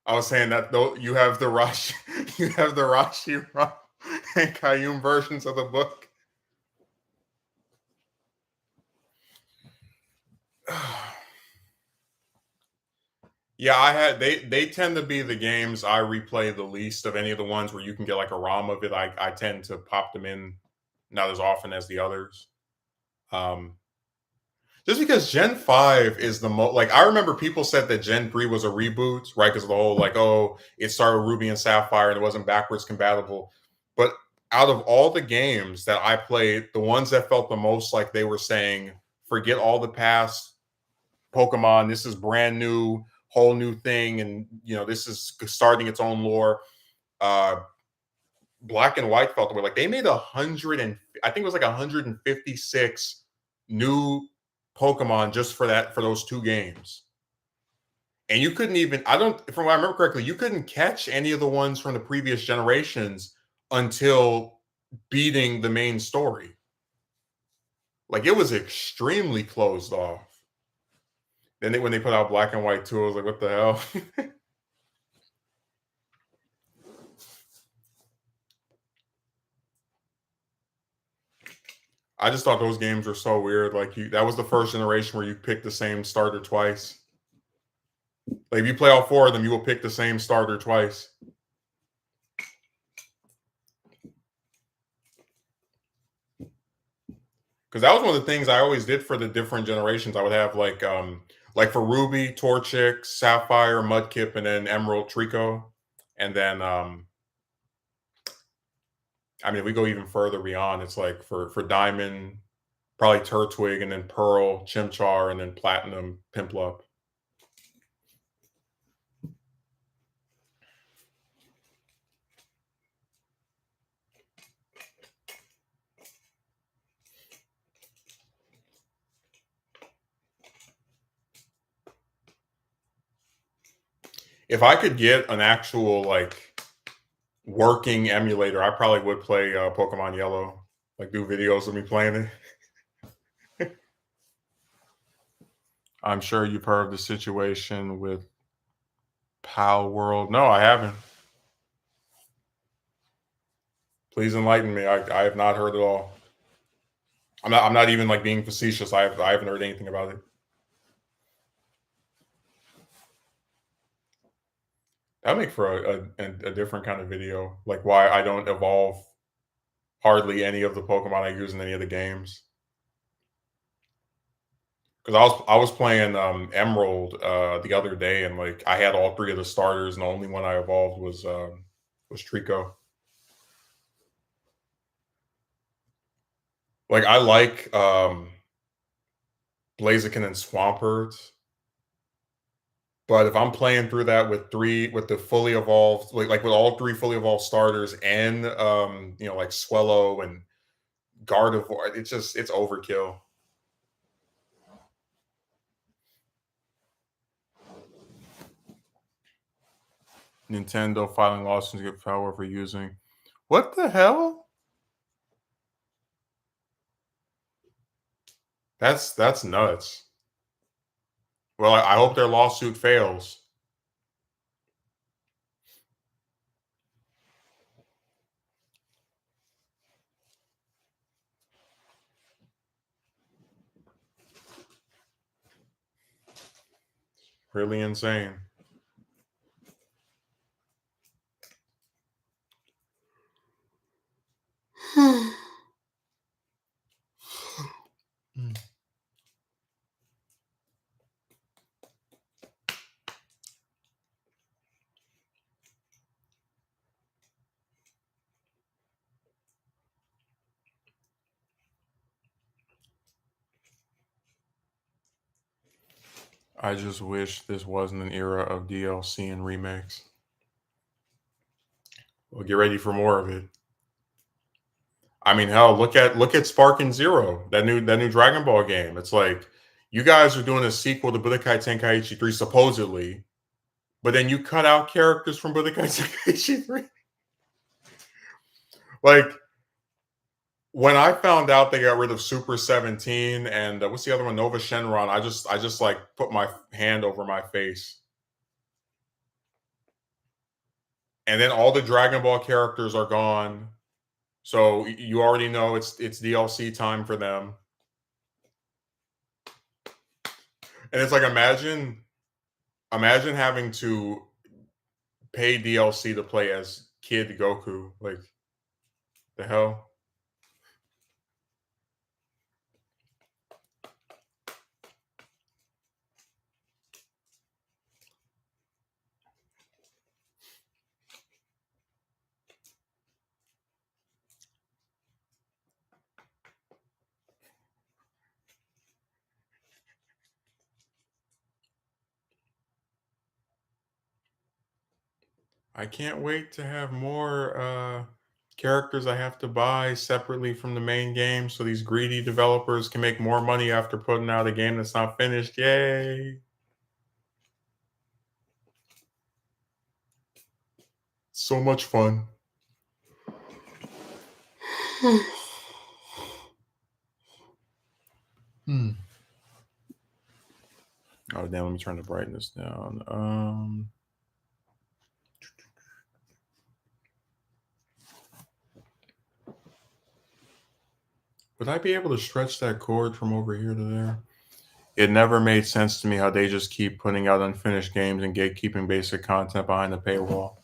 Speaker 1: I was saying that though you have the you have the Rashiram and Kayum versions of the book. Yeah, they tend to be the games I replay the least of any of the ones where you can get like a ROM of it. I tend to pop them in not as often as the others. Um, just because Gen 5 is the most, like, I remember people said that Gen 3 was a reboot, right? Because of the whole like, oh, it started with Ruby and Sapphire and it wasn't backwards compatible. But out of all the games that I played, the ones that felt the most like they were saying, forget all the past Pokemon, this is brand new, whole new thing, and this is starting its own lore. Black and White felt the way like they made 100 and I think it was like 156 new Pokemon just for those two games. And you couldn't even, I don't, from what I remember correctly, you couldn't catch any of the ones from the previous generations until beating the main story. Like it was extremely closed off. Then when they put out Black and White 2, I was like, what the hell? I just thought those games were so weird. Like that was the first generation where you pick the same starter twice. Like if you play all four of them, you will pick the same starter twice. Because that was one of the things I always did for the different generations. I would have like for Ruby, Torchic, Sapphire, Mudkip, and then Emerald, Trico, and then I mean, if we go even further beyond, it's like for Diamond, probably Turtwig, and then Pearl, Chimchar, and then Platinum, Piplup. If I could get an actual like working emulator, I probably would play Pokemon Yellow. Like do videos of me playing it. I'm sure you've heard of the situation with Pal World. No, I haven't. Please enlighten me. I have not heard at all. I'm not even like being facetious. I haven't heard anything about it. That'd make for a different kind of video. Like why I don't evolve hardly any of the Pokemon I use in any of the games. Because I was playing Emerald the other day, and like I had all three of the starters, and the only one I evolved was Trico. Like I like Blaziken and Swampert, but if I'm playing through that with the fully evolved, like with all three fully evolved starters and like Swellow and Gardevoir, it's overkill. Nintendo filing lawsuits to get power for using. What the hell? That's nuts. Well, I hope their lawsuit fails. Really insane. I just wish this wasn't an era of DLC and remakes. Well, get ready for more of it. I mean, hell, look at Sparking Zero, that new Dragon Ball game. It's like you guys are doing a sequel to Budokai Tenkaichi 3 supposedly, but then you cut out characters from Budokai Tenkaichi 3. Like when I found out they got rid of Super 17 and what's the other one, Nova Shenron, I just like put my hand over my face. And then all the Dragon Ball characters are gone. So you already know it's DLC time for them. And it's like imagine having to pay DLC to play as Kid Goku. Like the hell? I can't wait to have more characters I have to buy separately from the main game so these greedy developers can make more money after putting out a game that's not finished. Yay. So much fun. Hmm. Oh damn, let me turn the brightness down. Would I be able to stretch that cord from over here to there? It never made sense to me how they just keep putting out unfinished games and gatekeeping basic content behind the paywall.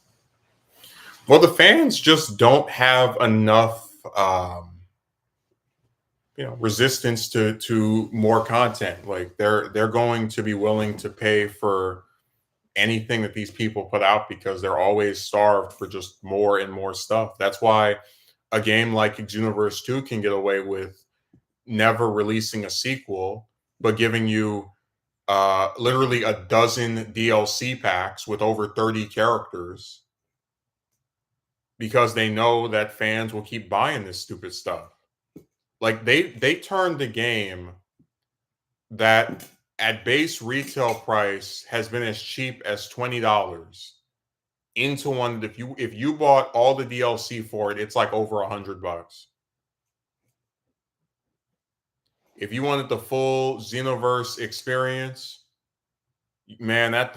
Speaker 1: Well, the fans just don't have enough, resistance to more content. Like they're going to be willing to pay for anything that these people put out because they're always starved for just more and more stuff. That's why a game like Xenoverse 2 can get away with never releasing a sequel, but giving you literally a dozen DLC packs with over 30 characters because they know that fans will keep buying this stupid stuff. Like they turned the game that at base retail price has been as cheap as $20 into one that if you bought all the DLC for it, it's like over $100. If you wanted the full Xenoverse experience, man, that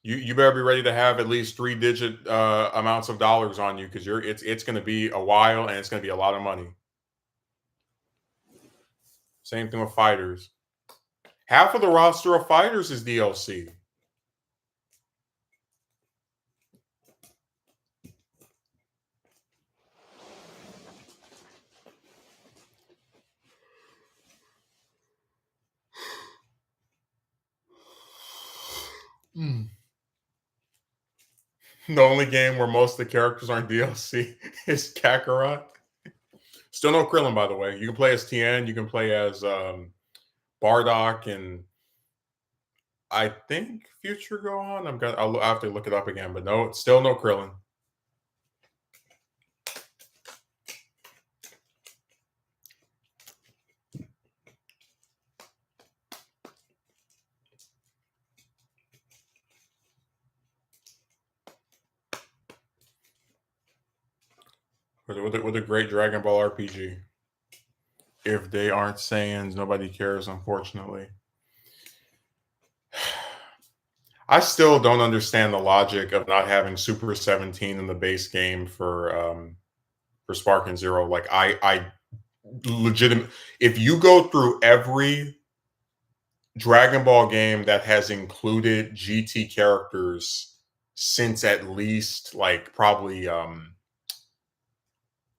Speaker 1: you better be ready to have at least 3-digit amounts of dollars on you because it's going to be a while and it's going to be a lot of money. Same thing with fighters. Half of the roster of fighters is DLC. The only game where most of the characters aren't DLC is Kakarot. Still no Krillin, by the way. You can play as Tien, you can play as Bardock, and I think Future Gohan. I'll have to look it up again, but no, still no Krillin. With a great Dragon Ball RPG. If they aren't Saiyans, nobody cares, unfortunately. I still don't understand the logic of not having Super 17 in the base game for Sparking Zero. Like I legitimate. If you go through every Dragon Ball game that has included GT characters since at least like probably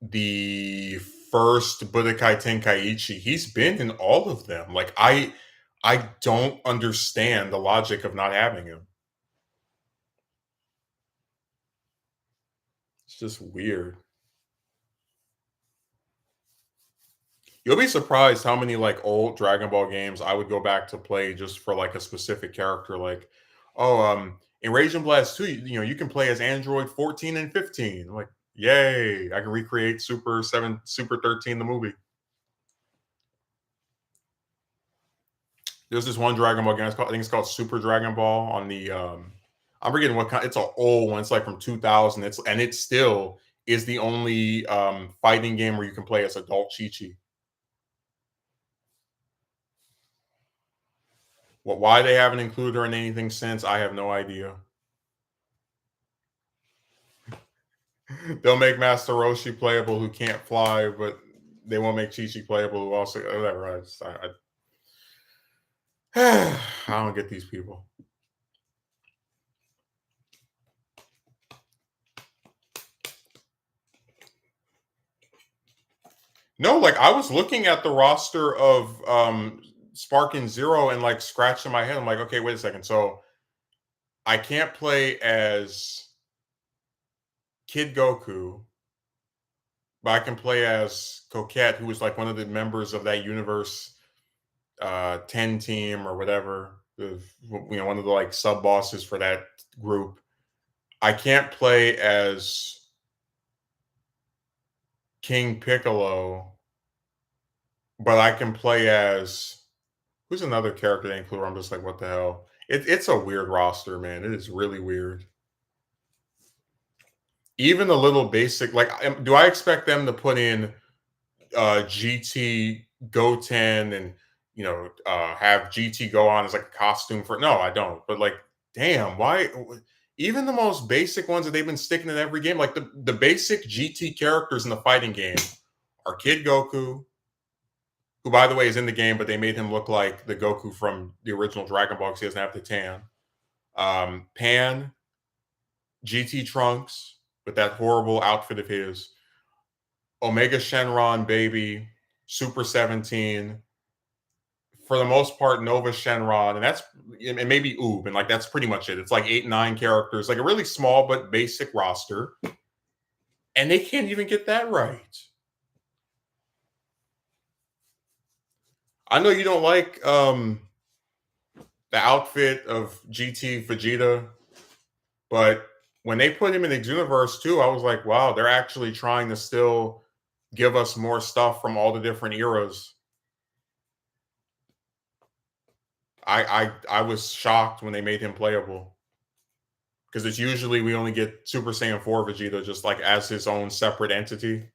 Speaker 1: the first Budokai Tenkaichi, he's been in all of them. Like I don't understand the logic of not having him. It's just weird. You'll be surprised how many like old Dragon Ball games I would go back to play just for like a specific character. Like, oh, in Rage and Blast 2, you can play as Android 14 and 15. I'm like, yay! I can recreate Super 13, the movie. There's this one Dragon Ball game. I think it's called Super Dragon Ball on the. I'm forgetting what kind. It's an old one. It's like from 2000. It still is the only fighting game where you can play as adult Chi-Chi. Why they haven't included her in anything since, I have no idea. They'll make Master Roshi playable who can't fly, but they won't make Chi-Chi playable who also whatever. I don't get these people. No, like I was looking at the roster of Sparking Zero and like scratching my head. I'm like, okay, wait a second. So I can't play as Kid Goku, but I can play as Coquette, who was like one of the members of that Universe 10 team or whatever. One of the like sub bosses for that group. I can't play as King Piccolo, but I can play as who's another character they include. I'm just like, what the hell? It's a weird roster, man. It is really weird. Even the little basic, like, do I expect them to put in GT Goten and have GT go on as like a costume for? No, I don't. But like, damn, why? Even the most basic ones that they've been sticking in every game, like the basic GT characters in the fighting game are Kid Goku, who by the way is in the game, but they made him look like the Goku from the original Dragon Ball because he doesn't have the tan. Pan, GT Trunks with that horrible outfit of his, Omega Shenron Baby, Super 17, for the most part, Nova Shenron, and maybe Oob, and like that's pretty much it. It's like 8, 9 characters, like a really small but basic roster, and they can't even get that right. I know you don't like the outfit of GT Vegeta, but when they put him in Xenoverse 2, I was like, wow, they're actually trying to still give us more stuff from all the different eras. I was shocked when they made him playable, because it's usually we only get Super Saiyan 4 Vegeta just like as his own separate entity.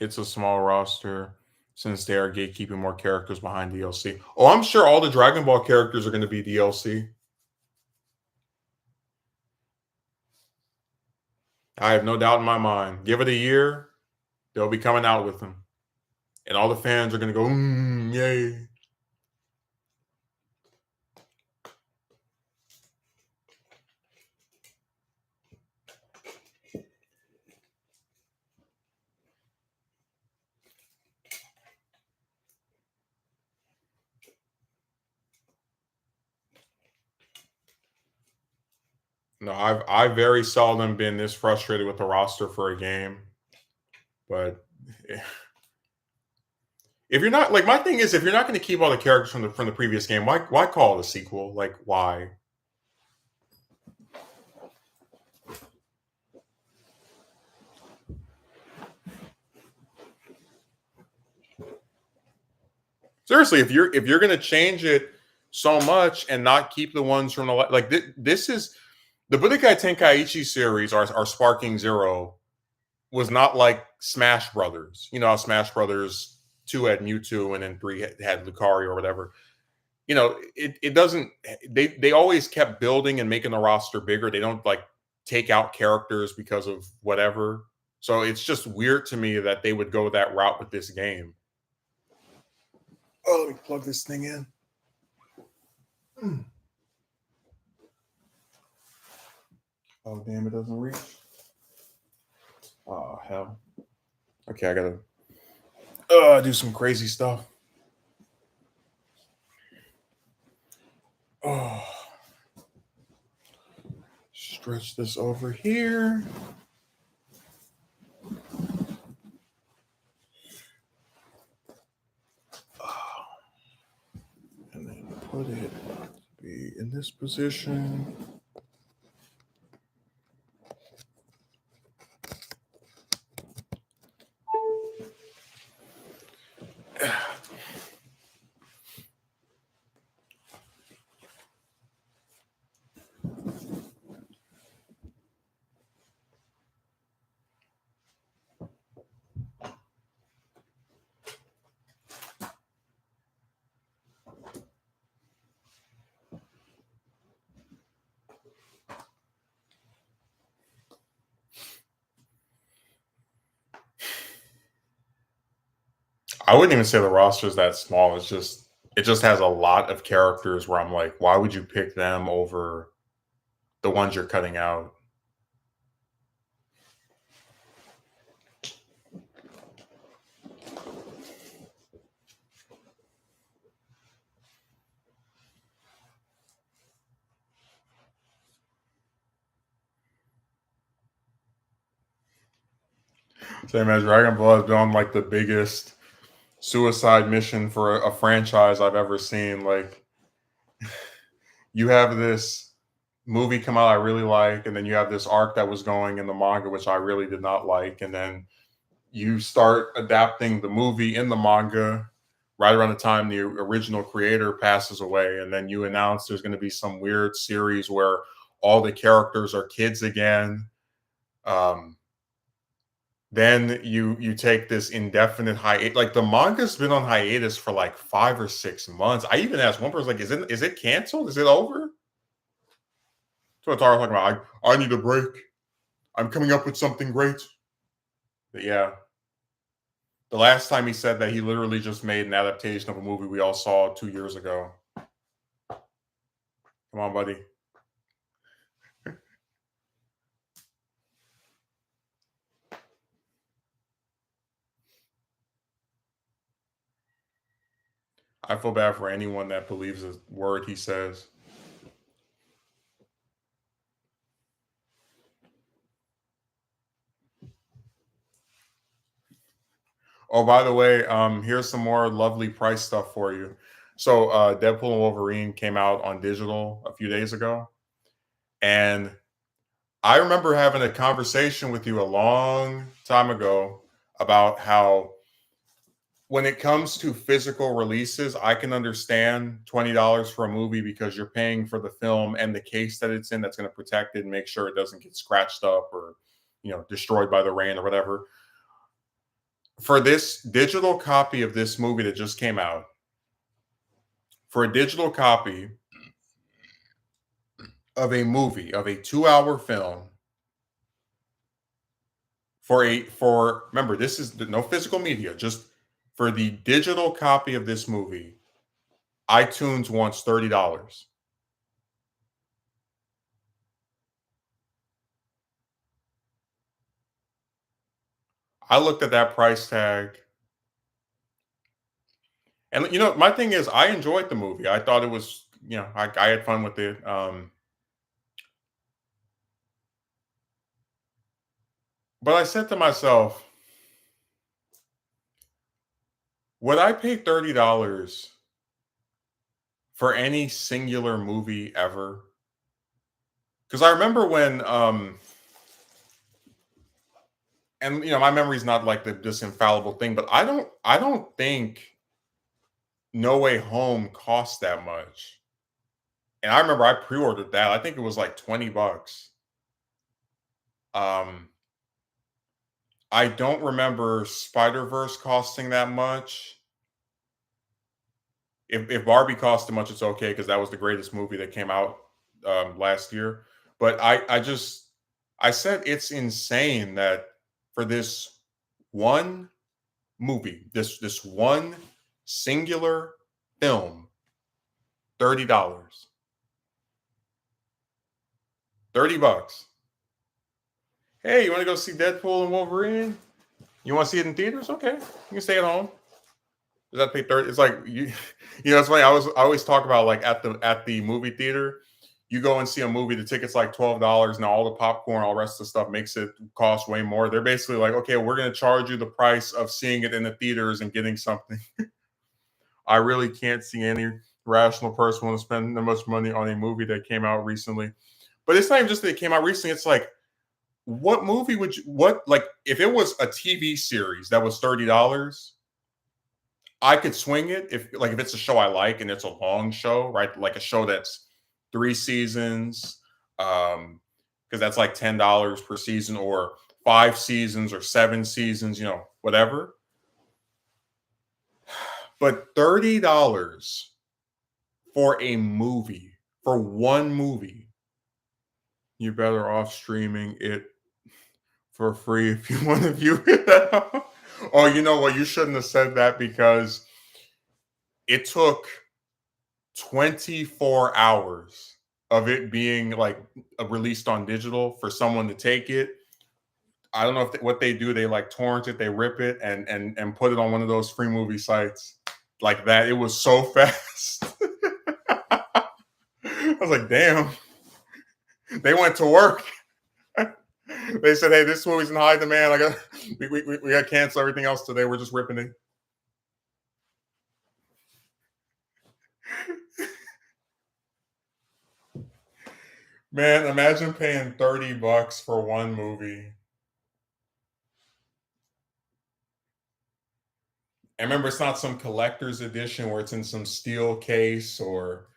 Speaker 1: It's a small roster since they are gatekeeping more characters behind DLC. Oh, I'm sure all the Dragon Ball characters are going to be DLC. I have no doubt in my mind. Give it a year, they'll be coming out with them. And all the fans are going to go, yay. No, I've very seldom been this frustrated with the roster for a game. But if you're not, like, my thing is, if you're not going to keep all the characters from the previous game, why call it a sequel? Like, why? Seriously, if you're going to change it so much and not keep the ones from the like this is the Budokai Tenkaichi series, our Sparking Zero, was not like Smash Brothers. You know how Smash Brothers 2 had Mewtwo, and then 3 had Lucario or whatever. You know, it doesn't. They always kept building and making the roster bigger. They don't like take out characters because of whatever. So it's just weird to me that they would go that route with this game. Oh, let me plug this thing in. Oh, damn, it doesn't reach. Oh, hell. Okay, I gotta do some crazy stuff. Oh, stretch this over here. And then put it to be in this position. I wouldn't even say the roster is that small. It just has a lot of characters where I'm like, why would you pick them over the ones you're cutting out? Same as Dragon Ball has been on like the biggest suicide mission for a franchise I've ever seen. Like, you have this movie come out I really like, and then you have this arc that was going in the manga which I really did not like, and then you start adapting the movie in the manga right around the time the original creator passes away, and then you announce there's going to be some weird series where all the characters are kids again. Um, then you take this indefinite hiatus. Like the manga's been on hiatus for like 5 or 6 months. I even asked one person, like, is it canceled? Is it over? So it's all talking about. I need a break. I'm coming up with something great. But yeah, the last time he said that, he literally just made an adaptation of a movie we all saw 2 years ago. Come on, buddy. I feel bad for anyone that believes a word he says. Oh, by the way, here's some more lovely price stuff for you. So, Deadpool and Wolverine came out on digital a few days ago, and I remember having a conversation with you a long time ago about how when it comes to physical releases, I can understand $20 for a movie because you're paying for the film and the case that it's in that's going to protect it and make sure it doesn't get scratched up or, destroyed by the rain or whatever. For this digital copy of this movie that just came out, for a digital copy of a movie, of a 2-hour film, for remember, this is no physical media, just for the digital copy of this movie, iTunes wants $30. I looked at that price tag, and my thing is, I enjoyed the movie. I thought it was, I had fun with it. But I said to myself, would I pay $30 for any singular movie ever? Because I remember when, and my memory's not like this infallible thing, but I don't think No Way Home cost that much. And I remember I pre-ordered that. I think it was like $20. I don't remember Spider-Verse costing that much. If Barbie cost too much, it's okay because that was the greatest movie that came out last year. But I said it's insane that for this one movie, this one singular film, $30, $30. Hey, you want to go see Deadpool and Wolverine? You want to see it in theaters? Okay, you can stay at home. Does that pay 30? It's like it's funny. I always talk about like at the movie theater, you go and see a movie, the ticket's like $12. Now all the popcorn, all the rest of the stuff makes it cost way more. They're basically like, okay, we're gonna charge you the price of seeing it in the theaters and getting something. I really can't see any rational person want to spend that much money on a movie that came out recently. But it's not even just that it came out recently, it's like what movie would you what like if it was a TV series that was $30, I could swing it if it's a show I like and it's a long show, right? Like a show that's 3 seasons, because that's like $10 per season, or 5 seasons or 7 seasons, whatever. But $30 for a movie, for one movie, you're better off streaming it for free if you want to view it. Oh, you know what? You shouldn't have said that because it took 24 hours of it being like released on digital for someone to take it. I don't know if what they do, they like torrent it, they rip it and put it on one of those free movie sites like that. It was so fast. I was like, damn. They went to work. They said, hey, this movie's in high demand. We got to cancel everything else today. We're just ripping it. Man, imagine paying $30 for one movie. And remember, it's not some collector's edition where it's in some steel case or,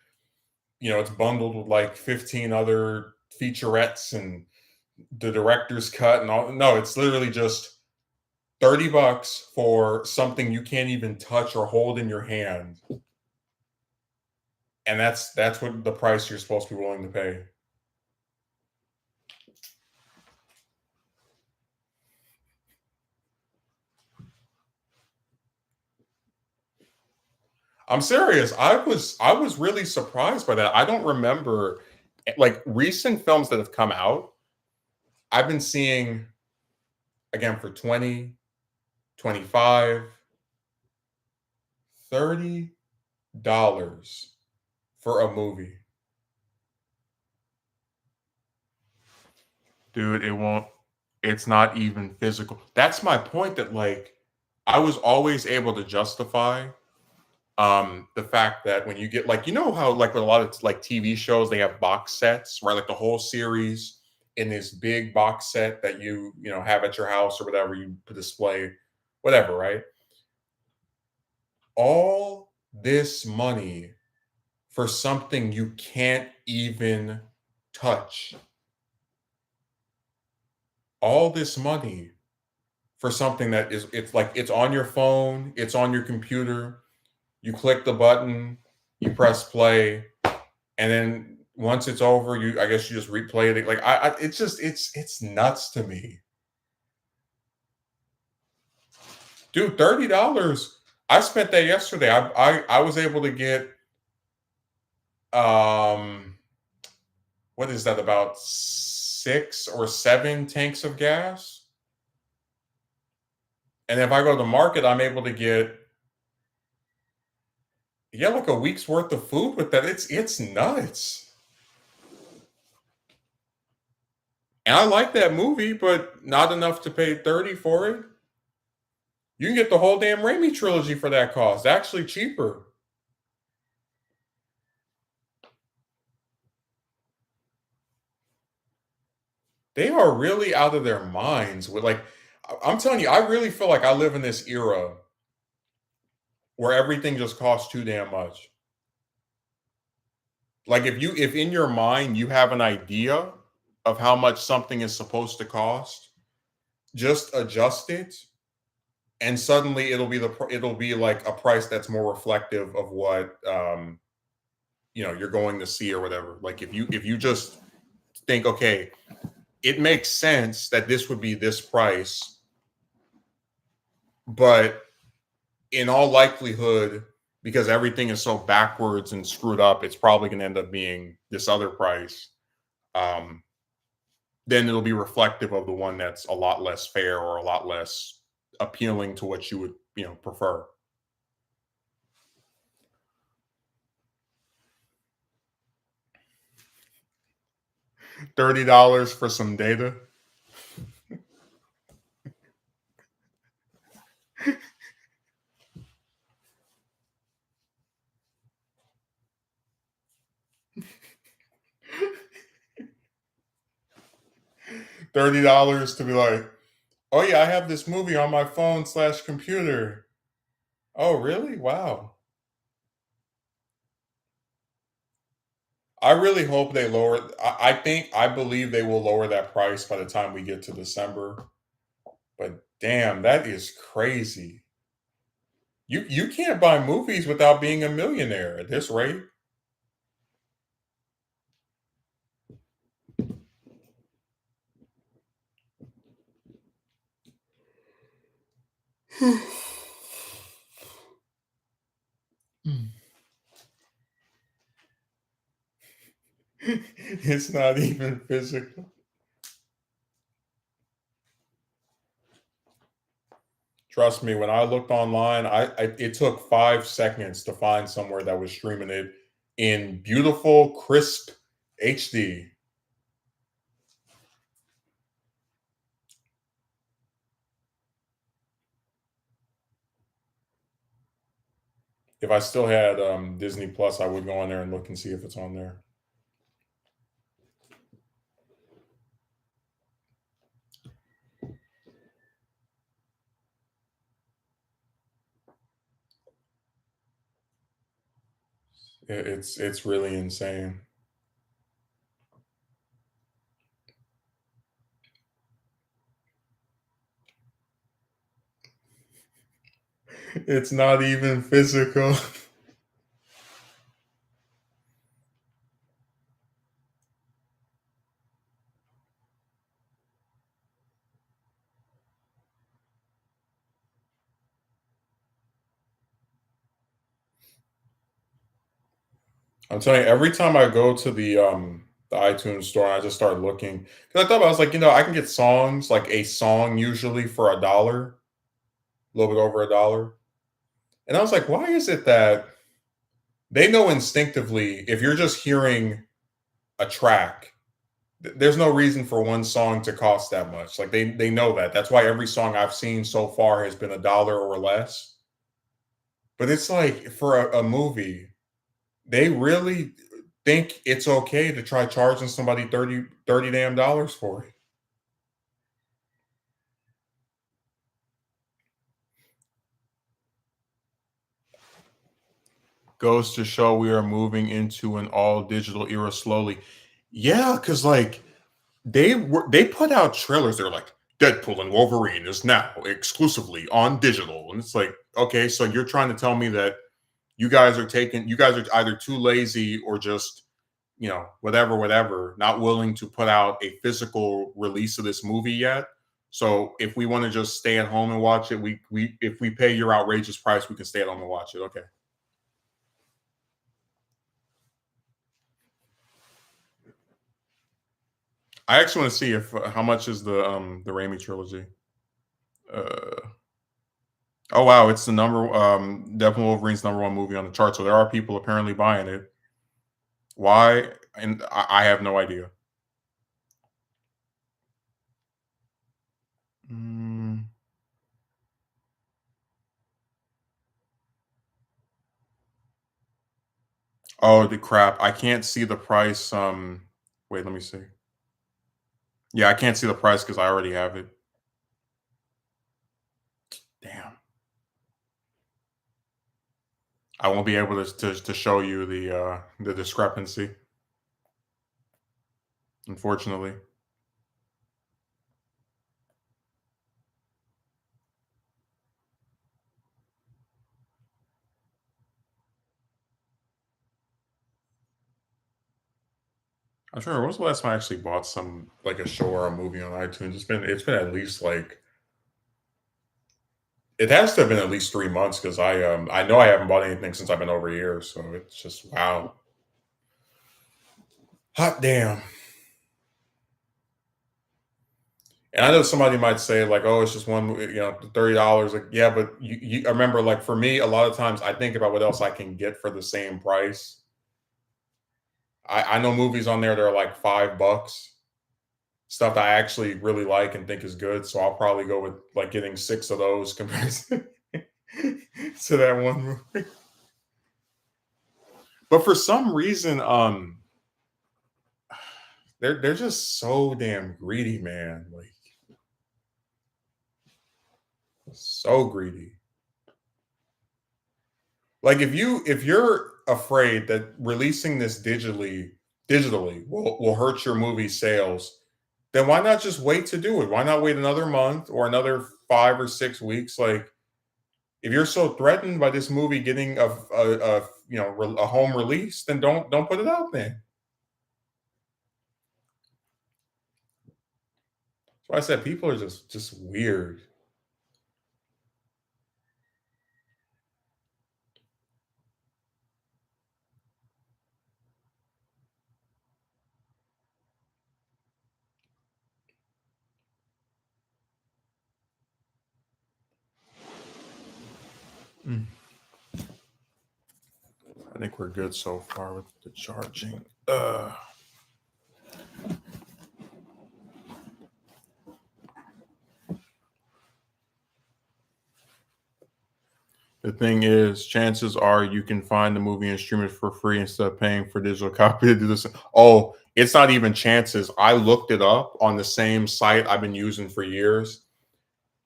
Speaker 1: it's bundled with like 15 other featurettes and the director's cut and all. No, it's literally just $30 for something you can't even touch or hold in your hand. And that's what the price you're supposed to be willing to pay. I'm serious. I was really surprised by that. I don't remember like recent films that have come out. I've been seeing again for 20, 25, $30 for a movie. Dude, it's not even physical. That's my point that like I was always able to justify the fact that when you get like how like with a lot of like TV shows they have box sets, right? Like the whole series in this big box set that you have at your house or whatever you display, whatever, right? All this money for something you can't even touch. All this money for something that it's like it's on your phone, it's on your computer. You click the button, you press play, and then once it's over, I guess you just replay it. Like it's nuts to me, dude. $30. I spent that yesterday. I was able to get what is that, about 6 or 7 tanks of gas, and if I go to the market, I'm able to get like a week's worth of food with that. It's nuts. And I like that movie, but not enough to pay 30 for it. You can get the whole damn Raimi trilogy for that cost. Actually cheaper. They are really out of their minds with like I'm telling you, I really feel like I live in this era where everything just costs too damn much. Like if in your mind you have an idea of how much something is supposed to cost, just adjust it and suddenly it'll be like a price that's more reflective of what you're going to see or whatever. Like if you just think, okay, it makes sense that this would be this price, but in all likelihood, because everything is so backwards and screwed up, it's probably going to end up being this other price. Um, then it'll be reflective of the one that's a lot less fair or a lot less appealing to what you would prefer. $30 for some data. $30 to be like, oh yeah, I have this movie on my phone slash computer. Oh really? Wow. I really hope they lower. I believe they will lower that price by the time we get to December. But damn, that is crazy. You can't buy movies without being a millionaire at this rate. It's not even physical. Trust me, when I looked online, it took 5 seconds to find somewhere that was streaming it in beautiful, crisp HD. If I still had Disney Plus, I would go on there and look and see if it's on there. It's really insane. It's not even physical. I'm telling you, every time I go to the iTunes store and I just start looking, because I thought I was like, I can get songs, like a song usually for $1, a little bit over $1. And I was like, why is it that they know instinctively if you're just hearing a track, there's no reason for one song to cost that much. Like they know that. That's why every song I've seen so far has been $1 or less. But it's like for a movie, they really think it's okay to try charging somebody 30 damn dollars for it. Goes to show we are moving into an all digital era slowly. Yeah, because like they put out trailers. They're like Deadpool and Wolverine is now exclusively on digital, and it's like, okay, so you're trying to tell me that you guys are either too lazy or just whatever, not willing to put out a physical release of this movie yet. So if we want to just stay at home and watch it, we if we pay your outrageous price, we can stay at home and watch it. Okay. I actually want to see if how much is the Raimi trilogy. Uh, oh wow, it's the number Definitely Wolverine's #1 movie on the chart. So there are people apparently buying it. Why? And I have no idea. Mm. Oh, the crap! I can't see the price. Wait, let me see. Yeah, I can't see the price because I already have it. Damn, I won't be able to show you the discrepancy. Unfortunately, I'm sure. When was the last time I actually bought some like a show or a movie on iTunes? It's been at least like it has to have been at least 3 months because I know I haven't bought anything since I've been over here. So it's just wow. Hot damn. And I know somebody might say like, "Oh, it's just one, $30." Like, yeah, but I remember like for me, a lot of times I think about what else I can get for the same price. I know movies on there that are like $5, stuff that I actually really like and think is good. So I'll probably go with like getting six of those compared to that one movie. But for some reason, they're just so damn greedy, man. Like so greedy. Like if you're afraid that releasing this digitally will hurt your movie sales, then why not just wait to do it? Why not wait another month or another 5 or 6 weeks? Like if you're so threatened by this movie getting a home release, then don't put it out there. So I said people are just weird. Mm. I think we're good so far with the charging. The thing is, chances are you can find the movie and stream it for free instead of paying for digital copy to do this. Oh, it's not even chances. I looked it up on the same site I've been using for years.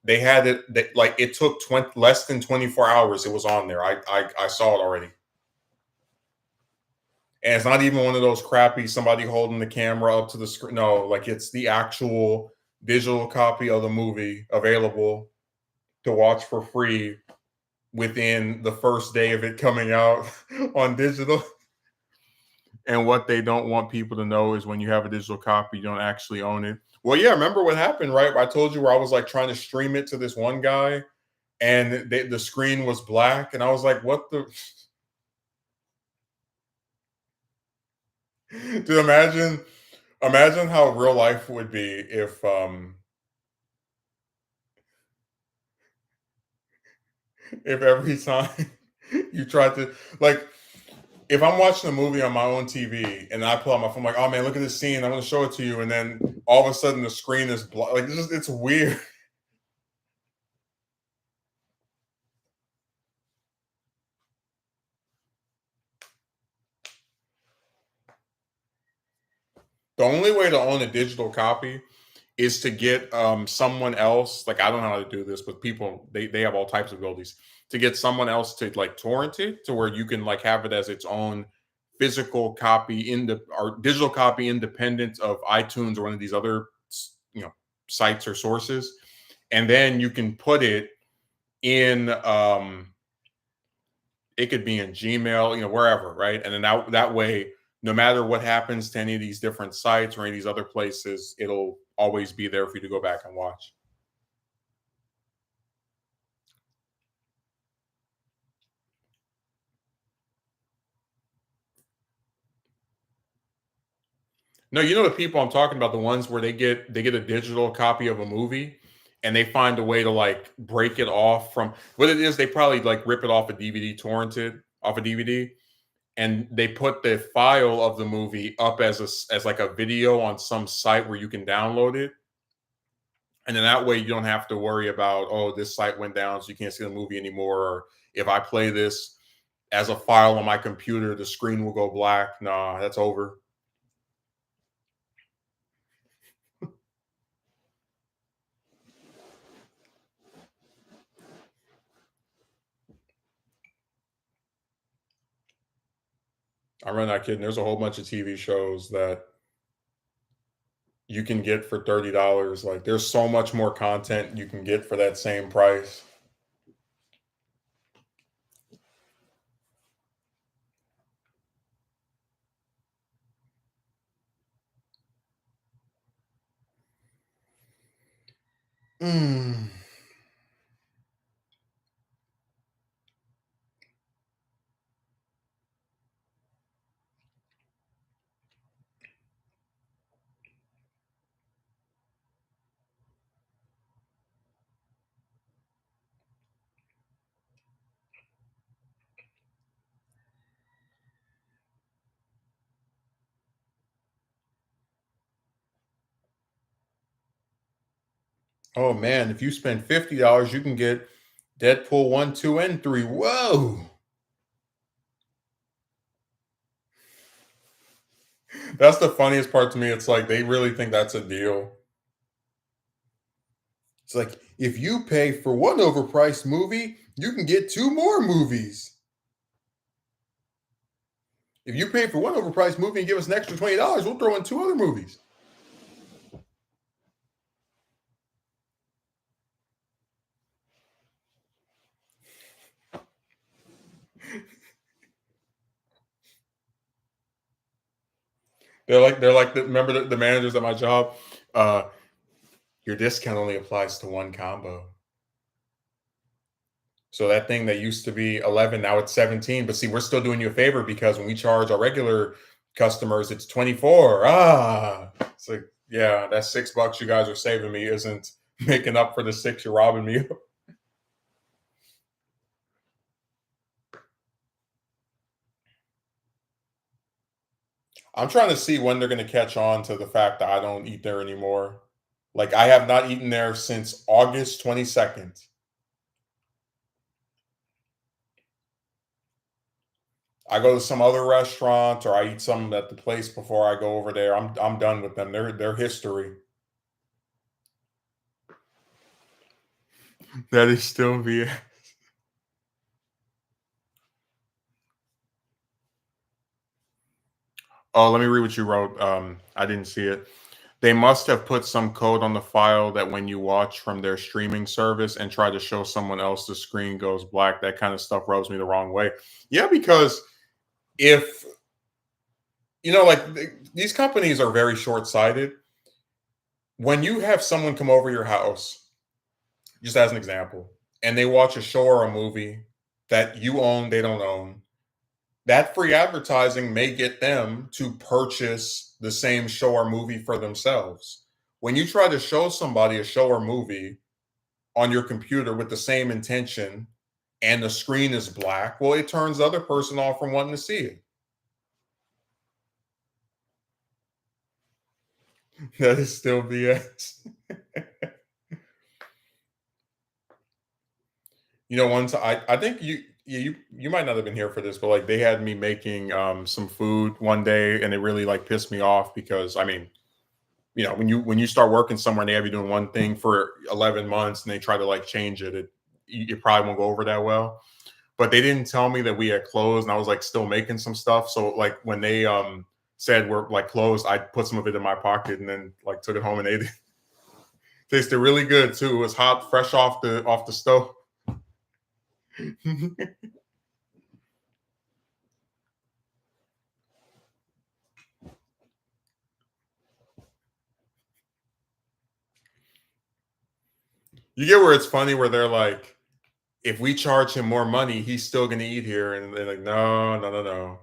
Speaker 1: They had it like it took less than 24 hours. It was on there. I saw it already. And it's not even one of those crappy somebody holding the camera up to the screen. No, like it's the actual digital copy of the movie available to watch for free within the first day of it coming out on digital. And what they don't want people to know is when you have a digital copy, you don't actually own it. Well, yeah, remember what happened, right? I told you where I was like trying to stream it to this one guy and the screen was black. And I was like, what the? Dude, imagine how real life would be if every time you tried to like if I'm watching a movie on my own TV and I pull out my phone, like, oh man, look at this scene, I want to show it to you, and then all of a sudden the screen is like it's weird. The only way to own a digital copy is to get someone else. Like I don't know how to do this, but people they have all types of abilities to get someone else to like torrent it to where you can like have it as its own physical copy in the or digital copy independent of iTunes or one of these other sites or sources, and then you can put it in it could be in Gmail, wherever, right? And then that way, no matter what happens to any of these different sites or any of these other places, it'll always be there for you to go back and watch. No, you know the people I'm talking about, the ones where they get a digital copy of a movie and they find a way to like break it off from what it is, they probably like rip it off a DVD, torrented off a DVD, and they put the file of the movie up as like a video on some site where you can download it. And then that way you don't have to worry about, oh, this site went down, so you can't see the movie anymore. Or if I play this as a file on my computer, the screen will go black. Nah, that's over. I'm really not kidding. There's a whole bunch of TV shows that you can get for $30. Like there's so much more content you can get for that same price. Mm. Oh man, if you spend $50, you can get Deadpool 1, 2, and 3. Whoa. That's the funniest part to me. It's like they really think that's a deal. It's like if you pay for one overpriced movie, you can get two more movies. If you pay for one overpriced movie and give us an extra $20, we'll throw in two other movies. They're like remember the managers at my job. Uh, your discount only applies to one combo. So that thing that used to be 11, now it's 17. But see, we're still doing you a favor because when we charge our regular customers, it's 24. Ah, it's like, yeah, that $6 you guys are saving me isn't making up for the six you're robbing me. I'm trying to see when they're going to catch on to the fact that I don't eat there anymore. Like I have not eaten there since August 22nd. I go to some other restaurant or I eat something at the place before I go over there. I'm done with them. They're history. That is still via. Oh, let me read what you wrote. I didn't see it. They must have put some code on the file that when you watch from their streaming service and try to show someone else, the screen goes black. That kind of stuff rubs me the wrong way. Yeah, because if like these companies are very short-sighted. When you have someone come over your house, just as an example, and they watch a show or a movie that you own, they don't own, that free advertising may get them to purchase the same show or movie for themselves. When you try to show somebody a show or movie on your computer with the same intention and the screen is black, well, it turns the other person off from wanting to see it. That is still BS. Once I think you might not have been here for this, but like they had me making some food one day and it really like pissed me off because I mean, when you start working somewhere and they have you doing one thing for 11 months and they try to like change it, it probably won't go over that well. But they didn't tell me that we had closed and I was like still making some stuff. So like when they said we're like closed, I put some of it in my pocket and then like took it home and ate it. Tasted really good too. It was hot, fresh off the stove. You get where it's funny where they're like, if we charge him more money, he's still gonna eat here. And they're like, no, no, no, no.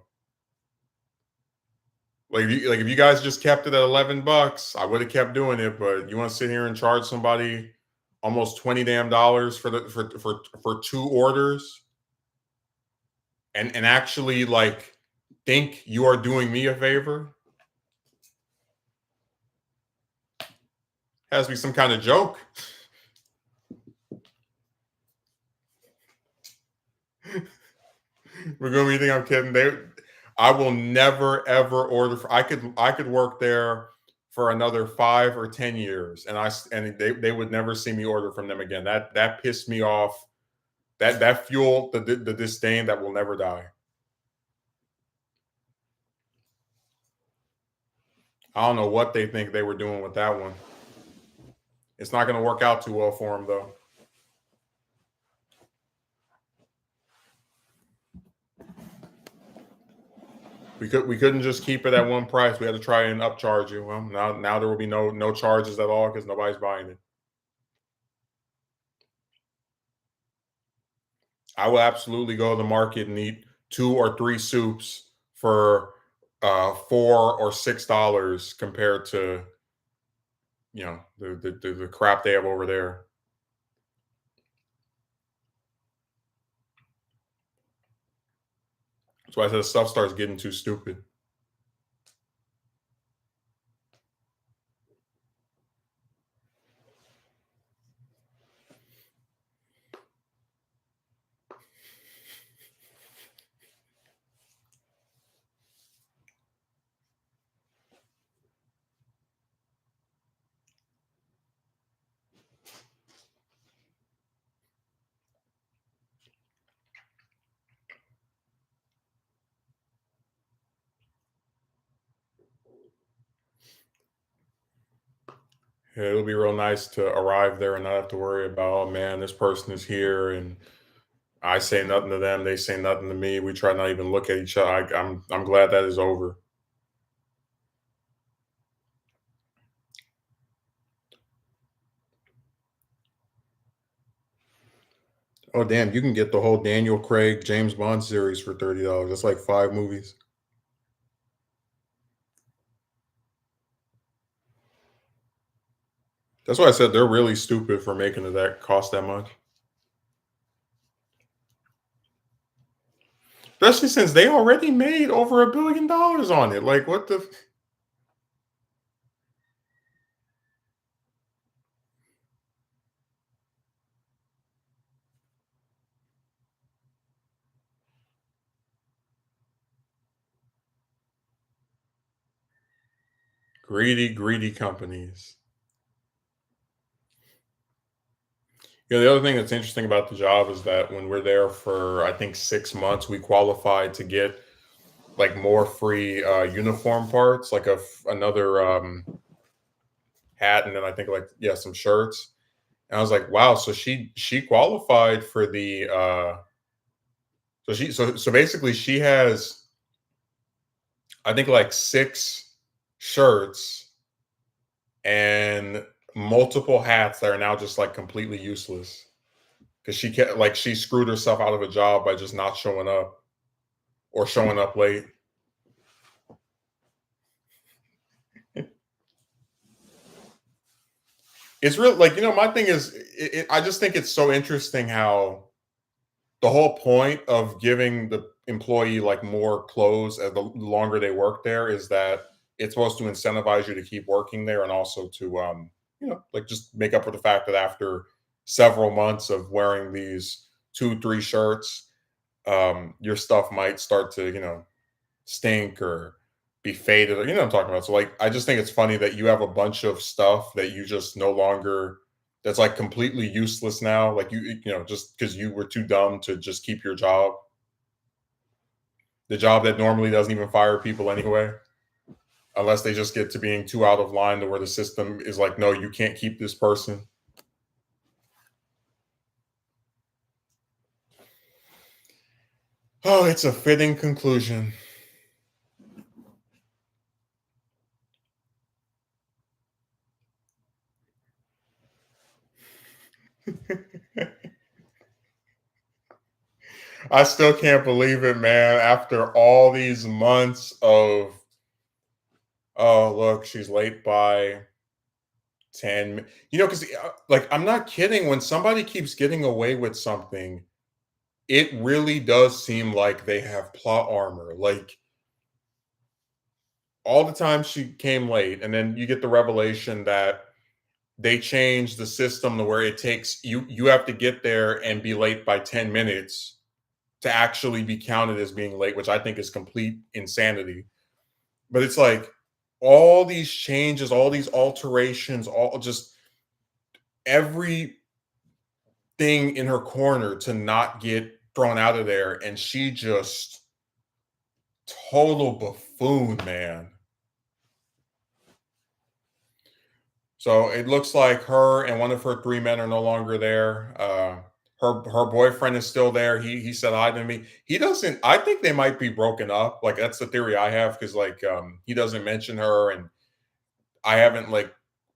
Speaker 1: Like if you guys just kept it at $11, I would have kept doing it. But you want to sit here and charge somebody almost 20 damn dollars for two orders and actually like think you are doing me a favor? Has to be some kind of joke. We're gonna be thinking I'm kidding. I will never ever order. I could work there for another 5 or 10 years, and they would never see me order from them again. That pissed me off. That fueled the disdain that will never die. I don't know what they think they were doing with that one. It's not going to work out too well for them though. We couldn't just keep it at one price. We had to try and upcharge you. Well, now there will be no charges at all because nobody's buying it. I will absolutely go to the market and eat 2 or 3 soups for, $4 or $6 compared to, the crap they have over there. So I said stuff starts getting too stupid. Yeah, it'll be real nice to arrive there and not have to worry about, oh man, this person is here, and I say nothing to them, they say nothing to me. We try not even look at each other. I'm glad that is over. Oh damn, you can get the whole Daniel Craig James Bond series for $30. That's like 5 movies. That's why I said they're really stupid for making it that cost that much. Especially since they already made over $1 billion on it. Like what the greedy, greedy companies. The other thing that's interesting about the job is that when we're there for I think 6 months, we qualified to get like more free uniform parts, like another hat, and then I think like yeah, some shirts. And I was like, wow, so she qualified for the so basically she has I think like 6 shirts and multiple hats that are now just like completely useless because she screwed herself out of a job by just not showing up or showing up late. It's real like my thing is I just think it's so interesting how the whole point of giving the employee like more clothes the longer they work there is that it's supposed to incentivize you to keep working there and also to like just make up for the fact that after several months of wearing these 2 3 shirts your stuff might start to stink or be faded or what I'm talking about. So like I just think it's funny that you have a bunch of stuff that you just no longer that's like completely useless now. Like just because you were too dumb to just keep your job. The job that normally doesn't even fire people anyway, unless they just get to being too out of line to where the system is like, no, you can't keep this person. Oh, it's a fitting conclusion. I still can't believe it, man. After all these months of, oh, look, she's late by 10. Because like, I'm not kidding. When somebody keeps getting away with something, it really does seem like they have plot armor. Like, all the time she came late, and then you get the revelation that they changed the system to where it takes you have to get there and be late by 10 minutes to actually be counted as being late, which I think is complete insanity. But it's like all these changes, all these alterations, all just everything in her corner to not get thrown out of there. And she just total buffoon, man. So it looks like her and one of her 3 men are no longer there. Her boyfriend is still there. He said hi to me. He doesn't. I think they might be broken up. Like that's the theory I have because like he doesn't mention her, and I haven't like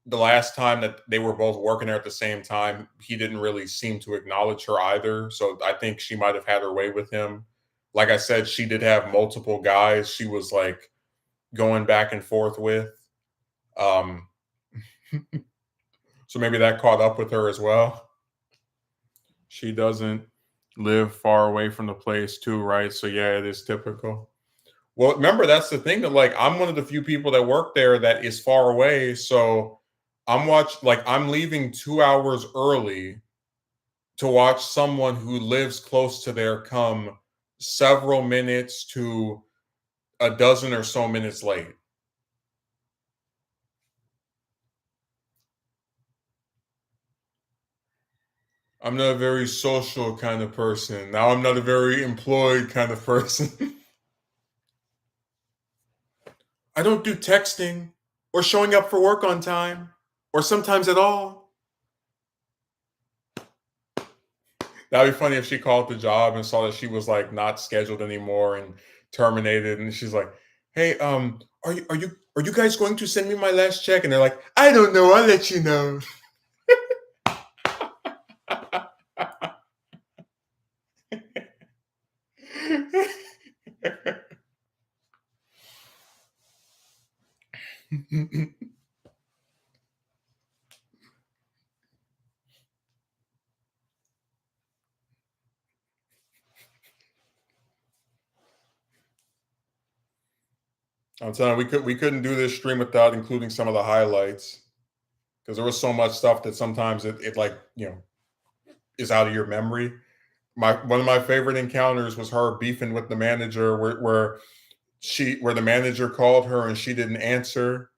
Speaker 1: the last time that they were both working there at the same time, he didn't really seem to acknowledge her either. So I think she might have had her way with him. Like I said, she did have multiple guys she was like going back and forth with. Um, so maybe that caught up with her as well. She doesn't live far away from the place too, right? So yeah, it is typical. Well, remember that's the thing that like I'm one of the few people that work there that is far away. So I'm leaving 2 hours early to watch someone who lives close to there come several minutes to a dozen or so minutes late. I'm not a very social kind of person. Now I'm not a very employed kind of person. I don't do texting or showing up for work on time or sometimes at all. That'd be funny if she called the job and saw that she was like not scheduled anymore and terminated, and she's like, "Hey, are you guys going to send me my last check?" And they're like, "I don't know. I'll let you know." I'm telling you, we couldn't do this stream without including some of the highlights because there was so much stuff that sometimes it like is out of your memory. My one of my favorite encounters was her beefing with the manager, where the manager called her and she didn't answer,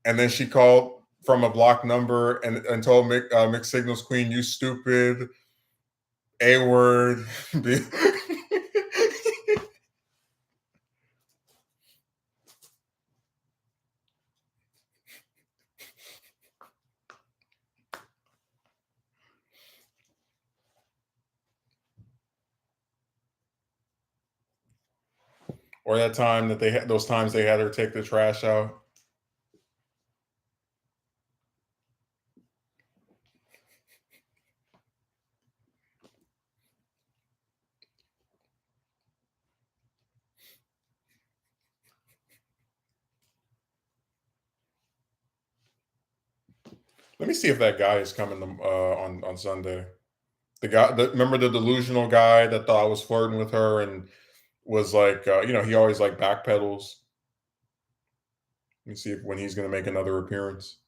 Speaker 1: and then she called from a blocked number and told McSignal's Queen, "You stupid A word." Or that time that they had those times they had her take the trash out. Let me see if that guy is coming on Sunday. Remember the delusional guy that thought I was flirting with her and was like, he always like backpedals. Let me see when he's going to make another appearance.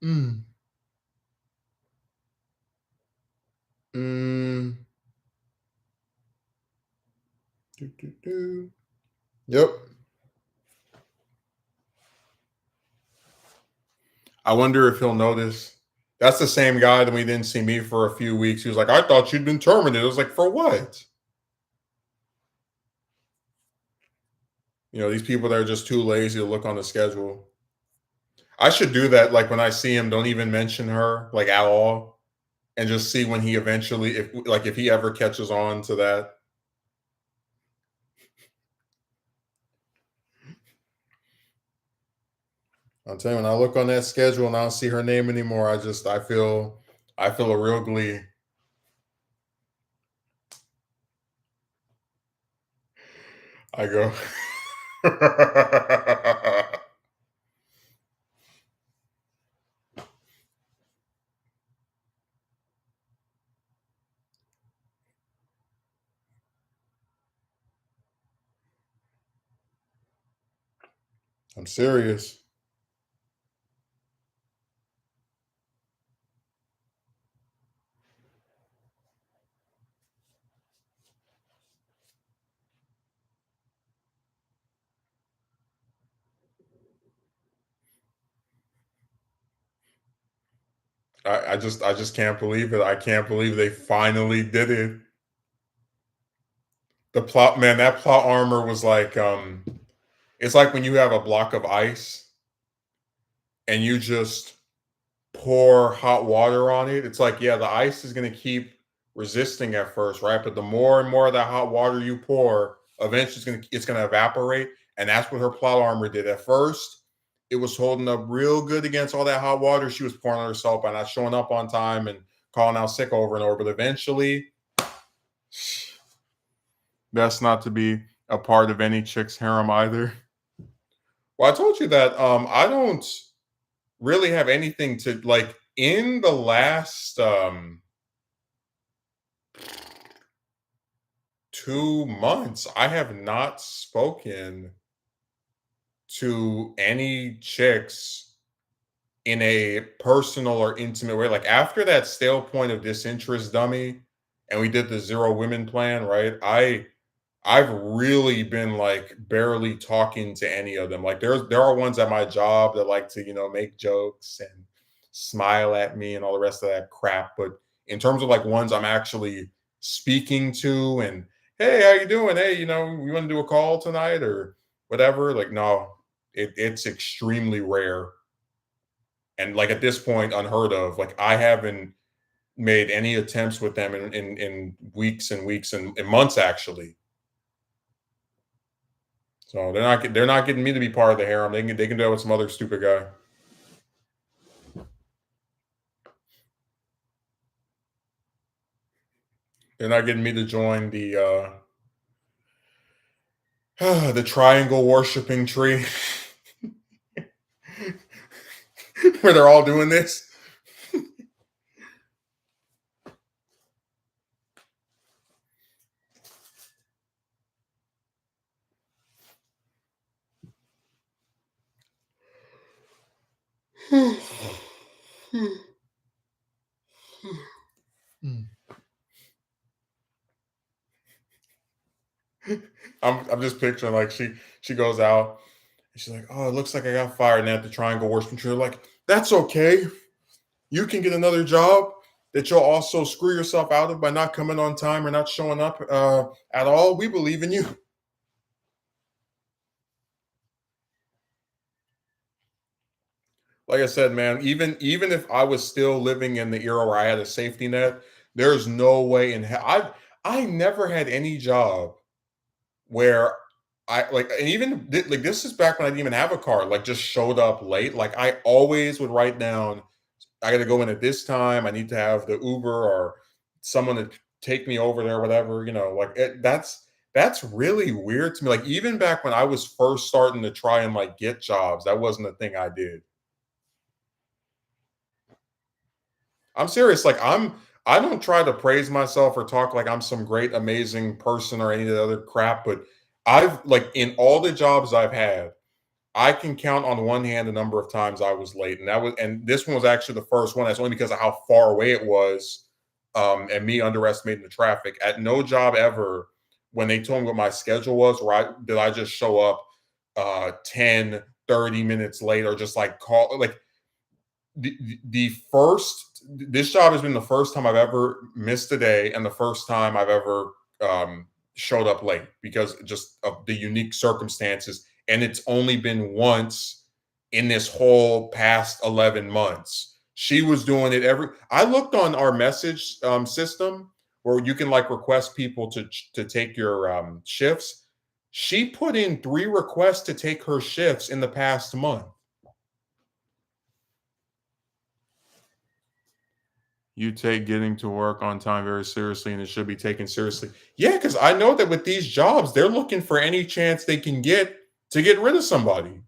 Speaker 1: Mm. Mm. Do, do, do. Yep. I wonder if he'll notice. That's the same guy that we didn't see me for a few weeks. He was like, "I thought you'd been terminated." I was like, "For what?" These people that are just too lazy to look on the schedule. I should do that. Like when I see him, don't even mention her like at all, and just see when he eventually, if he ever catches on to that. I'm telling you, when I look on that schedule and I don't see her name anymore, I feel a real glee. I go. I'm serious. I just can't believe it. I can't believe they finally did it. The plot, man, that plot armor was like, it's like when you have a block of ice and you just pour hot water on it, it's like, yeah, the ice is gonna keep resisting at first, right? But the more and more of that hot water you pour, eventually it's gonna evaporate. And that's what her plot armor did. At first, it was holding up real good against all that hot water she was pouring on herself by not showing up on time and calling out sick over and over. But eventually, that's not to be a part of any chick's harem either. Well, I told you that I don't really have anything to like in the last 2 months. I have not spoken to any chicks in a personal or intimate way. Like after that stale point of disinterest dummy, and we did the zero women plan, right? I've really been like barely talking to any of them. Like there are ones at my job that like to, make jokes and smile at me and all the rest of that crap. But in terms of like ones I'm actually speaking to and hey, how you doing? Hey, we want to do a call tonight or whatever. Like, no, it's extremely rare. And like at this point, unheard of. Like I haven't made any attempts with them in weeks and weeks and months actually. So they're not getting me to be part of the harem. They can do it with some other stupid guy. They're not getting me to join the triangle worshiping tree where they're all doing this. I'm just picturing like she goes out and she's like, oh, it looks like I got fired. And at the triangle worshiping tree, like, that's okay. You can get another job that you'll also screw yourself out of by not coming on time or not showing up at all. We believe in you. Like I said, man, even if I was still living in the era where I had a safety net, there's no way in hell. I never had any job where I like, and even like this is back when I didn't even have a car. Like, just showed up late. Like, I always would write down, I got to go in at this time. I need to have the Uber or someone to take me over there, whatever. Like that's really weird to me. Like even back when I was first starting to try and like get jobs, that wasn't a thing I did. I'm serious. Like I don't try to praise myself or talk like I'm some great, amazing person or any of the other crap, but I've like in all the jobs I've had, I can count on one hand the number of times I was late. And this one was actually the first one. That's only because of how far away it was, and me underestimating the traffic. At no job ever, when they told me what my schedule was, right, did I just show up 10, 30 minutes late or just like call like the first this job has been the first time I've ever missed a day and the first time I've ever showed up late because just of the unique circumstances. And it's only been once in this whole past 11 months. She was doing it I looked on our message system where you can like request people to take your shifts. She put in 3 requests to take her shifts in the past month. You take getting to work on time very seriously and it should be taken seriously. Yeah, because I know that with these jobs, they're looking for any chance they can get to get rid of somebody.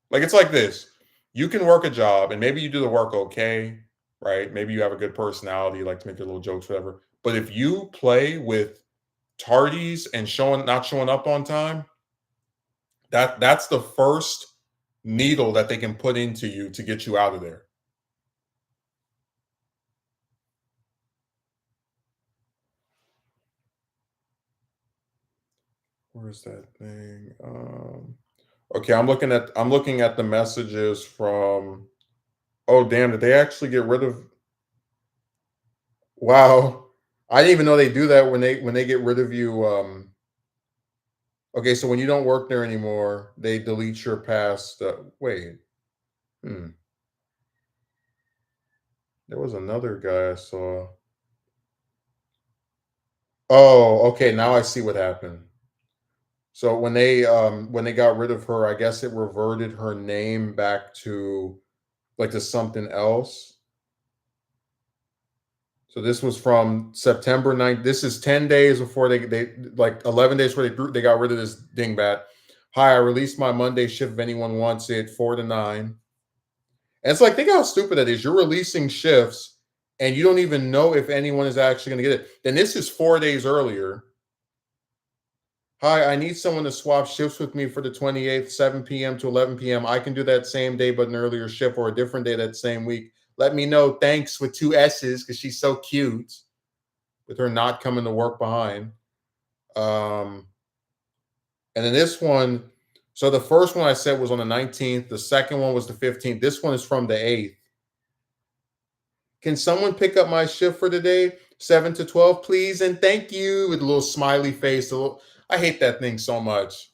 Speaker 1: Like it's like this. You can work a job and maybe you do the work okay, right? Maybe you have a good personality, you like to make your little jokes, whatever. But if you play with tardies and showing not showing up on time, that's the first needle that they can put into you to get you out of there. Where's that thing? Okay, I'm looking at the messages from. Oh damn! Did they actually get rid of? Wow, I didn't even know they do that when they get rid of you. Okay, so when you don't work there anymore, they delete your past. Wait, hmm. There was another guy I saw. Oh, okay, now I see what happened. So when they got rid of her, I guess it reverted her name back to like to something else. So this was from September 9th. This is 10 days before they like 11 days before they got rid of this dingbat. Hi, I released my Monday shift if anyone wants it, 4 to 9. And it's like, think how stupid that is. You're releasing shifts and you don't even know if anyone is actually going to get it. Then this is 4 days earlier. Hi, I need someone to swap shifts with me for the 28th, 7 p.m. to 11 p.m. I can do that same day, but an earlier shift or a different day that same week. Let me know. Thanks with two S's because she's so cute with her not coming to work behind. Um, and then this one, so the first one I said was on the 19th. The second one was the 15th. This one is from the 8th. Can someone pick up my shift for today? 7 to 12, please. And thank you with a little smiley face. I hate that thing so much.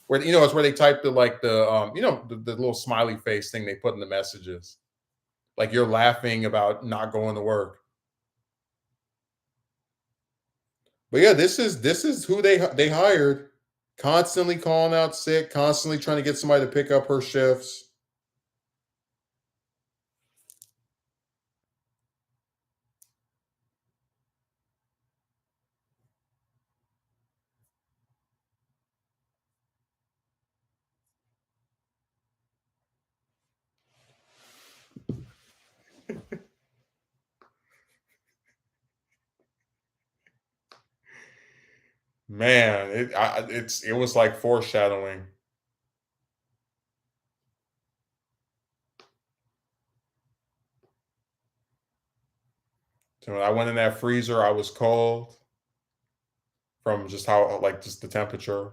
Speaker 1: Where it's where they type the little smiley face thing they put in the messages. Like you're laughing about not going to work. But yeah, this is who they hired. Constantly calling out sick, constantly trying to get somebody to pick up her shifts. Man, it was like foreshadowing. So when I went in that freezer, I was cold from just how like just the temperature.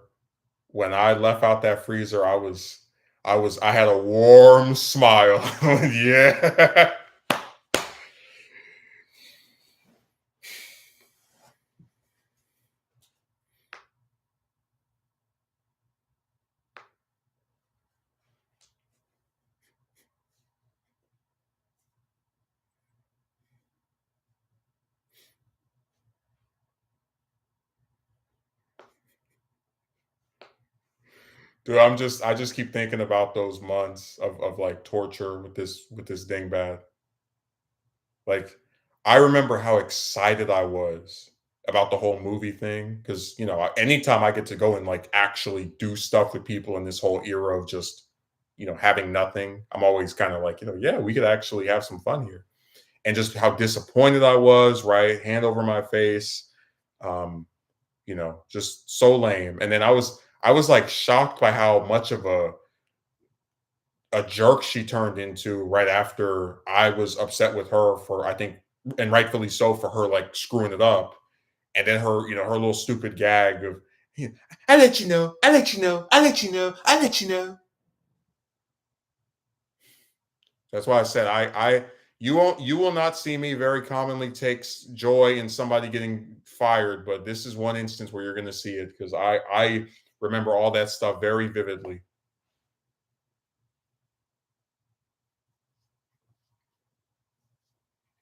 Speaker 1: When I left out that freezer, I had a warm smile. Yeah. Dude, I just keep thinking about those months of like torture with this dingbat. Like, I remember how excited I was about the whole movie thing because anytime I get to go and like actually do stuff with people in this whole era of just having nothing, I'm always kind of like yeah, we could actually have some fun here. And just how disappointed I was, right? Hand over my face, um, just so lame. And then I was like shocked by how much of a jerk she turned into right after I was upset with her for I think and rightfully so for her like screwing it up. And then her little stupid gag of I let you know, I let you know, I let you know, I let you know. That's why I said you will not see me very commonly takes joy in somebody getting fired, but this is one instance where you're gonna see it because I remember all that stuff very vividly.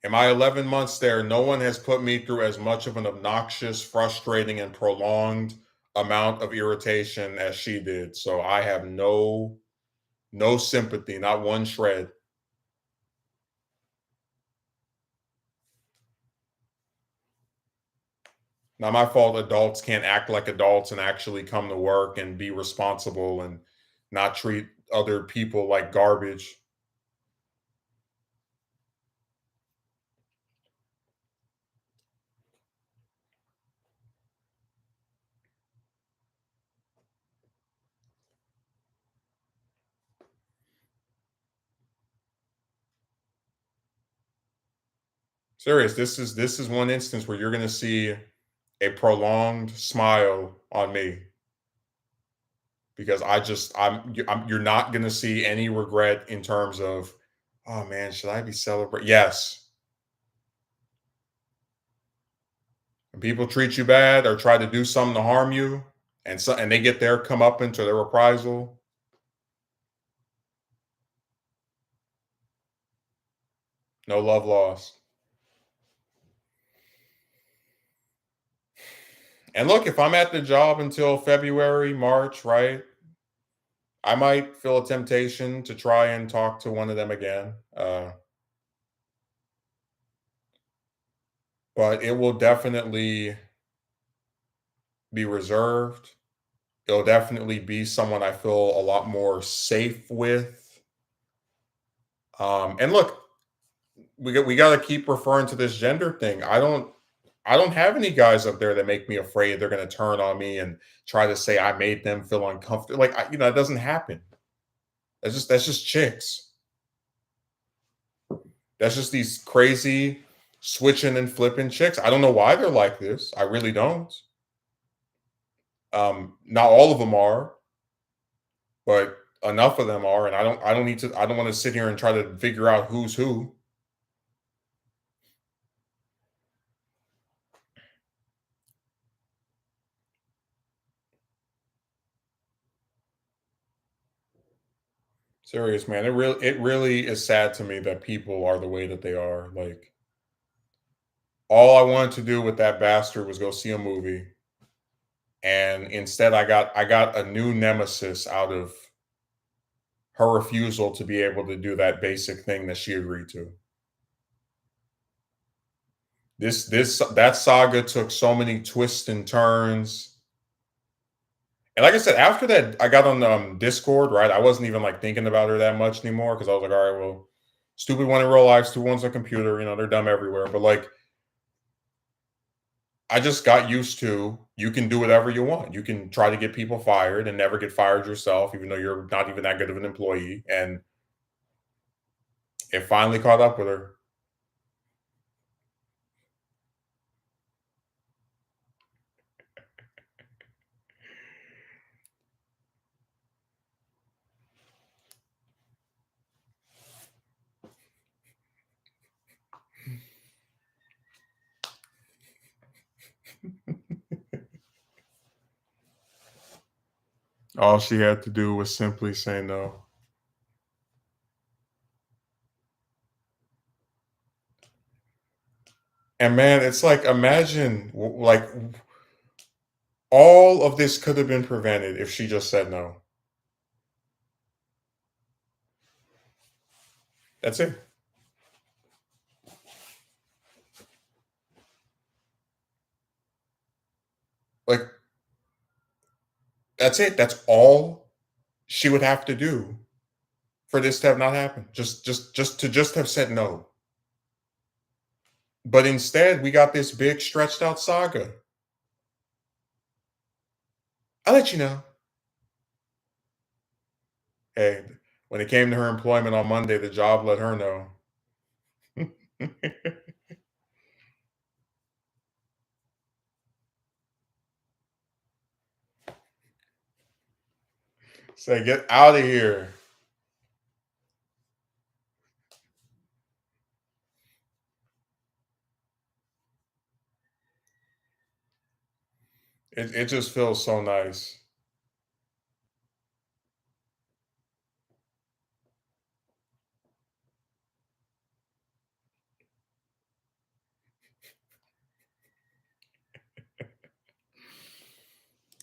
Speaker 1: In my 11 months there, no one has put me through as much of an obnoxious, frustrating, and prolonged amount of irritation as she did. So I have no sympathy, not one shred. Not my fault adults can't act like adults and actually come to work and be responsible and not treat other people like garbage. Serious. This is one instance where you're going to see a prolonged smile on me because you're not going to see any regret in terms of oh man, should I be celebrating? Yes. When people treat you bad or try to do something to harm you and they get their come up into their reprisal. No love lost. And look, if I'm at the job until February, March, right? I might feel a temptation to try and talk to one of them again. But it will definitely be reserved. It'll definitely be someone I feel a lot more safe with. And look, we got to keep referring to this gender thing. I don't have any guys up there that make me afraid they're going to turn on me and try to say I made them feel uncomfortable. Like it doesn't happen. That's just chicks. That's just these crazy switching and flipping chicks. I don't know why they're like this. I really don't. Not all of them are, but enough of them are, and I don't need to. I don't want to sit here and try to figure out who's who. Serious, man. It really is sad to me that people are the way that they are. Like all I wanted to do with that bastard was go see a movie, and instead I got a new nemesis out of her refusal to be able to do that basic thing that she agreed to. That saga took so many twists and turns. And like I said, after that, I got on Discord, right? I wasn't even like thinking about her that much anymore because I was like, all right, well, stupid one in real life, stupid one's on a computer, they're dumb everywhere. But like I just got used to you can do whatever you want. You can try to get people fired and never get fired yourself, even though you're not even that good of an employee. And it finally caught up with her. All she had to do was simply say no. And man, it's like imagine like all of this could have been prevented if she just said no. That's it. Like that's it. That's all she would have to do for this to have not happened. Just have said no. But instead, we got this big stretched out saga. I'll let you know. Hey, when it came to her employment on Monday, the job let her know. Say, get out of here. It just feels so nice.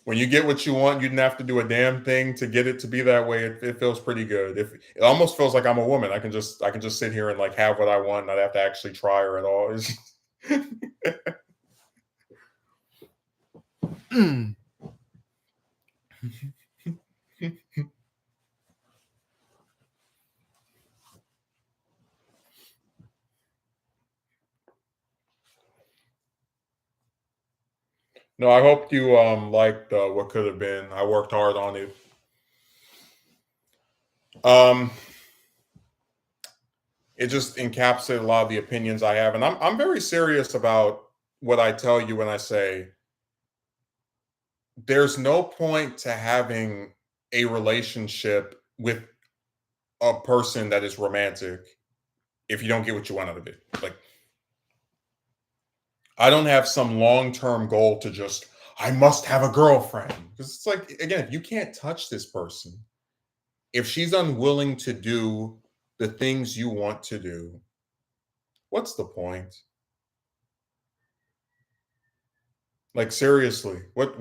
Speaker 1: When you get what you want, you didn't have to do a damn thing to get it to be that way. It feels pretty good. If it almost feels like I'm a woman, I can just sit here and like have what I want, not have to actually try her at all. No, I hope you liked what could have been. I worked hard on it. Um, it just encapsulated a lot of the opinions I have, and I'm very serious about what I tell you when I say there's no point to having a relationship with a person that is romantic if you don't get what you want out of it. Like I don't have some long-term goal to just I must have a girlfriend because it's like again, if you can't touch this person, if she's unwilling to do the things you want to do, What's the point? Like seriously, what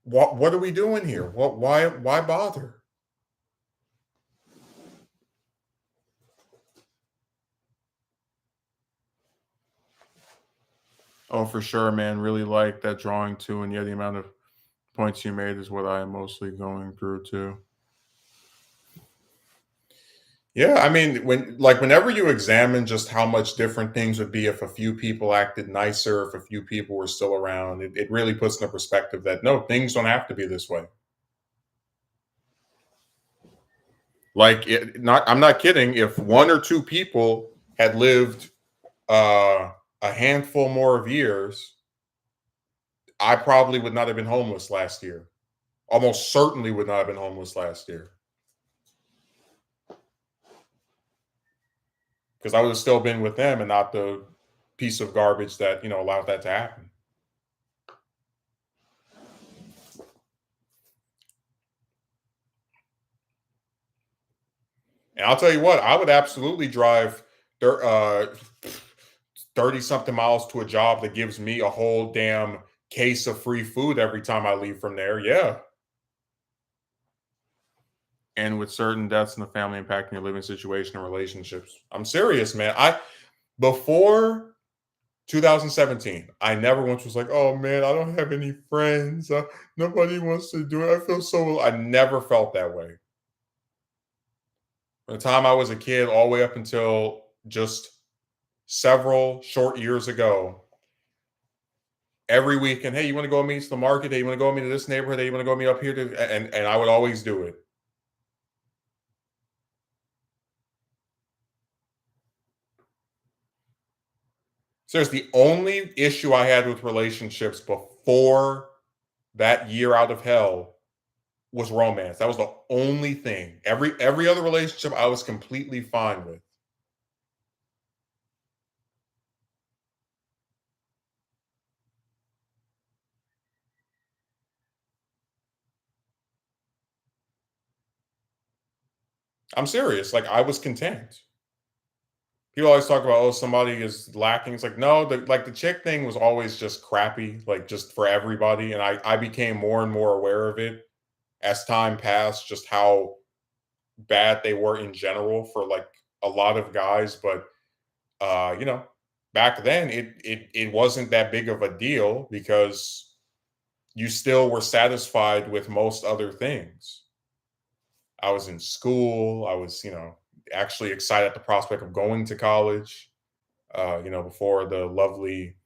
Speaker 1: are we doing here? Why bother? Oh, for sure, man. Really like that drawing too, and yeah, the amount of points you made is what I am mostly going through too. Yeah, I mean, whenever you examine just how much different things would be if a few people acted nicer, if a few people were still around, it really puts into perspective that no, things don't have to be this way. I'm not kidding. If one or two people had lived a handful more of years, I probably would not have been homeless last year. Almost certainly would not have been homeless last year because I would have still been with them and not the piece of garbage that allowed that to happen. And I'll tell you what, I would absolutely drive 30 something miles to a job that gives me a whole damn case of free food every time I leave from there. Yeah. And with certain deaths in the family impacting your living situation and relationships. I'm serious, man. Before 2017, I never once was like, oh man, I don't have any friends. Nobody wants to do it. I feel so, I never felt that way. From the time I was a kid, all the way up until just several short years ago, every weekend, hey, you want to go meet to the market? Hey, you want to go meet to this neighborhood? Hey, you want to go meet up here? And I would always do it. So there's the only issue I had with relationships before that year out of hell was romance. That was the only thing. Every other relationship I was completely fine with. I'm serious. Like I was content. People always talk about, oh, somebody is lacking. It's like, no, the chick thing was always just crappy, like just for everybody. And I became more and more aware of it as time passed, just how bad they were in general for like a lot of guys. But back then it wasn't that big of a deal because you still were satisfied with most other things. I was in school. I was, actually excited at the prospect of going to college. Before the lovely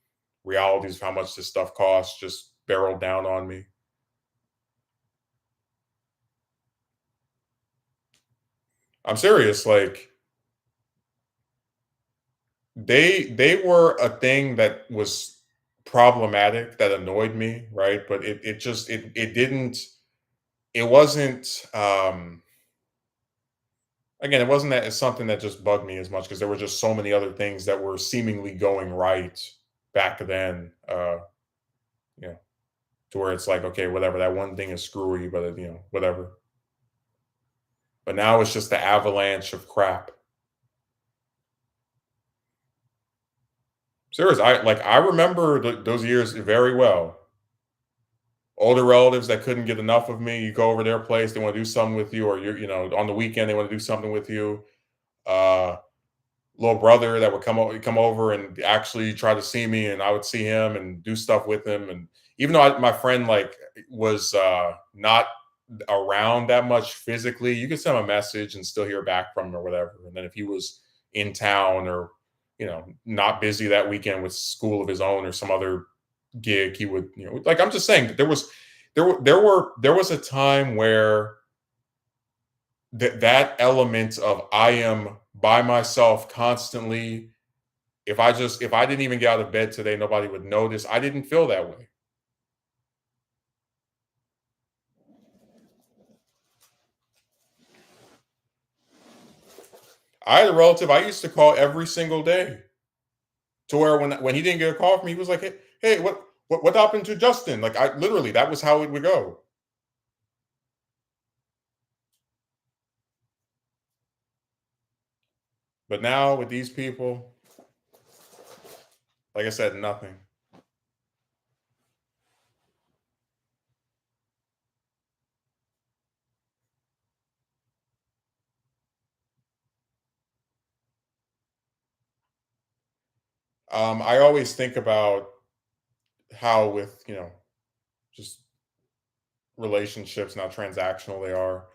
Speaker 1: realities of how much this stuff costs just barreled down on me. I'm serious. Like they were a thing that was problematic that annoyed me, right? But it just it didn't it wasn't again, it wasn't that it's something that just bugged me as much because there were just so many other things that were seemingly going right back then. You know, to where it's like, okay, whatever, that one thing is screwy, but whatever. But now it's just the avalanche of crap. Serious, I remember those years very well. Older relatives that couldn't get enough of me, you go over their place, they want to do something with you, or you're, on the weekend they want to do something with you. Uh, Little brother that would come over and actually try to see me, and I would see him and do stuff with him. And even though my friend like was not around that much physically, you could send him a message and still hear back from him or whatever. And then if he was in town or not busy that weekend with school of his own or some other gig, he would like I'm just saying that there was a time where that element of I am by myself constantly. If I didn't even get out of bed today, nobody would notice. I didn't feel that way. I had a relative I used to call every single day to where when he didn't get a call from me, he was like, hey, what happened to Justin? Like I literally that was how it would go. But now with these people, Like I said, nothing. I always think about how with, just relationships and how transactional they are,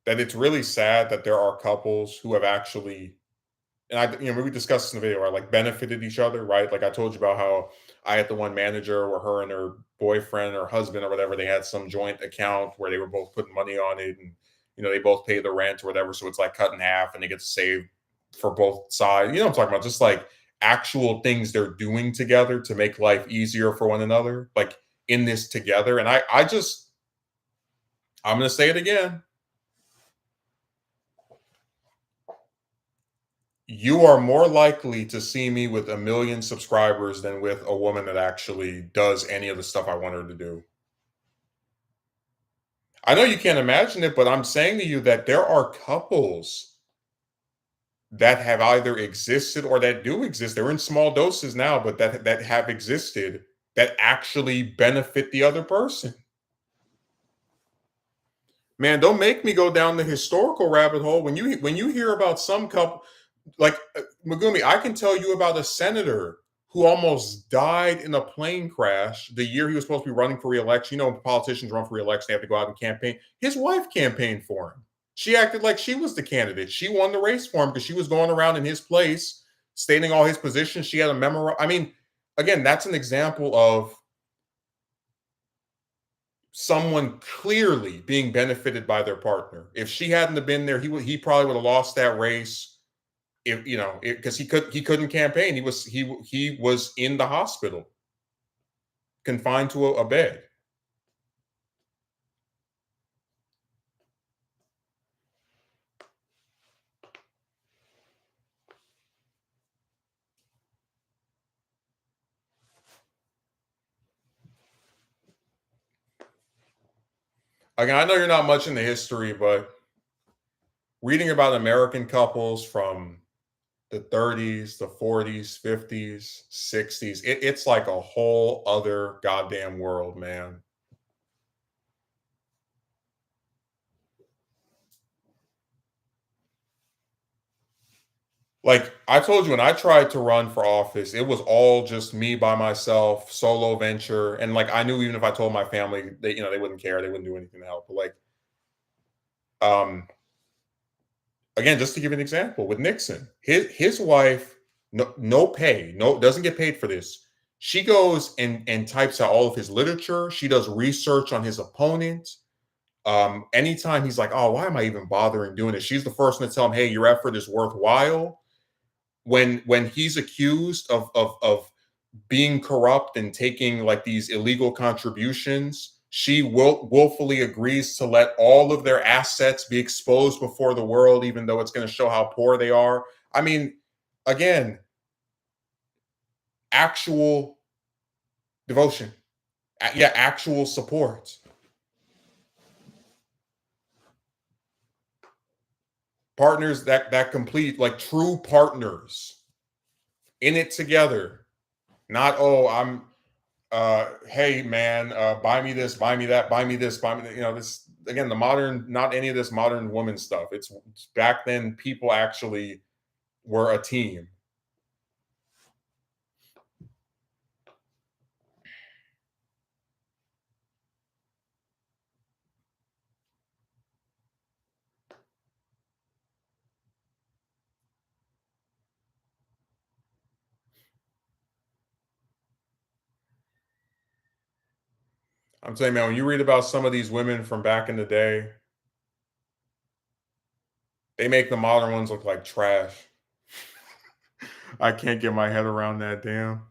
Speaker 1: that it's really sad that there are couples who have actually, and we discussed this in the video, right? Like benefited each other, right? Like I told you about how I had the one manager where her and her boyfriend or husband or whatever, they had some joint account where they were both putting money on it, and they both pay the rent or whatever, so it's like cut in half, and they get to save for both sides. You know what I'm talking about? Just like actual things they're doing together to make life easier for one another, like in this together. And I'm gonna say it again. You are more likely to see me with a million subscribers than with a woman that actually does any of the stuff I want her to do. I know you can't imagine it, but I'm saying to you that there are couples that have either existed or that do exist. They're in small doses now, but that have existed that actually benefit the other person. Man, don't make me go down the historical rabbit hole. When you hear about some couple, like Megumi, I can tell you about a senator who almost died in a plane crash the year he was supposed to be running for reelection. You know, when politicians run for reelection, they have to go out and campaign. His wife campaigned for him. She acted like she was the candidate. She won the race for him because she was going around in his place, stating all his positions. She had a memo. I mean, again, that's an example of someone clearly being benefited by their partner. If she hadn't have been there, he probably would have lost that race. If because he couldn't campaign. He was in the hospital, confined to a bed. Again, I know you're not much into history, but reading about American couples from the 30s, the 40s, 50s, 60s, it's like a whole other goddamn world, man. Like I told you, when I tried to run for office, it was all just me by myself, solo venture. And like I knew even if I told my family, they wouldn't care, they wouldn't do anything to help. But like, um, again, just to give an example, with Nixon, his wife, no pay, no doesn't get paid for this. She goes and types out all of his literature. She does research on his opponent. Anytime he's like, "Oh, why am I even bothering doing this?" She's the first one to tell him, "Hey, your effort is worthwhile." When he's accused of being corrupt and taking like these illegal contributions, she willfully agrees to let all of their assets be exposed before the world, even though it's going to show how poor they are. I mean, again, actual devotion, yeah, actual support, partners that complete, like true partners in it together. Not, oh, I'm hey man, buy me this, buy me that, buy me this, buy me that. This again, the modern, not any of this modern woman stuff. It's back then people actually were a team. I'm saying, man, when you read about some of these women from back in the day, they make the modern ones look like trash. I can't get my head around that. Damn.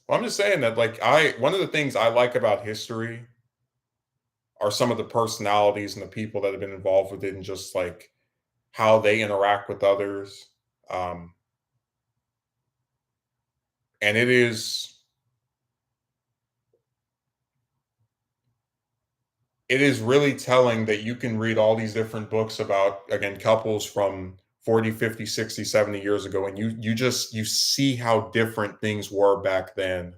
Speaker 1: Well, I'm just saying that, like, one of the things I like about history are some of the personalities and the people that have been involved with it, and just like how they interact with others. Um, and it is really telling that you can read all these different books about, again, couples from 40, 50, 60, 70 years ago, and you see how different things were back then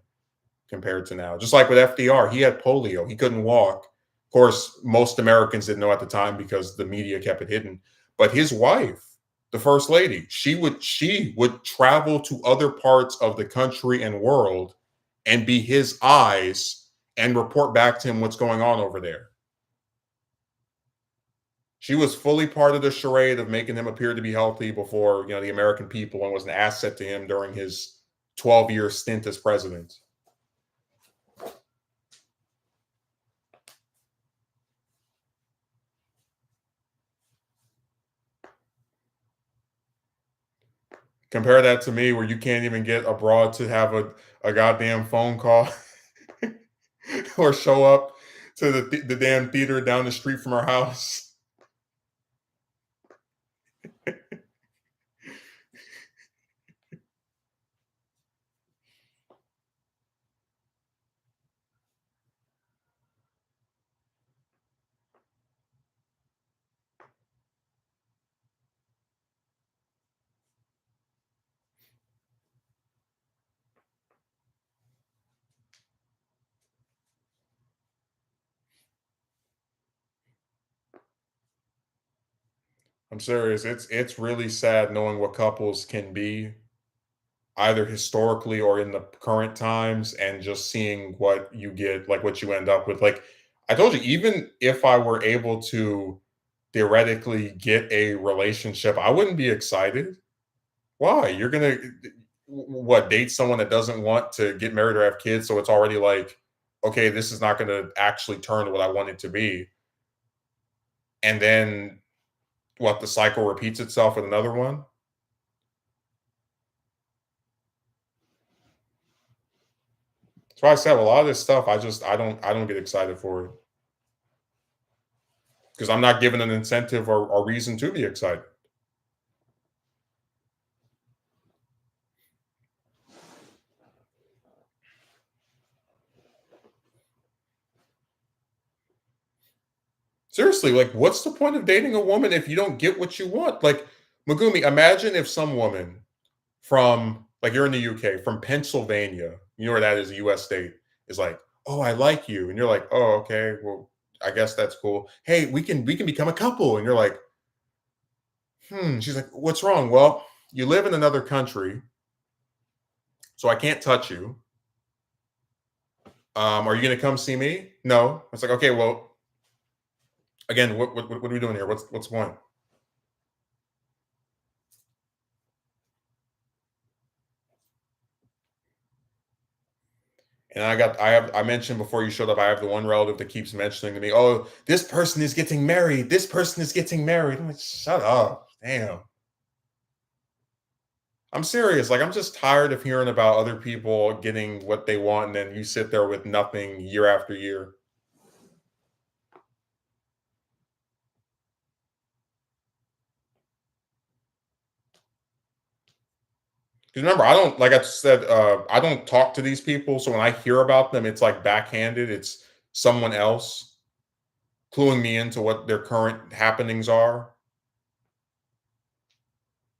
Speaker 1: compared to now. Just like with FDR, he had polio, he couldn't walk. Of course, most Americans didn't know at the time because the media kept it hidden. But his wife, the first lady, she would travel to other parts of the country and world and be his eyes and report back to him what's going on over there. She was fully part of the charade of making him appear to be healthy before, the American people, and was an asset to him during his 12-year stint as president. Compare that to me, where you can't even get abroad to have a goddamn phone call or show up to the damn theater down the street from our house. I'm serious. It's really sad knowing what couples can be, either historically or in the current times, and just seeing what you get, like what you end up with. Like I told you, even if I were able to theoretically get a relationship, I wouldn't be excited. Why? You're gonna what, date someone that doesn't want to get married or have kids, so it's already like, okay, this is not gonna actually turn to what I want it to be. And then what, the cycle repeats itself with another one? That's why I said a lot of this stuff, I don't get excited for it because I'm not given an incentive or reason to be excited. Seriously, like, what's the point of dating a woman if you don't get what you want? Like, Megumi, imagine if some woman from, like, you're in the UK, from Pennsylvania, you know where that is, a US state, is like, "Oh, I like you." And you're like, "Oh, okay. Well, I guess that's cool. Hey, we can become a couple." And you're like, "Hmm." She's like, "What's wrong?" "Well, you live in another country, so I can't touch you. Are you gonna come see me?" "No." It's like, "Okay, well, again, what are we doing here? What's the point?" And I mentioned before you showed up, I have the one relative that keeps mentioning to me, "Oh, this person is getting married. This person is getting married." I'm like, "Shut up. Damn." I'm serious. Like, I'm just tired of hearing about other people getting what they want, and then you sit there with nothing year after year. 'Cause remember, I don't, like I said, I don't talk to these people, so when I hear about them, it's like backhanded. It's someone else cluing me into what their current happenings are.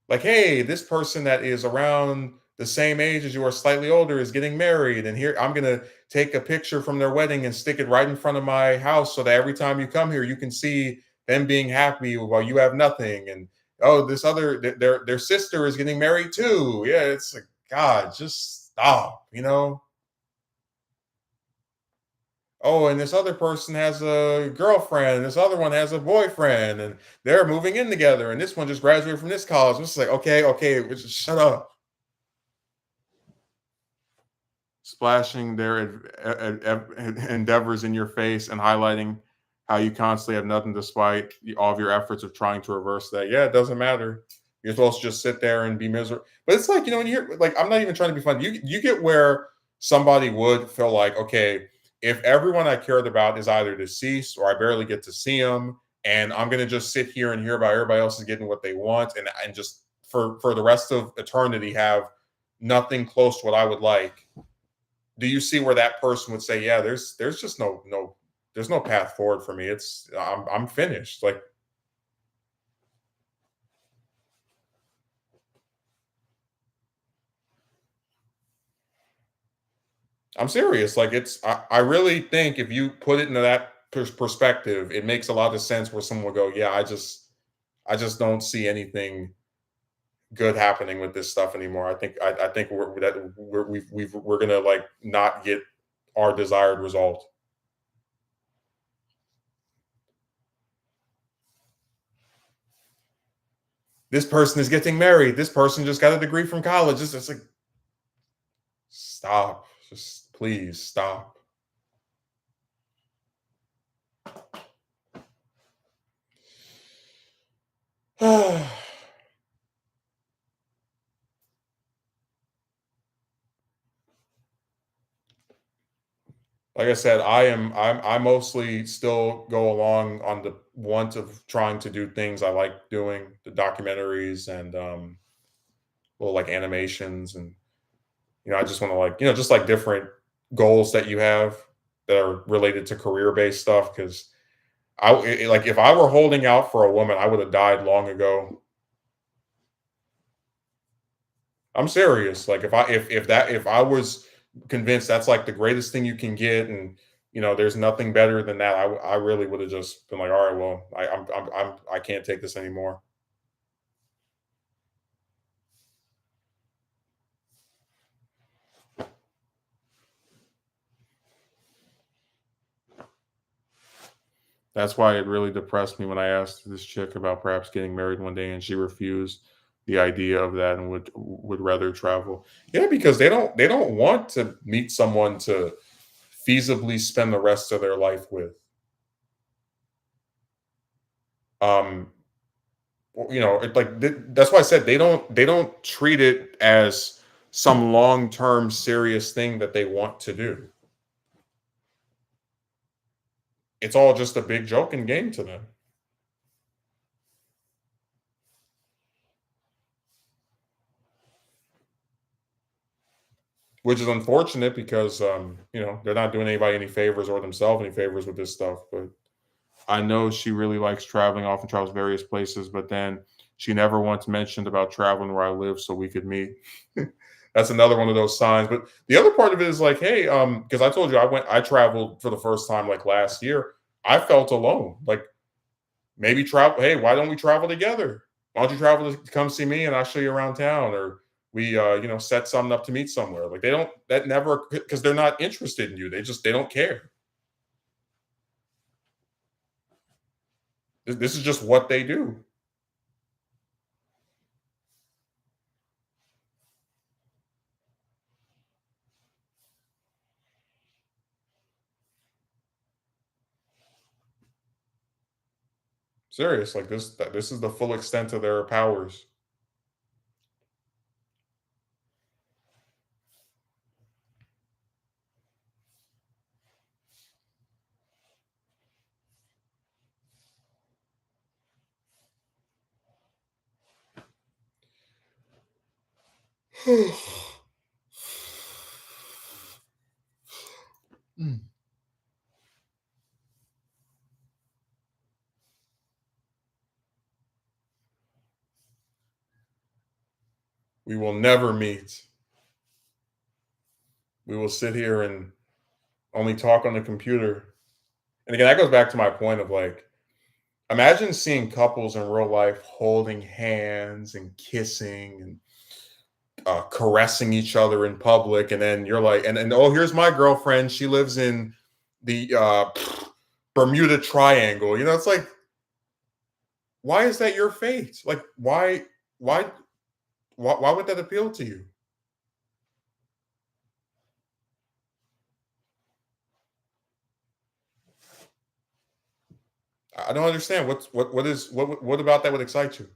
Speaker 1: Like, hey, this person that is around the same age as you or slightly older is getting married, and here I'm gonna take a picture from their wedding and stick it right in front of my house so that every time you come here, you can see them being happy while you have nothing. And oh, this other their sister is getting married too. Yeah, it's like, God, just stop. Oh, and this other person has a girlfriend, and this other one has a boyfriend, and they're moving in together, and this one just graduated from this college. It's like, okay, okay, just shut up. Splashing their endeavors in your face and highlighting how you constantly have nothing despite all of your efforts of trying to reverse that. Yeah, it doesn't matter. You're supposed to just sit there and be miserable. But it's like, when you're like, I'm not even trying to be funny. You get where somebody would feel like, okay, if everyone I cared about is either deceased or I barely get to see them, and I'm gonna just sit here and hear about everybody else is getting what they want, and just for the rest of eternity have nothing close to what I would like. Do you see where that person would say, "Yeah, there's just there's no path forward for me. I'm finished." Like, I'm serious. Like, I really think if you put it into that perspective, it makes a lot of sense where someone will go, "Yeah, I just don't see anything good happening with this stuff anymore. I think we're gonna like not get our desired result. This person is getting married. This person just got a degree from college. It's like stop. Just please stop." Like I said, I mostly still go along on the want of trying to do things I like doing, the documentaries and little like animations and I just want to like, just like different goals that you have that are related to career based stuff. Because like if I were holding out for a woman, I would have died long ago. I'm serious. Like if I was convinced that's like the greatest thing you can get, and there's nothing better than that, I really would have just been like, all right, well, I can't take this anymore. That's why it really depressed me when I asked this chick about perhaps getting married one day, and she refused the idea of that and would rather travel. Yeah, because they don't want to meet someone to feasibly spend the rest of their life with. Um, that's why I said they don't treat it as some long term serious thing that they want to do. It's all just a big joking game to them, which is unfortunate because they're not doing anybody any favors or themselves any favors with this stuff. But I know she really likes traveling, often travels various places, but then she never once mentioned about traveling where I live so we could meet. That's another one of those signs. But the other part of it is like, hey, because I told you I traveled for the first time like last year. I felt alone. Like maybe travel. Hey, why don't we travel together? Why don't you travel to come see me and I'll show you around town? Or we, set something up to meet somewhere. Like they don't, that never, because they're not interested in you. They don't care. This is just what they do. Serious, like this is the full extent of their powers. Mm. We will never meet. We will sit here and only talk on the computer. And again, that goes back to my point of like, imagine seeing couples in real life holding hands and kissing and caressing each other in public, and then you're like, and oh, here's my girlfriend. She lives in the Bermuda Triangle. It's like, why is that your fate? Like, why, why would that appeal to you? I don't understand. What about that would excite you?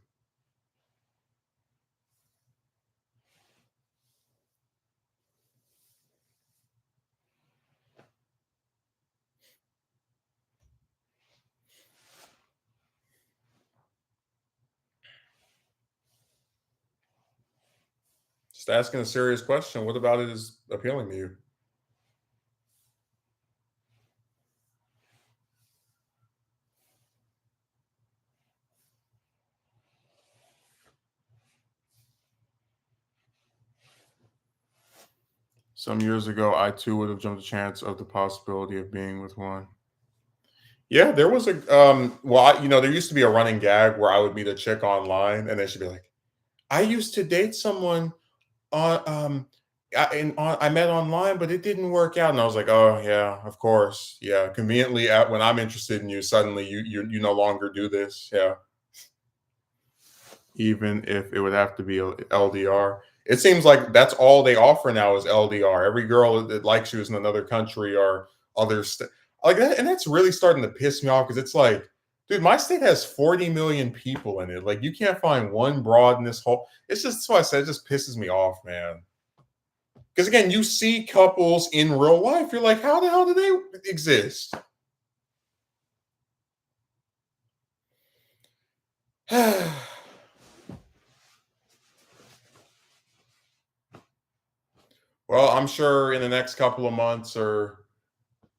Speaker 1: Just asking a serious question. What about it is appealing to you? Some years ago, I too would have jumped the chance of the possibility of being with one. Yeah, there was a well, there used to be a running gag where I would meet a chick online and then she'd be like, "I used to date someone on I met online, but it didn't work out." And I was like, "Oh yeah, of course. Yeah, conveniently at when I'm interested in you, suddenly you no longer do this." Yeah. Even if it would have to be a LDR. It seems like that's all they offer now is LDR. Every girl that likes you is in another country or other like that, and that's really starting to piss me off because it's like, dude, my state has 40 million people in it. Like, you can't find one broad in this whole. It's just that's why I said it just pisses me off, man. Because again, you see couples in real life, you're like, how the hell do they exist? Well, I'm sure in the next couple of months or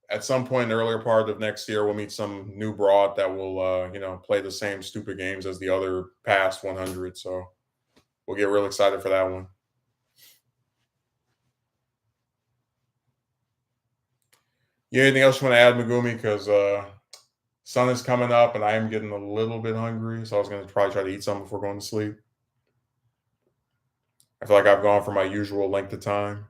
Speaker 1: at some point in the earlier part of next year, we'll meet some new broad that will, play the same stupid games as the other past 100. So we'll get real excited for that one. Yeah, anything else you want to add, Megumi? Because sun is coming up and I am getting a little bit hungry. So I was going to probably try to eat something before going to sleep. I feel like I've gone for my usual length of time.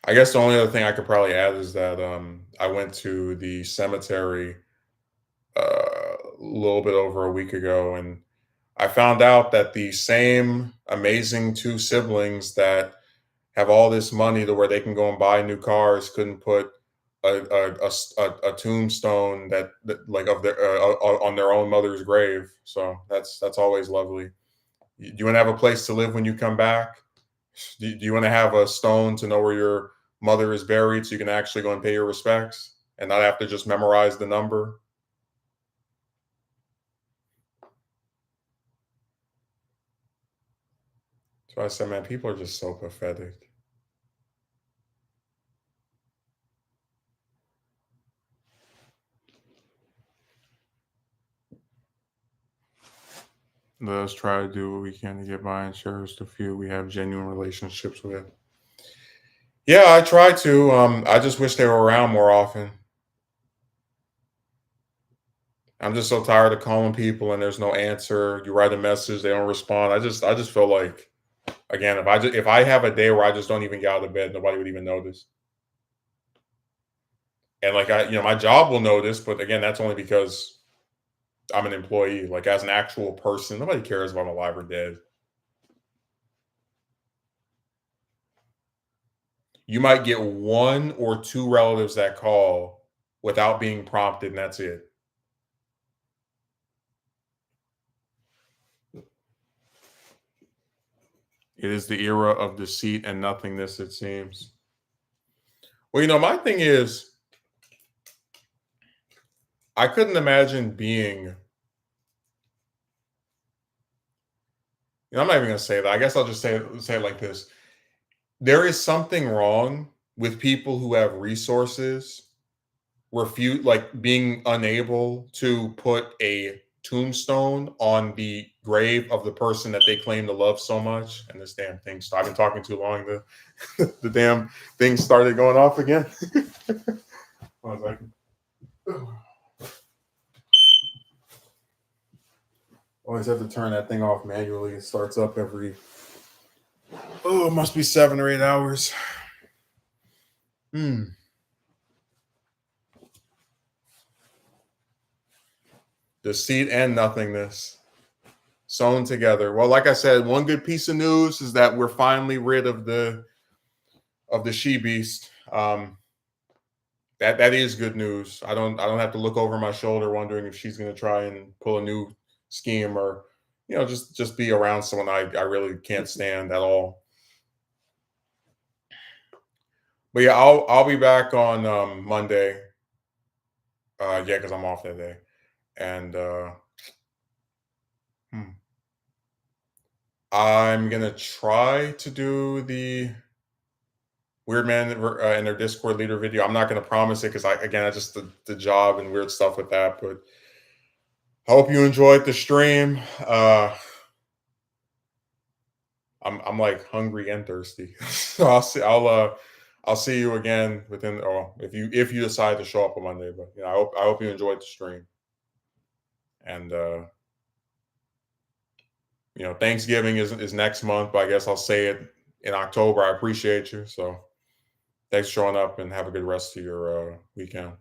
Speaker 1: I guess the only other thing I could probably add is that I went to the cemetery a little bit over a week ago, and I found out that the same amazing two siblings that have all this money to where they can go and buy new cars couldn't put a tombstone that like of their on their own mother's grave. So that's always lovely. Do you want to have a place to live when you come back? Do you want to have a stone to know where your mother is buried so you can actually go and pay your respects and not have to just memorize the number? So I said, man, people are just so pathetic. Let us try to do what we can to get by and cherish the few we have genuine relationships with. Yeah, I try to. I just wish they were around more often. I'm just so tired of calling people and there's no answer. You write a message, they don't respond. I just feel like again, if I have a day where I just don't even get out of bed, nobody would even notice. And like my job will notice, but again, that's only because I'm an employee. Like as an actual person, nobody cares if I'm alive or dead. You might get one or two relatives that call without being prompted, and that's it. It is the era of deceit and nothingness, it seems. Well, my thing is, I couldn't imagine being, I'm not even going to say that. I guess I'll just say it like this. There is something wrong with people who have resources refute like being unable to put a tombstone on the grave of the person that they claim to love so much. And this damn thing, I've been talking too long. The damn thing started going off again. One second. Always have to turn that thing off manually. It starts up every, it must be 7 or 8 hours. Deceit and nothingness sewn together. Well, like I said, one good piece of news is that we're finally rid of the of the she beast. That is good news. I don't have to look over my shoulder wondering if she's going to try and pull a new scheme, or just be around someone I really can't stand at all. But yeah, I'll be back on Monday. Yeah, because I'm off that day, and hmm, I'm gonna try to do the Weird Man in their Discord leader video. I'm not gonna promise it because I just the job and weird stuff with that. But I hope you enjoyed the stream. I'm like hungry and thirsty, so I'll see you again within. Or if you decide to show up on Monday. But I hope you enjoyed the stream. And Thanksgiving is next month, but I guess I'll say it in October. I appreciate you. So thanks for showing up, and have a good rest of your weekend.